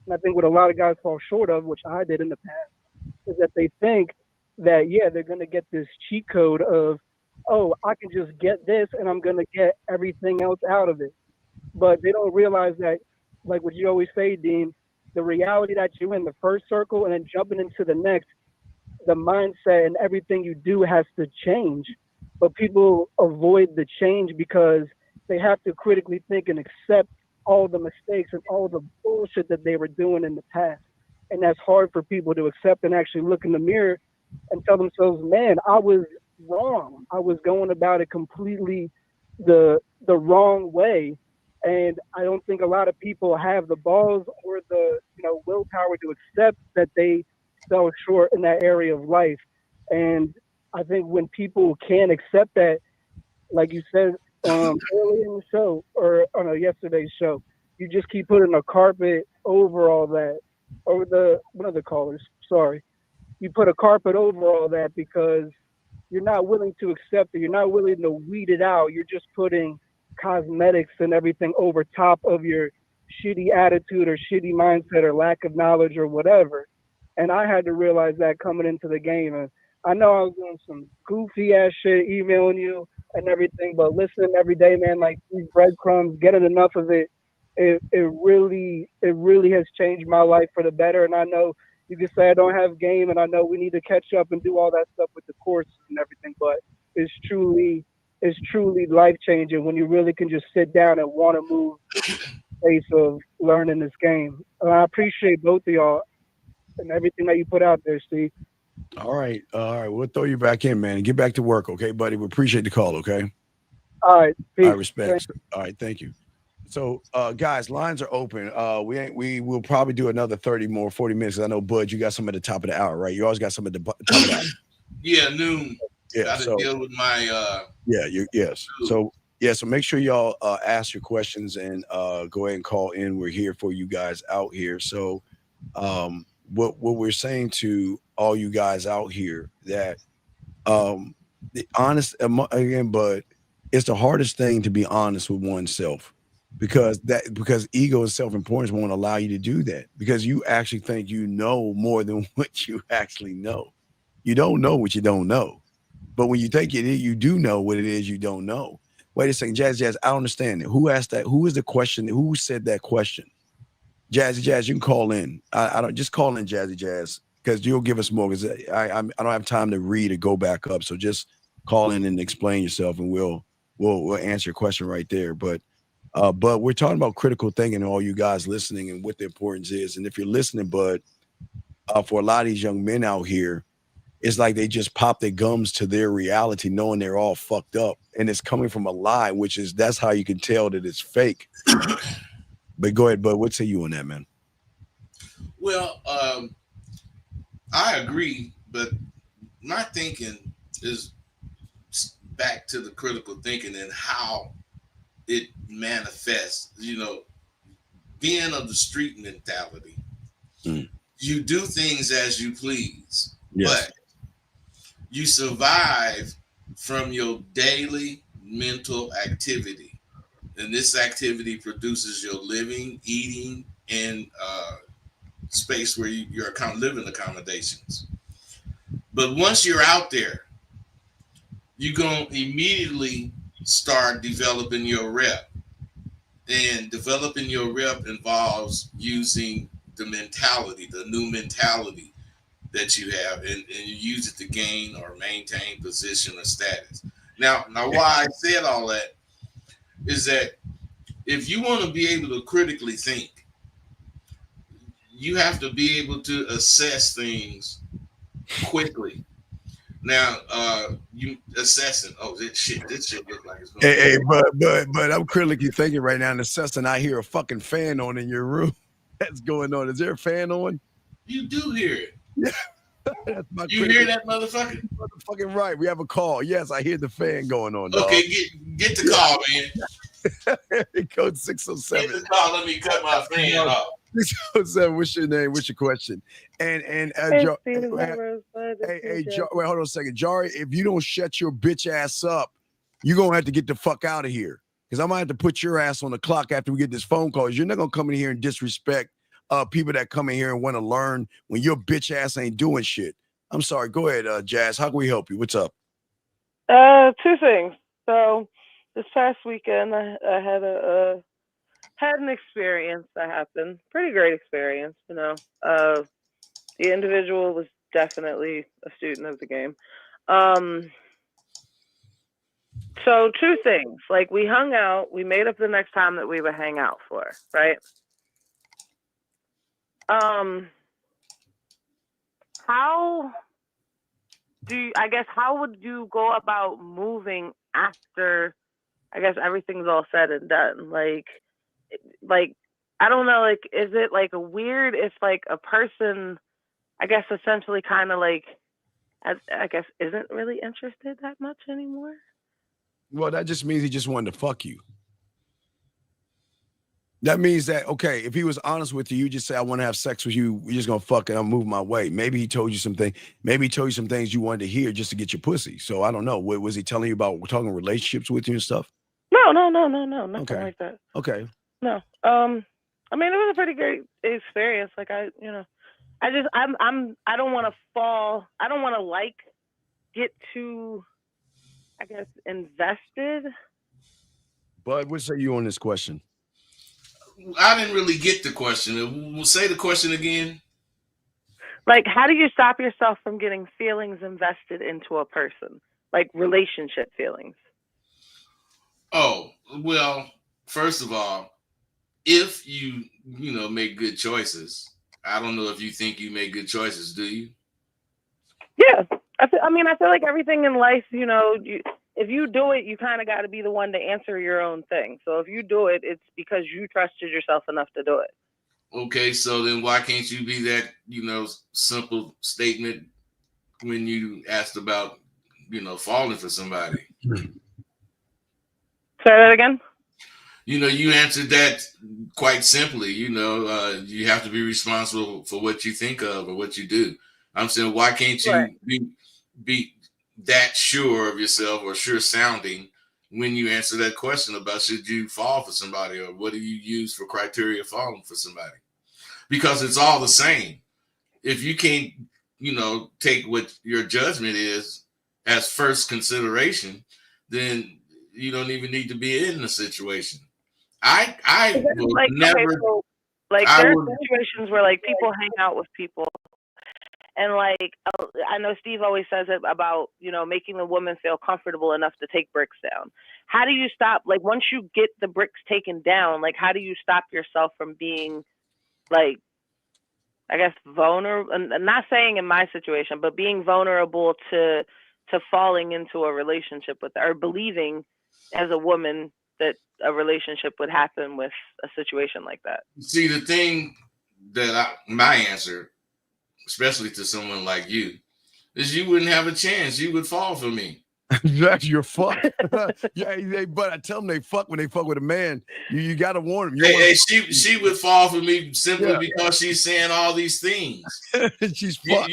And I think what a lot of guys fall short of, which I did in the past, is that they think that, yeah, they're going to get this cheat code of, oh, I can just get this and I'm going to get everything else out of it. But they don't realize that, like what you always say, Dean, the reality that you're in the first circle and then jumping into the next, the mindset and everything you do has to change. But people avoid the change because they have to critically think and accept all the mistakes and all the bullshit that they were doing in the past. And that's hard for people to accept and actually look in the mirror and tell themselves, man, I was wrong. I was going about it completely the wrong way. And I don't think a lot of people have the balls or the willpower to accept that they fell short in that area of life. And I think when people can't accept that, like you said earlier in the show or on yesterday's show, you just keep putting a carpet over all that, over one of the callers, sorry. You put a carpet over all that because you're not willing to accept it. You're not willing to weed it out. You're just putting cosmetics and everything over top of your shitty attitude or shitty mindset or lack of knowledge or whatever. And I had to realize that coming into the game. And I know I was doing some goofy ass shit, emailing you and everything, but listening every day, man, like these breadcrumbs, getting enough of it, it really has changed my life for the better. And I know, You can say I don't have game, and I know we need to catch up and do all that stuff with the course and everything, but it's truly life changing when you really can just sit down and want to move pace of learning this game. I appreciate both of y'all and everything that you put out there, Steve. All right. We'll throw you back in, man, and get back to work, okay, buddy? We appreciate the call, okay? All right. Peace. I respect. All right, thank you. So, guys, lines are open. We will probably do another 40 minutes. I know, Bud, you got some at the top of the hour, right? You always got some at the top of the hour. Yeah, noon. Yeah. Got to deal with my. Yes. So make sure y'all ask your questions and go ahead and call in. We're here for you guys out here. So, what we're saying to all you guys out here that the honest again, but it's the hardest thing to be honest with oneself because ego and self-importance won't allow you to do that because you actually think you know more than what you actually know. You don't know what you don't know. But when you think you do know what it is you don't know. Wait a second, Jazz, I don't understand it. Who asked that? Who is the question? Who said that question? Jazz, you can call in. I don't just call in, Jazz, because you'll give us more. Because I don't have time to read or go back up. So just call in and explain yourself, and we'll answer your question right there. But we're talking about critical thinking, and all you guys listening, and what the importance is. And if you're listening, Bud, for a lot of these young men out here, it's like they just pop their gums to their reality, knowing they're all fucked up, and it's coming from a lie, that's how you can tell that it's fake. But go ahead, Bud. What say you on that, man? Well, I agree, but my thinking is back to the critical thinking and how it manifests. Being of the street mentality, you do things as you please, but you survive from your daily mental activity. And this activity produces your living, eating, and space where your living accommodations. But once you're out there, you're going to immediately start developing your rep. And developing your rep involves using the new mentality that you have, and you use it to gain or maintain position or status. Now why I said all that is that if you want to be able to critically think, you have to be able to assess things quickly. Now, you assessing, this shit looks like it's going Hey, but I'm critically thinking right now and assessing. I hear a fucking fan on in your room. That's going on. Is there a fan on? You do hear it. Yeah. That's my you hear that motherfucker? Motherfucking right. We have a call. Yes, I hear the fan going on. Dog. Okay, get the call, man. Code 607. Get the call. Let me cut my fan off. 607. What's your name? What's your question? And hey, wait, hold on a second, Jari. If you don't shut your bitch ass up, you're gonna have to get the fuck out of here. Because I'm gonna have to put your ass on the clock after we get this phone call. You're not gonna come in here and disrespect people that come in here and want to learn when your bitch ass ain't doing shit. I'm sorry. Go ahead, Jazz. How can we help you? What's up? Two things. So this past weekend, I had an experience that happened. Pretty great experience, The individual was definitely a student of the game. So two things. Like, we hung out. We made up the next time that we would hang out for, right? How would you go about moving after, everything's all said and done? Like, I don't know, is it weird if a person, essentially kind of isn't really interested that much anymore? Well, that just means he just wanted to fuck you. That means that, okay, if he was honest with you, you just say, I want to have sex with you. We're just going to fuck and I'll move my way. Maybe he told you something. Maybe he told you some things you wanted to hear just to get your pussy. So I don't know. What was he telling you about? Talking relationships with you and stuff? No, nothing like that. Okay. No. It was a pretty great experience. I don't want to fall. I don't want to get too, invested. Bud, what say you on this question? I didn't really get the question. We'll say the question again. Like, how do you stop yourself from getting feelings invested into a person? Like relationship feelings. Oh, well, first of all, if you make good choices, I don't know if you think you make good choices, do you? Yeah. I feel like everything in life, if you do it, you kind of got to be the one to answer your own thing. So if you do it, it's because you trusted yourself enough to do it. Okay, so then why can't you be that, simple statement when you asked about, falling for somebody? Say that again? You answered that quite simply. You have to be responsible for what you think of or what you do. I'm saying, why can't you be that sure of yourself or sure sounding when you answer that question about should you fall for somebody or what do you use for criteria falling for somebody? Because it's all the same. If you can't, take what your judgment is as first consideration, then you don't even need to be in the situation. I will never. Okay, so, there are situations where people hang out with people, and I know Steve always says it about making the woman feel comfortable enough to take bricks down. How do you stop? Once you get the bricks taken down, how do you stop yourself from being I guess vulnerable? And not saying in my situation, but being vulnerable to falling into a relationship with, or believing as a woman that a relationship would happen with a situation like that. See, the thing that my answer, especially to someone like you, is you wouldn't have a chance. You would fall for me. You're fucked. Yeah, but I tell them they fuck when they fuck with a man. You got to warn them. She would fall for me simply because she's saying all these things. She's fucked.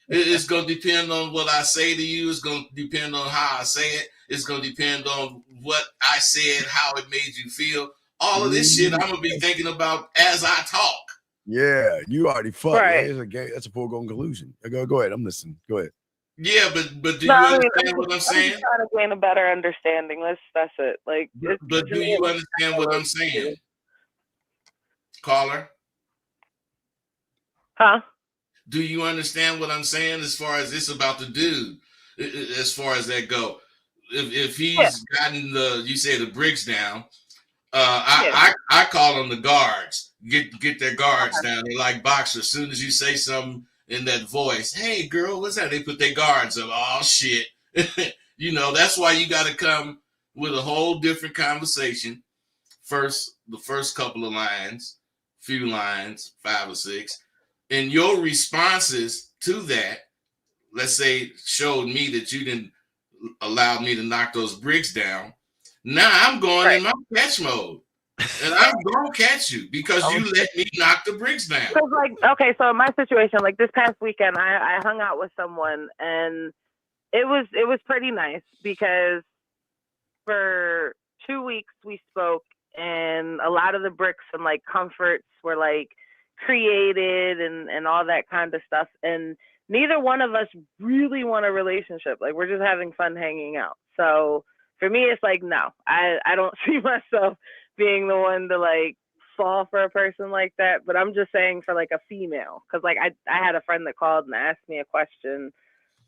It's going to depend on what I say to you. It's going to depend on how I say it. It's going to depend on what I said, how it made you feel. All of this shit I'm going to be thinking about as I talk. Yeah, you already fucked. Right. That's a foregone conclusion. Go ahead. I'm listening. Go ahead. Yeah, but do you understand what I'm saying? I'm trying to gain a better understanding. That's it. But do you understand what I'm saying, caller? Huh? Do you understand what I'm saying as far as this about the dude? As far as that go, if he's gotten the bricks down, I call them the guards. Get their guards down. They're like boxers. As soon as you say something in that voice, hey girl, what's that? They put their guards up. Oh shit. That's why you got to come with a whole different conversation. The first couple of lines, few lines, 5 or 6, and your responses to that, let's say, showed me that you didn't allow me to knock those bricks down. Now I'm going in my catch mode. And I'm gonna catch you because you let me knock the bricks down. Okay, so in my situation, this past weekend, I hung out with someone, and it was pretty nice because for 2 weeks we spoke, and a lot of the bricks and comforts were created and all that kind of stuff, and neither one of us really want a relationship. We're just having fun hanging out. So for me, it's no, I don't see myself being the one to fall for a person like that. But I'm just saying for a female, because I had a friend that called and asked me a question,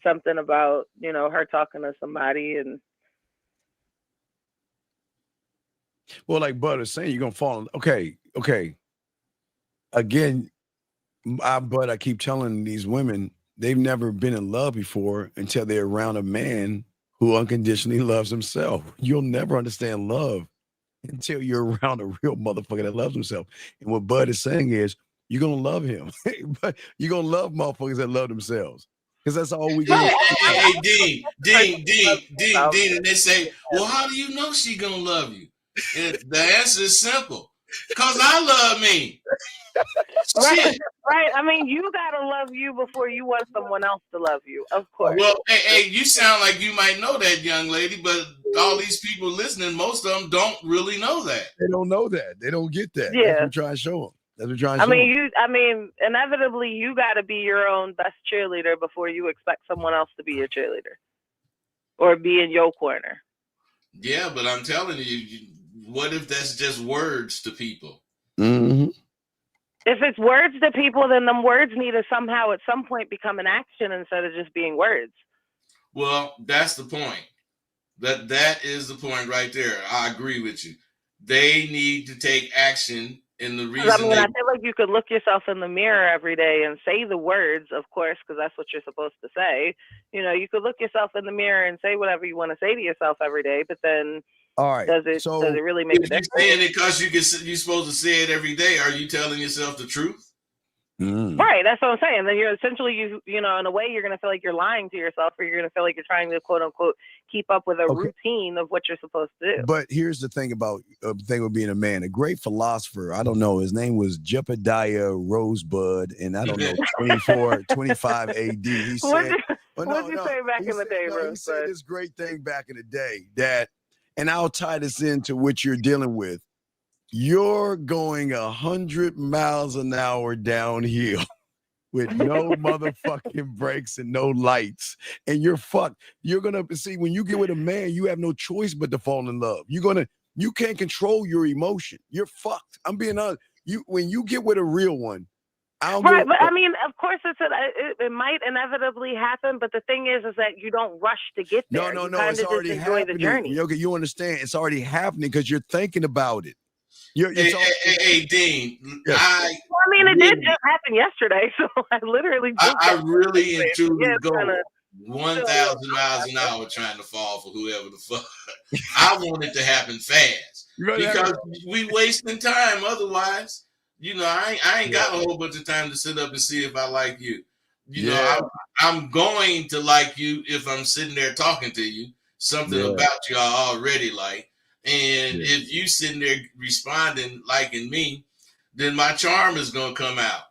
something about her talking to somebody, and well, Bud is saying, you're gonna fall. Okay. Again, Bud, I keep telling these women they've never been in love before until they're around a man who unconditionally loves himself. You'll never understand love until you're around a real motherfucker that loves himself. And what Bud is saying is, you're gonna love him, but you're gonna love motherfuckers that love themselves, because that's all we got. Hey, Dean, and they say, well, how do you know she gonna love you? And the answer is simple, because I love me. Right. I mean, you gotta love you before you want someone else to love you, of course. Well, hey, you sound like you might know that, young lady, but all these people listening, most of them don't really know that. They don't know that. They don't get that. Yeah. That's what we're trying to show them. Inevitably, you gotta be your own best cheerleader before you expect someone else to be your cheerleader or be in your corner. Yeah, but I'm telling you, what if that's just words to people? Mm-hmm. if it's words to people, then them words need to somehow at some point become an action instead of just being words. Well, that's the point. That is the point right there. I agree with you. They need to take action. And the reason I feel like you could look yourself in the mirror every day and say the words, of course, because that's what you're supposed to say. You know, you could look yourself in the mirror and say whatever you want to say to yourself every day, but then all right, does it really make a difference? You're saying it because you're supposed to say it every day. Are you telling yourself the truth? Right, that's what I'm saying. Then you're essentially, you know, in a way, you're going to feel like you're lying to yourself, or you're going to feel like you're trying to quote unquote keep up with a routine of what you're supposed to do. But here's the thing about being a man. A great philosopher, I don't know, his name was Jebediah Rosebud, and I don't know, 25 AD. He said, what did you say back in the day, Rosebud? He said this great thing back in the day that, and I'll tie this into what you're dealing with. You're going 100 miles an hour downhill with no motherfucking brakes and no lights, and you're fucked. You're gonna see when you get with a man, you have no choice but to fall in love. You can't control your emotion. You're fucked. I'm being honest. When you get with a real one, right, but I mean, of course, it might inevitably happen, but the thing is that you don't rush to get there. No, it's already happening. The journey. Okay, you understand? It's already happening because you're thinking about it. Hey, Dean. Yes. It did just happen yesterday, so I literally. I really and truly go 1,000 miles an hour trying to fall for whoever the fuck. I want it to happen fast because we wasting time. Otherwise, you know, I ain't got a whole bunch of time to sit up and see if I like you. You know, I'm going to like you if I'm sitting there talking to you. Something about you I already like. And if you sitting there responding, liking me, then my charm is going to come out.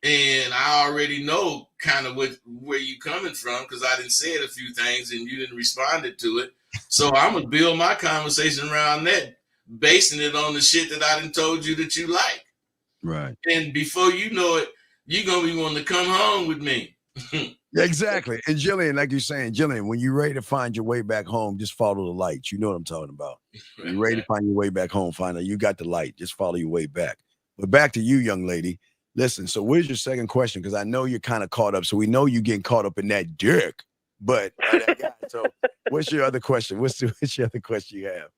And I already know kind of where you coming from because I didn't say it a few things and you didn't respond to it. So I'm going to build my conversation around that, basing it on the shit that I done told you that you like. Right. And before you know it, you're going to be wanting to come home with me. Exactly. And Jillian, like you're saying, Jillian, when you're ready to find your way back home, just follow the lights. You know what I'm talking about. When you're ready to find your way back home, find out you got the light. Just follow your way back. But back to you, young lady. Listen, so where's your second question? Because I know you're kind of caught up. So we know you're getting caught up in that dick. But so what's your other question? What's your other question you have?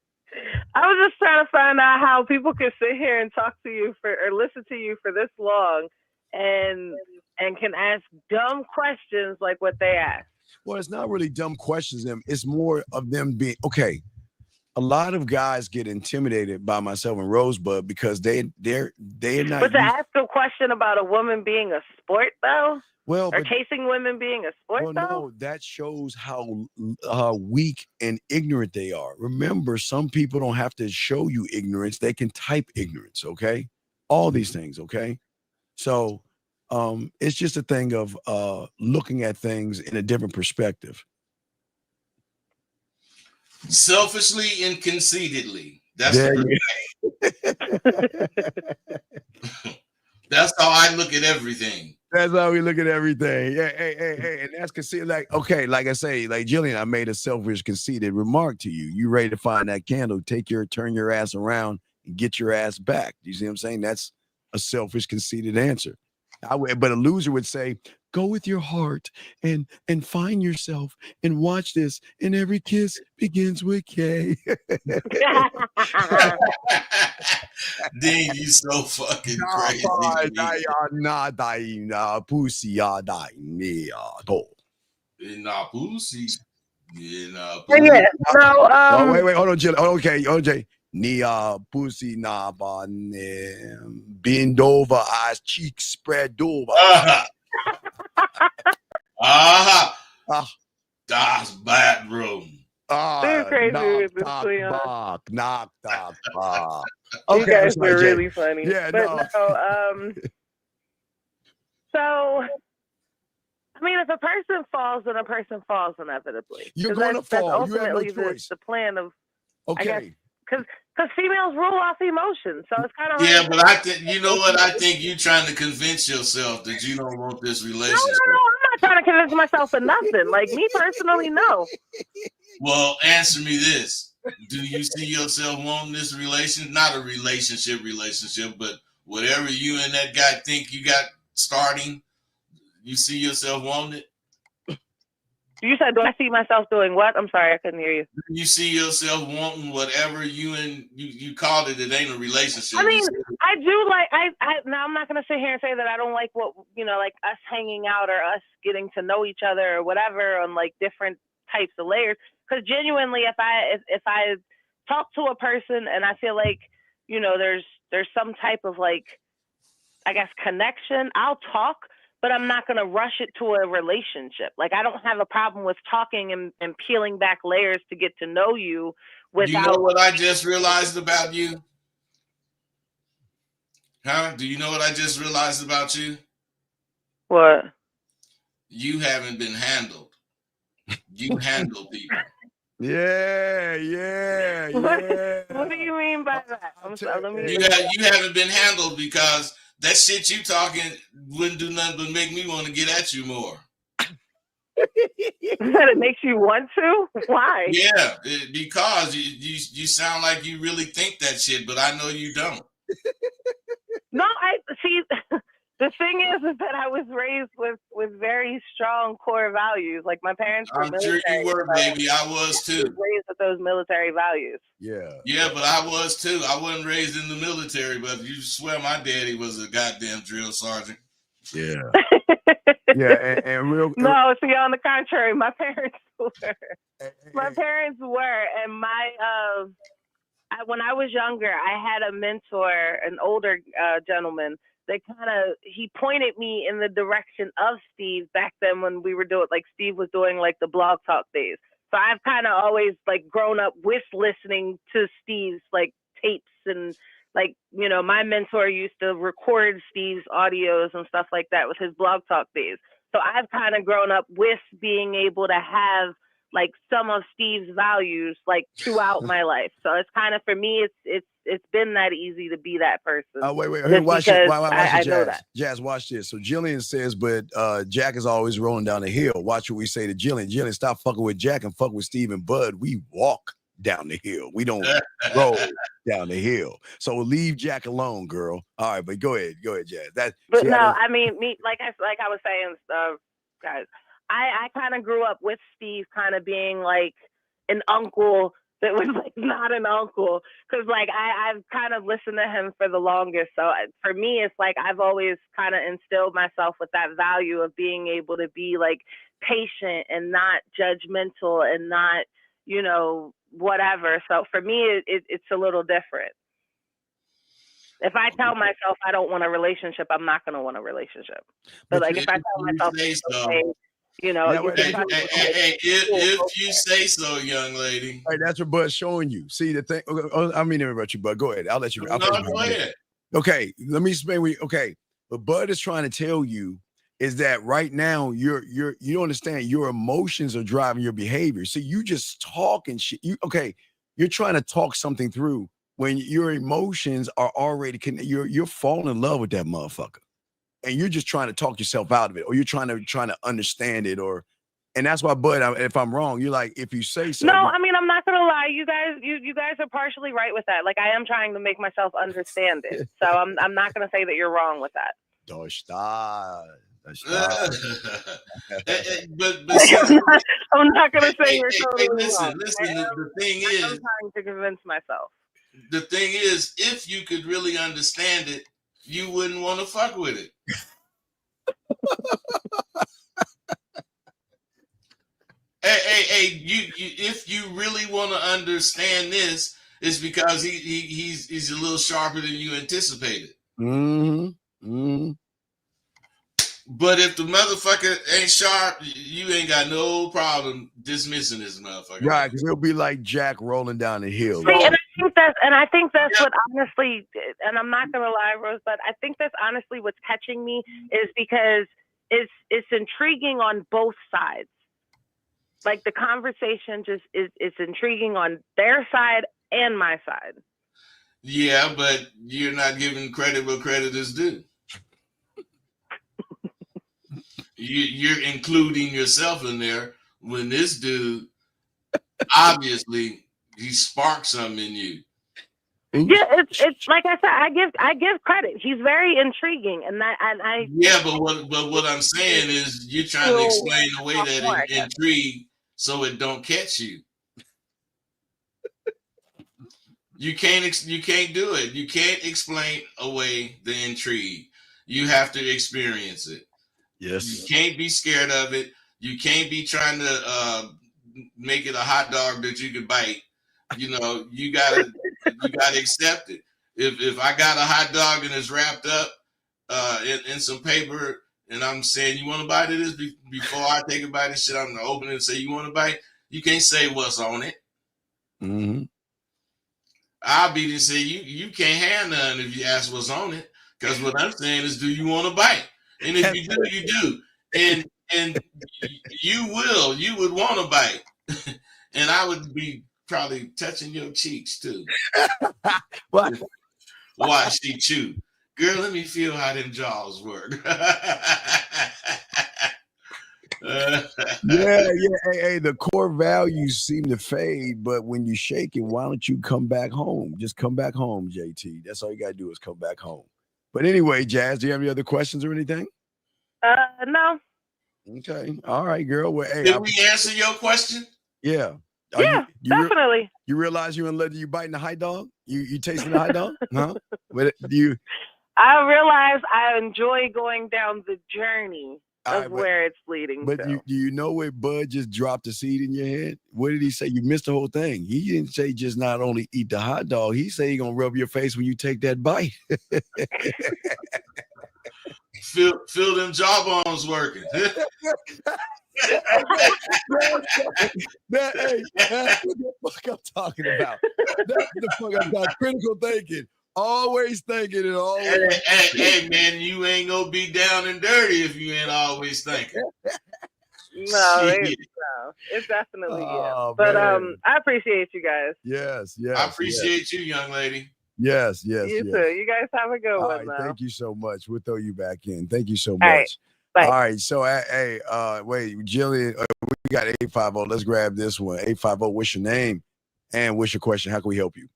I was just trying to find out how people could sit here and talk to you or listen to you for this long and can ask dumb questions like what they ask. Well, it's not really dumb questions. It's more of them being okay. A lot of guys get intimidated by myself and Rosebud because they're not. But to ask a question about a woman being a sport, though, or chasing women being a sport, though. No, that shows how weak and ignorant they are. Remember, some people don't have to show you ignorance; they can type ignorance. Okay, all these things. Okay, so. It's just a thing of looking at things in a different perspective. Selfishly and conceitedly. That's that's how I look at everything. That's how we look at everything. Yeah, hey. And that's conceited. Like, okay, like I say, like Jillian, I made a selfish, conceited remark to you. You ready to find that candle, turn your ass around and get your ass back. You see what I'm saying? That's a selfish, conceited answer. But a loser would say, go with your heart and find yourself and watch this. And every kiss begins with K. Dean, you so fucking crazy. Pussy. Yeah. No, wait, hold on, Jill. Okay, OJ. Nia pussy na ba bend over, eyes cheeks spread over. Das bathroom. Crazy with this knock. You guys were really funny. Yeah, but so I mean, if a person falls, then a person falls inevitably. You're going to fall. You have no choice. The plan of okay. Because females rule off emotions, so it's kind of but I think you know what I think you're trying to convince yourself that you don't want this relationship. No, I'm not trying to convince myself of nothing. Like me personally, no. Well, answer me this: do you see yourself wanting this relationship? Not a relationship, but whatever you and that guy think you got starting, you see yourself wanting it? You said, do I see myself doing what? I'm sorry, I couldn't hear you. You see yourself wanting whatever you called it. It ain't a relationship. I mean, I do like, now I'm not going to sit here and say that I don't like what, like us hanging out or us getting to know each other or whatever on like different types of layers. Because genuinely, if I talk to a person and I feel like, there's some type of like, I guess, connection, I'll talk, but I'm not going to rush it to a relationship. Like, I don't have a problem with talking and peeling back layers to get to know you without. You know what I just realized about you? Huh? Do you know what I just realized about you? What? You haven't been handled. You handle people. Yeah. What do you mean by that? I'm sorry. You haven't been handled because that shit you talking wouldn't do nothing but make me want to get at you more. That it makes you want to? Why? Yeah, because you sound like you really think that shit, but I know you don't. No, I see. The thing is that I was raised with very strong core values. Like my parents were military. I'm sure you were, baby. I was too. Raised with those military values. Yeah, but I was too. I wasn't raised in the military, but you swear my daddy was a goddamn drill sergeant. Yeah. Yeah, and real. No, see, on the contrary, my parents were. My parents were, and when I was younger, I had a mentor, an older gentleman. He pointed me in the direction of Steve back then when we were doing, like Steve was doing like the blog talk days. So I've kind of always like grown up with listening to Steve's like tapes and like, my mentor used to record Steve's audios and stuff like that with his blog talk days. So I've kind of grown up with being able to have like some of Steve's values like throughout my life. So it's kind of, for me, it's been that easy to be that person. Wait. Hey, watch it. I know that. Jazz, watch this. So Jillian says, but Jack is always rolling down the hill. Watch what we say to Jillian. Jillian, stop fucking with Jack and fuck with Steve and Bud. We walk down the hill. We don't roll down the hill. So leave Jack alone, girl. All right, but go ahead, Jazz. I mean, me, like I was saying, guys, I kind of grew up with Steve kind of being like an uncle that was like not an uncle, because like I've kind of listened to him for the longest. So for me, it's like I've always kind of instilled myself with that value of being able to be like patient and not judgmental and not, whatever. So for me, it's a little different. If I tell myself I don't want a relationship, I'm not going to want a relationship. But like if I tell myself, okay, if you say so, young lady. All right, that's what Bud's showing you. See the thing. I mean, about you, Bud. Go ahead. I'll let you. Go ahead. Okay, let me explain. Okay, what Bud is trying to tell you is that right now you don't understand, your emotions are driving your behavior. So you just talking shit. You're trying to talk something through when your emotions are already you're falling in love with that motherfucker, and you're just trying to talk yourself out of it, or you're trying to understand it, and that's why, Bud, if I'm wrong, you're like, if you say so. No, I mean, I'm not gonna lie, you guys are partially right with that. Like I am trying to make myself understand it, so I'm not gonna say that you're wrong with that. But I'm not gonna say you're totally listen. wrong. The thing is, I'm trying to convince myself. The thing is, if you could really understand it, you wouldn't want to fuck with it. If you really want to understand this, it's because he's a little sharper than you anticipated. But if the motherfucker ain't sharp, you ain't got no problem dismissing this motherfucker. Right, because he'll be like Jack rolling down the hill. See, and I think that's what honestly, and I'm not gonna lie, Rose, but I think that's honestly what's catching me, is because it's intriguing on both sides. Like the conversation just it's intriguing on their side and my side. Yeah, but you're not giving credit where credit is due. You're including yourself in there when this dude, obviously, he sparked something in you. Yeah, it's like I said, I give credit. He's very intriguing, and I yeah, but what I'm saying is you're trying to explain away that intrigue so it don't catch you. You can't do it. You can't explain away the intrigue. You have to experience it. Yes. You can't be scared of it. You can't be trying to make it a hot dog that you can bite. You know, you gotta accept it. If I got a hot dog and it's wrapped up in some paper, and I'm saying, you want to bite of this before I take a bite of shit, I'm gonna open it and say, you want to bite? You can't say what's on it. Mm-hmm. I'll be to say you can't have none if you ask what's on it. Because what I'm saying is, do you want to bite? And if you do, you do. And you would want to bite. And I would be probably touching your cheeks too. What? Watch she chew. Girl, let me feel how them jaws work. Yeah. Hey, the core values seem to fade, but when you shake it, why don't you come back home? Just come back home, JT. That's all you gotta do is come back home. But anyway, Jazz, do you have any other questions or anything? No. Okay. All right, girl. Well, hey, did we answer your question? Yeah. Yeah, definitely. You realize you in love? You biting the hot dog? You tasting the hot dog? Huh? But do you? I realize I enjoy going down the journey of where it's leading to. But do you know where Bud just dropped the seed in your head? What did he say? You missed the whole thing. He didn't say just not only eat the hot dog. He said he's gonna rub your face when you take that bite. Feel them jawbones working. That's what the fuck I'm talking about. That's the fuck I'm talking. Critical thinking. Always thinking and always. Hey, man, you ain't gonna be down and dirty if you ain't always thinking. No, it's definitely But man. I appreciate you guys. Yes. I appreciate you, young lady. Yes. You too. You guys have a good one. Right, thank you so much. We'll throw you back in. Thank you so much. All right. So, hey, wait, Jillian, we got 850. Let's grab this one. 850. What's your name? And what's your question? How can we help you?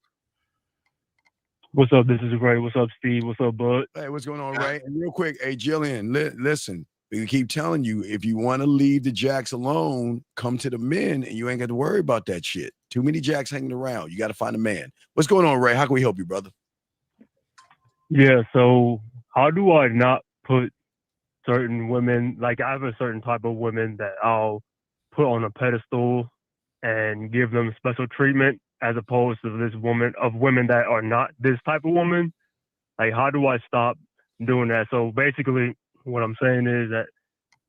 What's up? This is Ray. What's up, Steve? What's up, Bud? Hey, what's going on, Ray? And real quick, hey, Jillian, listen. We keep telling you, if you want to leave the jacks alone, come to the men, and you ain't got to worry about that shit. Too many jacks hanging around. You got to find a man. What's going on, Ray? How can we help you, brother? Yeah. So, how do I not put certain women, like I have a certain type of women that I'll put on a pedestal and give them special treatment, as opposed to women that are not this type of woman? Like, how do I stop doing that? So basically what I'm saying is that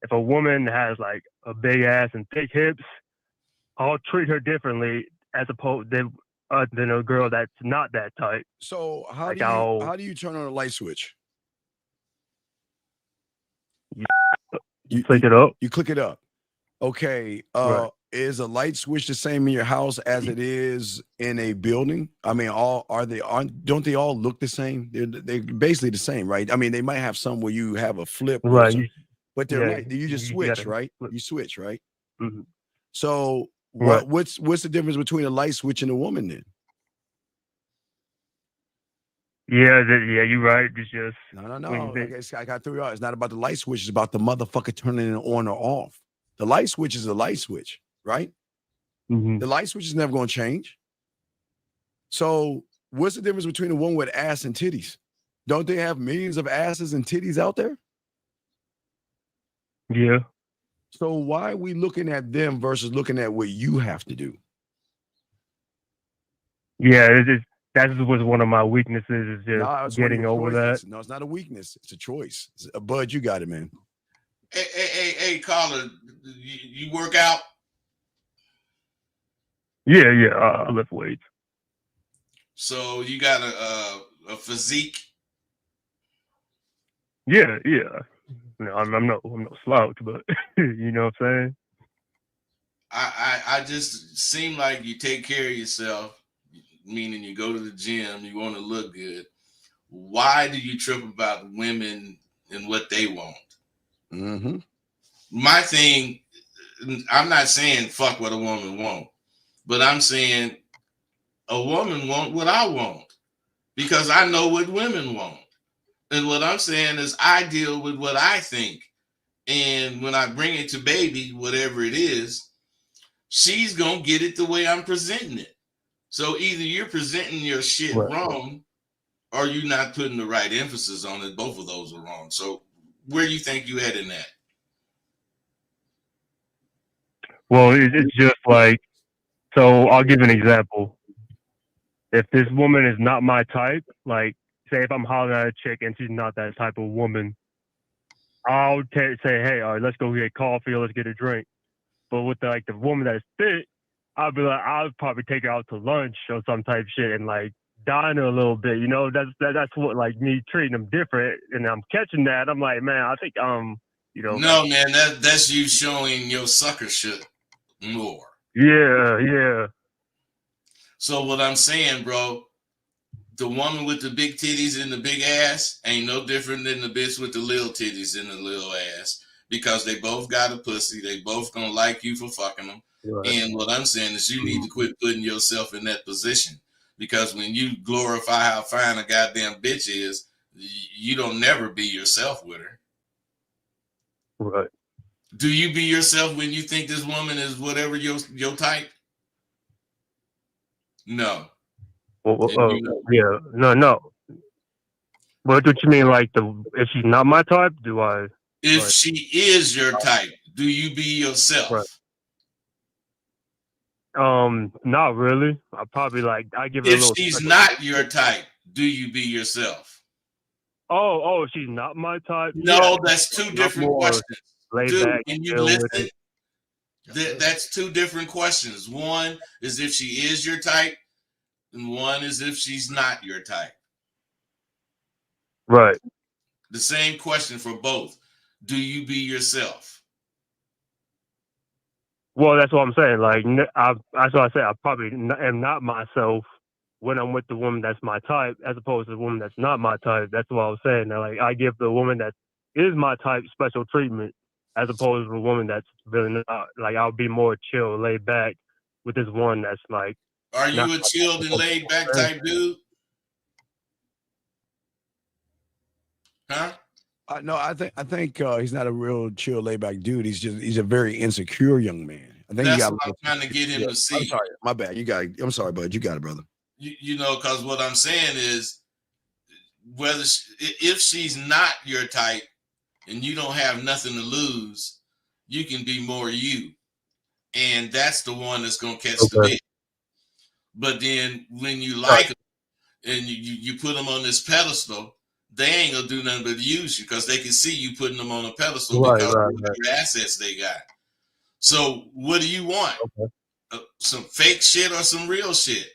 if a woman has like a big ass and thick hips, I'll treat her differently as opposed than a girl that's not that type. So how do you turn on a light switch? You click it up. You click it up. Okay. Right. Is a light switch the same in your house as it is in a building? I mean, don't they all look the same? They're basically the same, right? I mean, they might have some where you have a flip, right? But they're you just switch, right? Flip. You switch, right? Mm-hmm. So Right. what's the difference between a light switch and a woman then? Yeah, you're right. It's just no. I got 3 hours. It's not about the light switch. It's about the motherfucker turning it on or off. The light switch is a light switch, right? Mm-hmm. The light switch is never going to change. So what's the difference between a woman with ass and titties? Don't they have millions of asses and titties out there? Yeah. So why are we looking at them versus looking at what you have to do? Yeah, that was one of my weaknesses, is just getting over that. No, it's not a weakness. It's a choice. Bud, you got it, man. Hey, caller, you work out? Yeah, I lift weights. So you got a physique? Yeah. No, I'm no slouch, but you know what I'm saying? I just seem like you take care of yourself, meaning you go to the gym, you want to look good. Why do you trip about women and what they want? Mm-hmm. My thing, I'm not saying fuck what a woman want, but I'm saying a woman want what I want. because I know what women want. And what I'm saying is I deal with what I think. And when I bring it to baby, whatever it is, she's going to get it the way I'm presenting it. So either you're presenting your shit wrong or you're not putting the right emphasis on it. Both of those are wrong. So where do you think you heading at? Well, it's just like, so I'll give an example. If this woman is not my type, like, say if I'm hollering at a chick and she's not that type of woman, I'll say, hey, all right, let's go get coffee or let's get a drink. But with the woman that's fit, I'll be like, I'll probably take her out to lunch or some type of shit and like dine her a little bit. You know, that's what like me treating them different. And I'm catching that. I'm like, man, I think you know. No, man, that's you showing your sucker shit more. Yeah. So what I'm saying, bro, the woman with the big titties and the big ass ain't no different than the bitch with the little titties and the little ass, because they both got a pussy. They both gonna like you for fucking them. Right. And what I'm saying is you need to quit putting yourself in that position, because when you glorify how fine a goddamn bitch is, you don't never be yourself with her. Right. Do you be yourself when you think this woman is whatever your type? No. Well, yeah, no. What do you mean, like if she's not my type? Do I? If she is your type, do you be yourself? Right. Not really. I probably I give it a little. If she's not your type, do you be yourself? Oh, she's not my type. No, yeah. That's two different questions. Dude, can you listen? That's two different questions. One is if she is your type, and one is if she's not your type. Right. The same question for both. Do you be yourself? Well, that's what I'm saying. Like, that's what I say. I probably am not myself when I'm with the woman that's my type, as opposed to the woman that's not my type. That's what I was saying. Now, like, I give the woman that is my type special treatment, as opposed to the woman that's really not. Like, I'll be more chill, laid back with this one that's like. Are you a chilled and laid back type dude? Huh? No, I think he's not a real chill, laid back dude. He's a very insecure young man. I think that's what I'm trying to get him to see. I'm sorry, my bad. I'm sorry, bud. You got it, brother. You know, because what I'm saying is, if she's not your type and you don't have nothing to lose, you can be more you, and that's the one that's gonna catch the bit. But then when you like them and you put them on this pedestal, they ain't gonna do nothing but use you, because they can see you putting them on a pedestal because of your assets they got. So what do you want? Some fake shit or some real shit?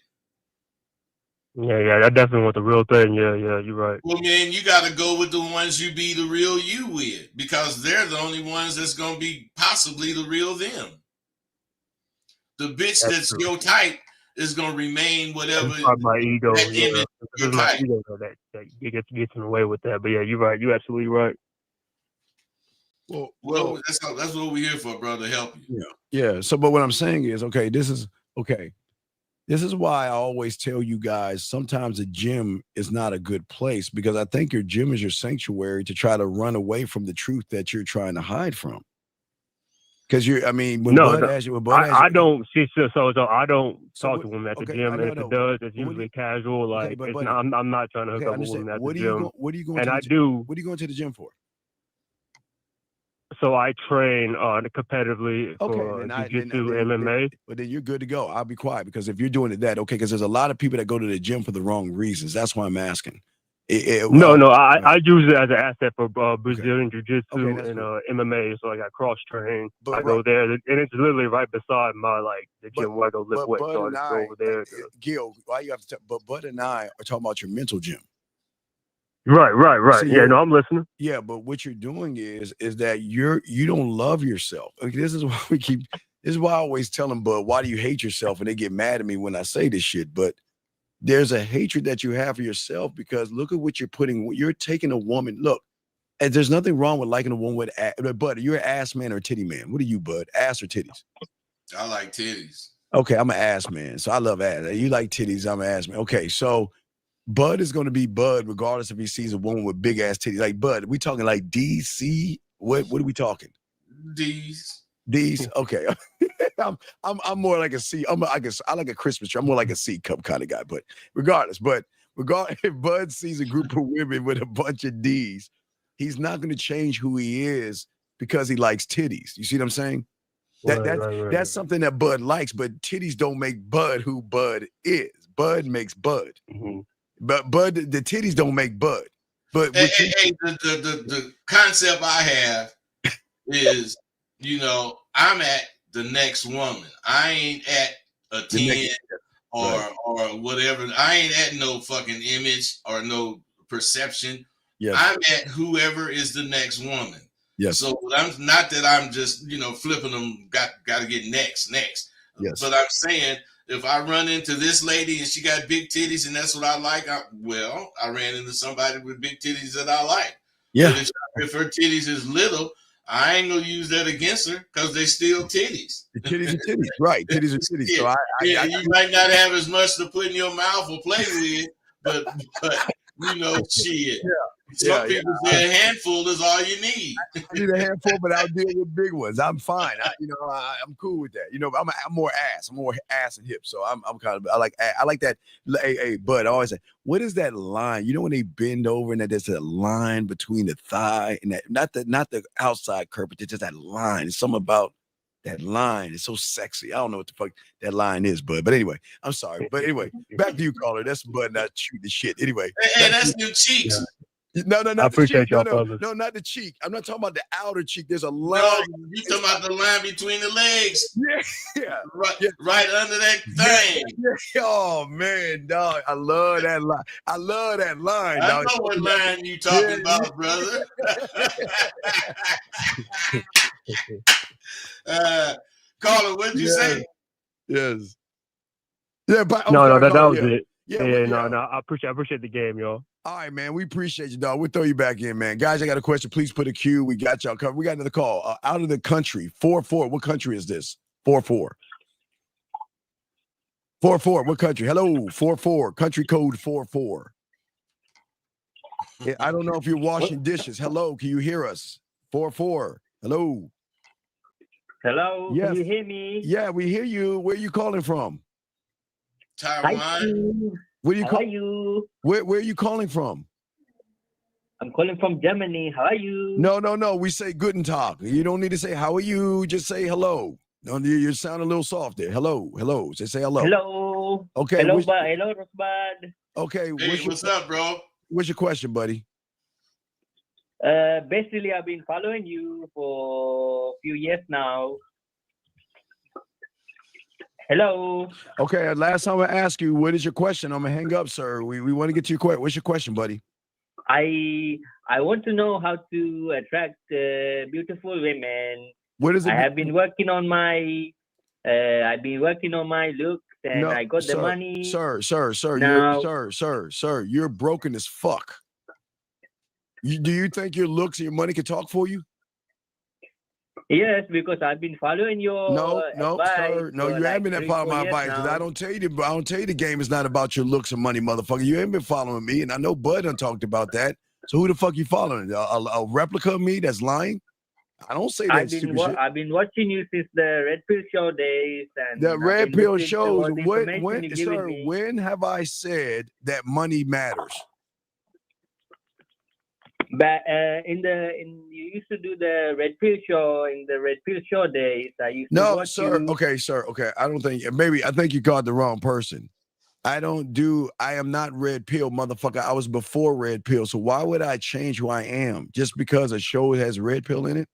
Yeah, I definitely want the real thing. Yeah, you're right. Well, man, you got to go with the ones you be the real you with, because they're the only ones that's gonna be possibly the real them. The bitch that's your type is gonna remain whatever. My ego, this is my ego that gets in the way with that. But yeah, you're right. You're absolutely right. Well, that's what we're here for, brother. Help you. Yeah. So, but what I'm saying is, this is why I always tell you guys sometimes the gym is not a good place, because I think your gym is your sanctuary to try to run away from the truth that you're trying to hide from. Because I don't. So I don't talk to women at the gym, and if it does, it's usually casual. Like, I'm not trying to hook up with women at the gym. What are you going? And What are you going to the gym for? So I train competitively for jiu-jitsu, MMA. But then you're good to go. I'll be quiet, because if you're doing it because there's a lot of people that go to the gym for the wrong reasons. That's why I'm asking. I use it as an asset for Brazilian jiu-jitsu and MMA. So I got cross-trained. I go there, and it's literally right beside my the gym where I go lift weights. So I just go over there. Gil, why you have to? But Bud and I are talking about your mental gym. Right. So I'm listening. Yeah, but what you're doing is that you don't love yourself. This is why This is why I always tell them, Bud, why do you hate yourself? And they get mad at me when I say this shit. But there's a hatred that you have for yourself, because look at what you're putting. You're taking a woman. Look, and there's nothing wrong with liking a woman with ass. Bud, you're an ass man or a titty man? What are you, Bud? Ass or titties? I like titties. Okay, I'm an ass man, so I love ass. You like titties, I'm an ass man. Okay, so Bud is going to be Bud regardless if he sees a woman with big ass titties. Like Bud, we talking like DC? What are we talking? D's. Okay. I'm more like a C. I like a Christmas tree. I'm more like a C cup kind of guy. But regardless, if Bud sees a group of women with a bunch of D's, he's not going to change who he is because he likes titties. You see what I'm saying? That's something that Bud likes, but titties don't make Bud who Bud is. Bud makes Bud. Mm-hmm. But Bud, the titties don't make Bud. But the concept I have is, I'm at the next woman. I ain't at a 10 or whatever. I ain't at no fucking image or no perception. Yes. I'm at whoever is the next woman. Yes. So I'm not that I'm just, flipping them, got to get next. Yes. But I'm saying, if I run into this lady and she got big titties and that's what I like, I ran into somebody with big titties that I like. Yeah. But if her titties is little, I ain't gonna use that against her because they still titties. The titties are titties, right? Titties are titties. Yeah. So you might not have as much to put in your mouth or play with, but shit. Yeah. Some people say a handful is all you need. I need a handful, but I'll deal with big ones. I'm fine. I'm cool with that. I'm more ass. I'm more ass and hips. So I'm kind of I like that. Hey, Bud, I always say, what is that line? When they bend over and there's a line between the thigh and that not the outside curve, but just that line. It's something about that line. It's so sexy. I don't know what the fuck that line is, Bud. But anyway, I'm sorry. But anyway, back to you, caller. That's Bud not shooting the shit. Anyway. Hey, that's your cheeks. Yeah. No, not I appreciate the cheek. y'all, No, not the cheek. I'm not talking about the outer cheek. There's a line. No, you talking about the line between the legs. Yeah. Right under that thing. Yeah. Oh man, dog. I love that line. I know what line you talking about, brother. Caller, what'd you say? Yes. Yeah, but no, that was it. Yeah, no. I appreciate the game, y'all. All right, man. We appreciate you, dog. We'll throw you back in, man. Guys, I got a question. Please put a Q. We got y'all covered. We got another call. Out of the country, 44. What country is this? 44. 44. What country? Hello, 44. Country code 44. I don't know if you're washing dishes. Hello, can you hear us? 44. Hello. Hello. Yes. Can you hear me? Yeah, we hear you. Where are you calling from? Taiwan. Where How are you? Where are you calling from? I'm calling from Germany. How are you? No. We say guten Tag. You don't need to say how are you. Just say hello. No, you sound a little soft there. Hello. Just say hello. Hello. Okay. Hello, Rosbud. Okay. Hey, what's up, bro? What's your question, buddy? Basically, I've been following you for a few years now. Hello. Okay, last time I asked you, what is your question? I'm gonna hang up, sir. We want to get to your question. What's your question, buddy? I want to know how to attract beautiful women. What is it? I have been working on my looks, and I got the money. Sir, you're broken as fuck. Do you think your looks and your money can talk for you? Yes, because I've been following your advice. Sir. No, you haven't been following my advice. Because I don't tell you the game is not about your looks and money, motherfucker. You ain't been following me, and I know Bud done talked about that. So who the fuck you following? A replica of me that's lying? I don't say that stupid shit. I've been watching you since the Red Pill Show days. And the Red Pill shows. When have I said that money matters? But you used to do the Red Pill Show in the Red Pill Show days. I used to watch sir. You. Okay, sir. Okay, I think you called the wrong person. I am not Red Pill, motherfucker. I was before Red Pill. So why would I change who I am just because a show has Red Pill in it?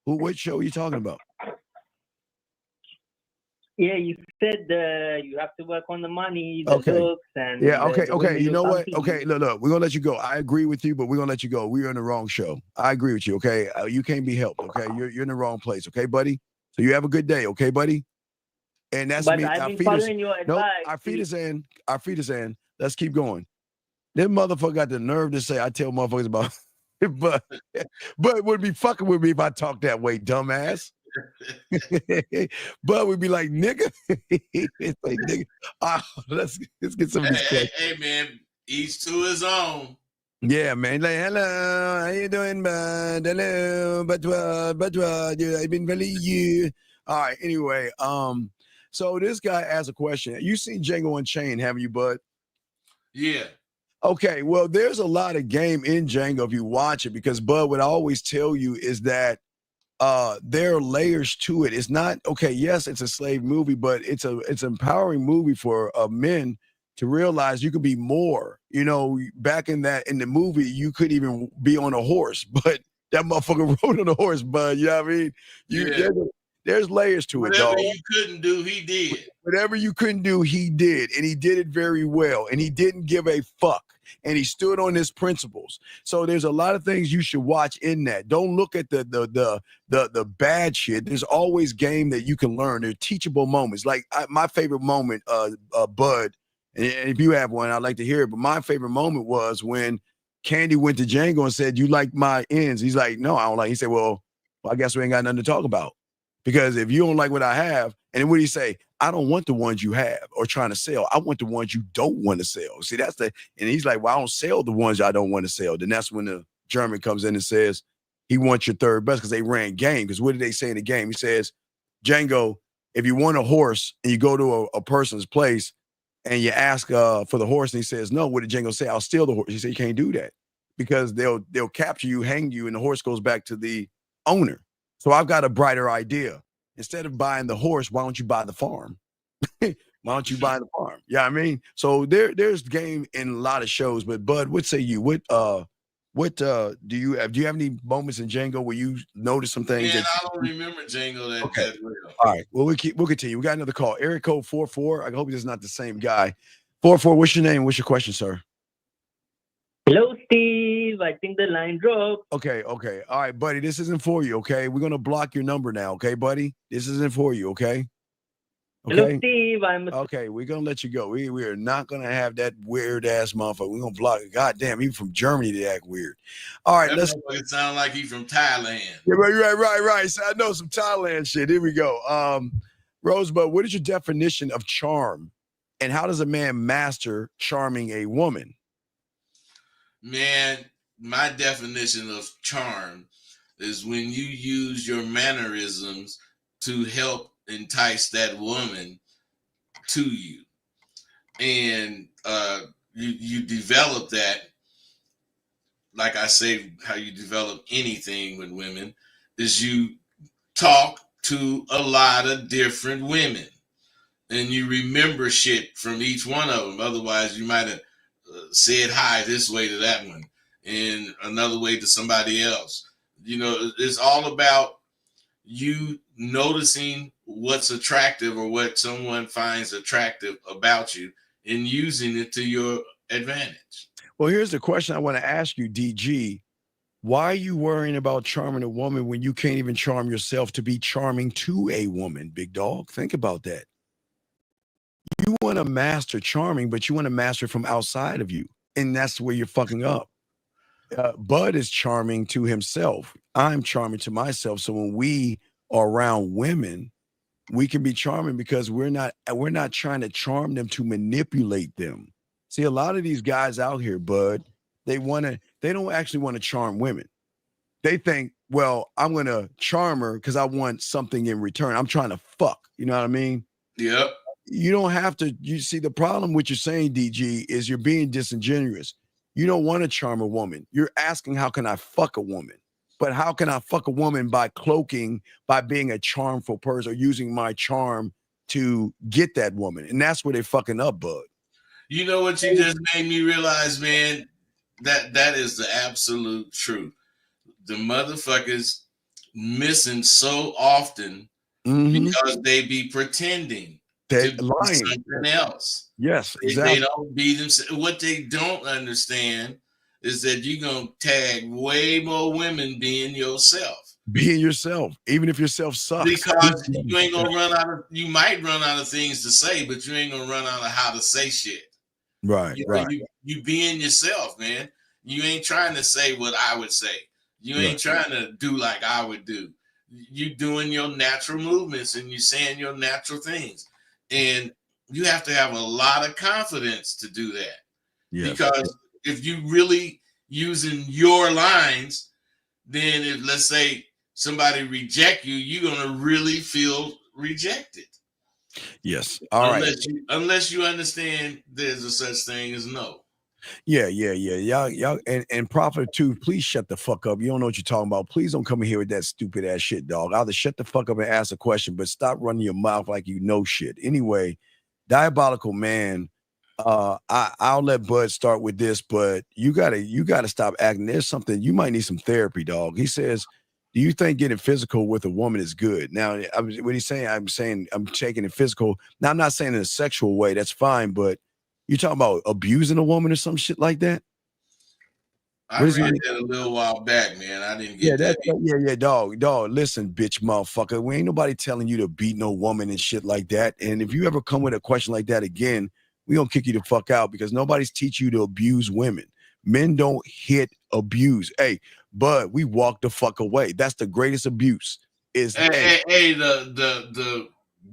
What show are you talking about? Yeah, you said you have to work on the money, the looks, and okay. You know what? Okay, look, we're gonna let you go. I agree with you, but we're gonna let you go. We're in the wrong show. I agree with you. Okay, you can't be helped. Okay, you're in the wrong place. Okay, buddy. So you have a good day. Okay, buddy. And that's me. I've been following your advice. Our feet is in. Our feet is in. Let's keep going. This motherfucker got the nerve to say I tell motherfuckers about, but it would be fucking with me if I talk that way, dumbass. But we'd be like, nigga. It's like, nigga. Let's get some of this. Hey, man. Each to his own. Yeah, man. Like, hello, how you doing, bud? Hello, but what? Yeah, I've been really you. All right. Anyway, so this guy asked a question. You seen Django Unchained, haven't you, bud? Yeah. Okay. Well, there's a lot of game in Django if you watch it, because Bud, what I always tell you is that there are layers to it. It's not okay. Yes, it's a slave movie, but it's an empowering movie for men to realize you can be more. You know, back in the movie, you couldn't even be on a horse, but that motherfucker rode on a horse, Bud. You know what I mean? Yeah. There's layers to it, dog. Whatever you couldn't do, he did. Whatever you couldn't do, he did, and he did it very well, and he didn't give a fuck, and he stood on his principles. So there's a lot of things you should watch in that. Don't look at the bad shit. There's always game that you can learn. There are teachable moments. Like my favorite moment, Bud, and if you have one, I'd like to hear it. But my favorite moment was when Candy went to Django and said, "You like my ends?" He's like, "No, I don't like." He said, "Well, I guess we ain't got nothing to talk about, because if you don't like what I have," and then what do you say? "I don't want the ones you have or trying to sell. I want the ones you don't want to sell." See, and he's like, "Well, I don't sell the ones I don't want to sell." Then that's when the German comes in and says, he wants your third best, because they ran game. Because what did they say in the game? He says, "Django, if you want a horse and you go to a person's place and you ask for the horse and he says no, what did Django say? I'll steal the horse." He said, "You can't do that, because they'll capture you, hang you, and the horse goes back to the owner. So I've got a brighter idea. Instead of buying the horse, why don't you buy the farm?" Why don't you buy the farm? Yeah, I mean, so there's game in a lot of shows. But Bud, what say you? What do you have? Do you have any moments in Django where you notice some things? Man, I don't remember Django that well. All right. Well, we'll continue. We got another call. Area code 44. I hope this is not the same guy. 44. What's your name? What's your question, sir? Hello, Steve. I think the line dropped. Okay. All right, buddy. This isn't for you, okay? We're gonna block your number now, okay, buddy? This isn't for you, okay? Hello, Steve. Okay, we're gonna let you go. We are not gonna have that weird ass motherfucker. We're gonna block it. God damn, even from Germany they act weird. All right, let's. It sound like he's from Thailand. Yeah, right. So I know some Thailand shit. Here we go. Rosebud, what is your definition of charm, and how does a man master charming a woman? Man, my definition of charm is when you use your mannerisms to help entice that woman to you, and you develop that. Like I say, how you develop anything with women is you talk to a lot of different women, and you remember shit from each one of them. Otherwise, you might have said hi this way to that one and another way to somebody else. You know, it's all about you noticing what's attractive or what someone finds attractive about you and using it to your advantage. Well, here's the question I want to ask you, DG. Why are you worrying about charming a woman when you can't even charm yourself to be charming to a woman, big dog? Think about that. You want to master charming, but you want to master it from outside of you. And that's where you're fucking up. Bud is charming to himself. I'm charming to myself. So when we are around women, we can be charming because we're not trying to charm them to manipulate them. See, a lot of these guys out here, Bud, they don't actually want to charm women. They think, well, I'm going to charm her because I want something in return. I'm trying to fuck. You know what I mean? Yep. You don't have to. You see, the problem with you're saying, DG, is you're being disingenuous. You don't want to charm a woman. You're asking, how can I fuck a woman? But how can I fuck a woman? By cloaking, by being a charmful person, or using my charm to get that woman. And that's where they're fucking up, Bud. You know what you just made me realize, man? That is the absolute truth. The motherfuckers missing so often because they be pretending to be something else. Yes, exactly. They don't be themselves. What they don't understand is that you're gonna tag way more women being yourself. Being yourself, even if yourself sucks. Because you ain't gonna run out of. You might run out of things to say, but you ain't gonna run out of how to say shit. Right, right. You being yourself, man. You ain't trying to say what I would say. You ain't trying to do like I would do. You doing your natural movements and you saying your natural things. And you have to have a lot of confidence to do that. Because if you really using your lines, then if, let's say, somebody reject you, you're gonna really feel rejected. Yes. All right. Unless you understand there's a such thing as no. Yeah. Y'all, and Prophet too, please shut the fuck up. You don't know what you're talking about. Please don't come in here with that stupid ass shit, dog. Either shut the fuck up and ask a question, but stop running your mouth like you know shit. Anyway, Diabolical Man. I'll let Bud start with this, but you gotta stop acting. There's something you might need some therapy, dog. He says, do you think getting physical with a woman is good? Now, what he's saying, I'm taking it physical. Now, I'm not saying in a sexual way. That's fine, but you talking about abusing a woman or some shit like that? I read that a little while back, man. I didn't get that. Yeah, dog. Listen, bitch, motherfucker. We ain't nobody telling you to beat no woman and shit like that. And if you ever come with a question like that again, we gonna kick you the fuck out because nobody's teach you to abuse women. Men don't hit, abuse. Hey, Bud, we walk the fuck away. That's the greatest abuse. The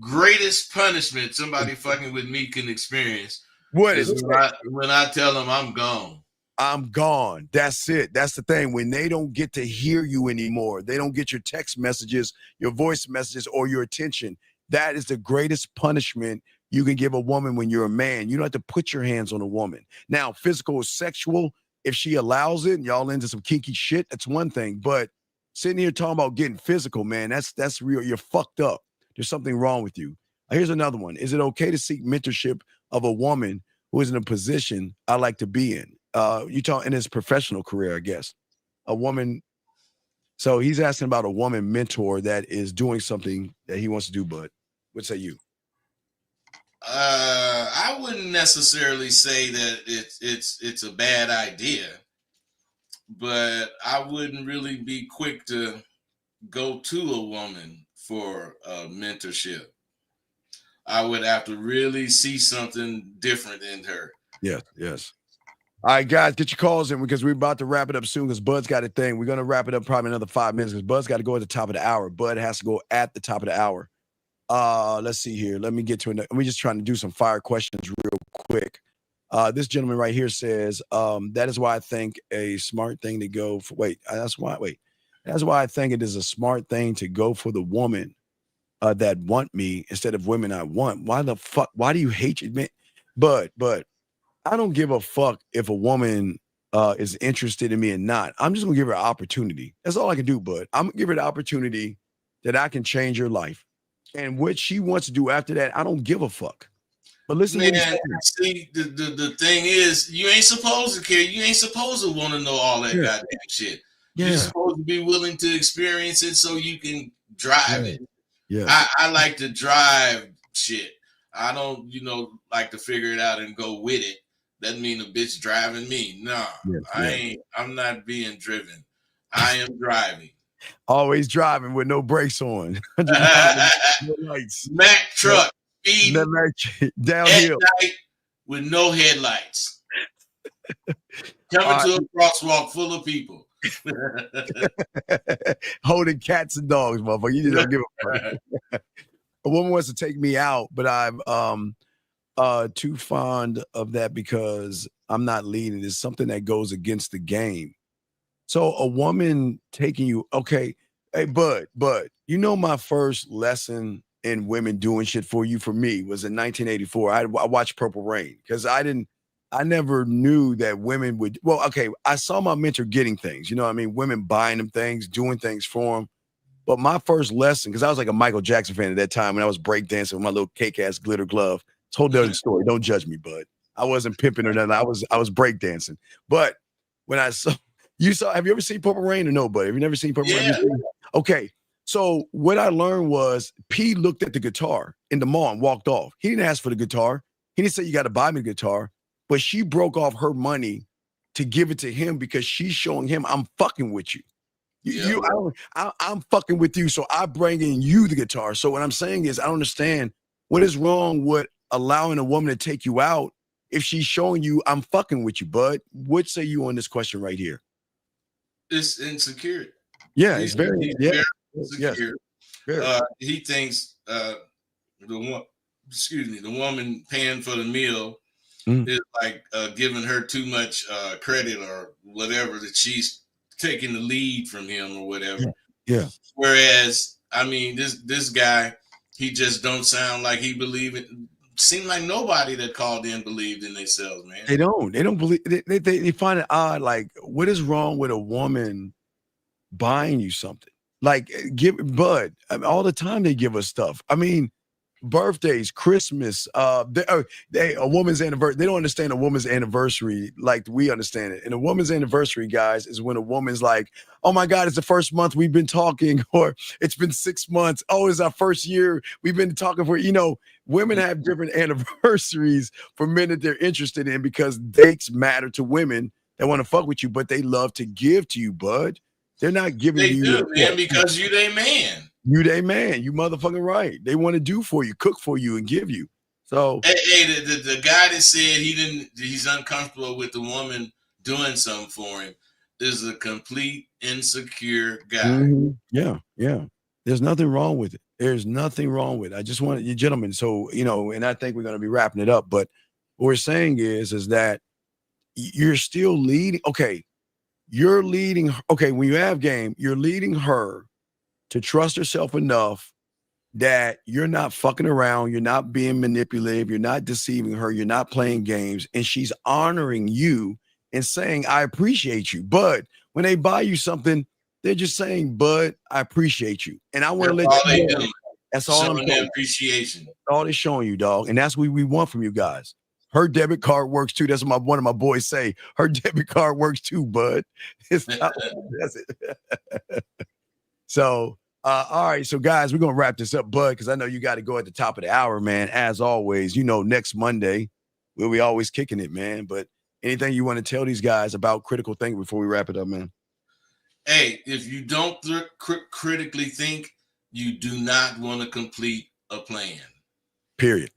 greatest punishment somebody fucking with me can experience. What is when I tell them I'm gone. I'm gone. That's it. That's the thing. When they don't get to hear you anymore, they don't get your text messages, your voice messages, or your attention. That is the greatest punishment you can give a woman when you're a man. You don't have to put your hands on a woman. Now, physical or sexual, if she allows it and y'all into some kinky shit, that's one thing. But sitting here talking about getting physical, man, that's real. You're fucked up. There's something wrong with you. Here's another one. Is it okay to seek mentorship of a woman who is in a position I like to be in? You talk in his professional career, I guess. A woman. So he's asking about a woman mentor that is doing something that he wants to do, Bud. What say you? I wouldn't necessarily say that it's a bad idea, but I wouldn't really be quick to go to a woman for mentorship. I would have to really see something different in her. Yes. All right, guys, get your calls in because we're about to wrap it up soon because Bud's got a thing. We're going to wrap it up probably another 5 minutes because Bud's got to go at the top of the hour. Bud has to go at the top of the hour. Let's see here. Let me get to it. We're just trying to do some fire questions real quick. This gentleman right here says, that is why I think a smart thing to go for. That's why I think it is a smart thing to go for the woman that want me instead of women I want. Why the fuck? Why do you hate you, man? But I don't give a fuck if a woman is interested in me or not. I'm just gonna give her an opportunity. That's all I can do, bud. I'm gonna give her the opportunity that I can change her life. And what she wants to do after that, I don't give a fuck. But listen, man, see, the thing is, you ain't supposed to care. You ain't supposed to want to know all that goddamn shit. Yeah. You're supposed to be willing to experience it so you can drive it. Yeah. I like to drive shit. I don't, like to figure it out and go with it. Doesn't mean a bitch driving me. No, I'm not being driven. I am driving. Always driving with no brakes on. No lights. Mack truck. Speeding downhill. At night with no headlights. Coming to a crosswalk full of people. Holding cats and dogs, motherfucker. You just don't give a fuck. A woman wants to take me out, but I'm too fond of that because I'm not leading. It's something that goes against the game. So a woman taking you, okay, hey, Bud, my first lesson in women doing shit for me was in 1984. I watched Purple Rain because I never knew that women would, I saw my mentor getting things, women buying them things, doing things for them. But my first lesson, because I was like a Michael Jackson fan at that time when I was breakdancing with my little cake-ass glitter glove. It's a whole different story. Don't judge me, Bud. I wasn't pimping or nothing. I was breakdancing. But when I saw, have you ever seen Purple Rain or no, Bud? Have you never seen Purple Rain? Okay. So what I learned was P looked at the guitar in the mall and walked off. He didn't ask for the guitar. He didn't say, you got to buy me the guitar. But she broke off her money to give it to him because she's showing him, I'm fucking with you. I'm fucking with you, so I bring in you the guitar. So what I'm saying is I don't understand what is wrong with allowing a woman to take you out if she's showing you I'm fucking with you, Bud. What say you on this question right here? It's insecure. Yeah, it's very insecure. Yes. He thinks the woman paying for the meal is like giving her too much credit or whatever, that she's taking the lead from him or whatever. Yeah. Whereas, I mean, this guy, he just don't sound like he believe it. Seemed like nobody that called in believed in themselves, man. They don't believe. They find it odd. Like, what is wrong with a woman buying you something? Like, Bud, I mean, all the time they give us stuff. I mean, birthdays, Christmas, a woman's anniversary. They don't understand a woman's anniversary like we understand it. And a woman's anniversary, guys, is when a woman's like, oh my God, it's the first month we've been talking, or it's been 6 months. Oh, it's our first year. We've been talking for, women have different anniversaries for men that they're interested in, because dates matter to women that want to fuck with you, but they love to give to you, Bud. They're not giving They you. do, man, because you they man. You they man. You motherfucking right. They want to do for you, cook for you, and give you. So hey, the guy that said he's uncomfortable with the woman doing something for him is a complete insecure guy. Yeah. There's nothing wrong with it. There's nothing wrong with it. I just want you gentlemen. So, and I think we're going to be wrapping it up. But what we're saying is that you're still leading. Okay. You're leading. Okay. When you have game, you're leading her to trust herself enough that you're not fucking around, you're not being manipulative, you're not deceiving her, you're not playing games, and she's honoring you and saying, I appreciate you. But when they buy you something, they're just saying, Bud, I appreciate you. And I want to let you know. That's all I'm showing appreciation. That's all they're showing you, dog. And that's what we want from you guys. Her debit card works too. That's what one of my boys say. Her debit card works too, Bud. It's not, that's it. So, all right. So, guys, we're going to wrap this up, Bud, because I know you got to go at the top of the hour, man. As always, next Monday, we'll be always kicking it, man. But anything you want to tell these guys about critical thinking before we wrap it up, man? Hey, if you don't critically think, you do not want to complete a plan. Period.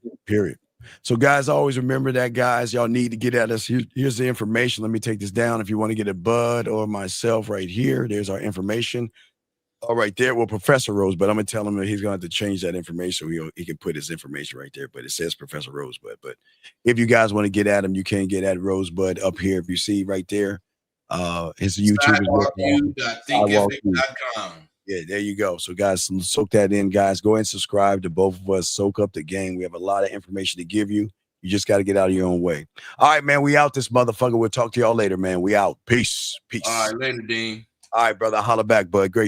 So, guys, always remember that, guys. Y'all need to get at us. Here's the information. Let me take this down. If you want to get a Bud or myself right here, there's our information. All right, there. Well, Professor Rosebud, I'm gonna tell him that he's gonna have to change that information. So he can put his information right there, but it says Professor Rosebud. But if you guys want to get at him, you can get at Rosebud up here. If you see right there, his YouTube is sidewalkview.thinkfx.com. Yeah, there you go. So, guys, soak that in, guys. Go ahead and subscribe to both of us. Soak up the game. We have a lot of information to give you. You just got to get out of your own way. All right, man. We out this motherfucker. We'll talk to y'all later, man. We out. Peace. All right, later, Dean. All right, brother. Holla back, bud. Great.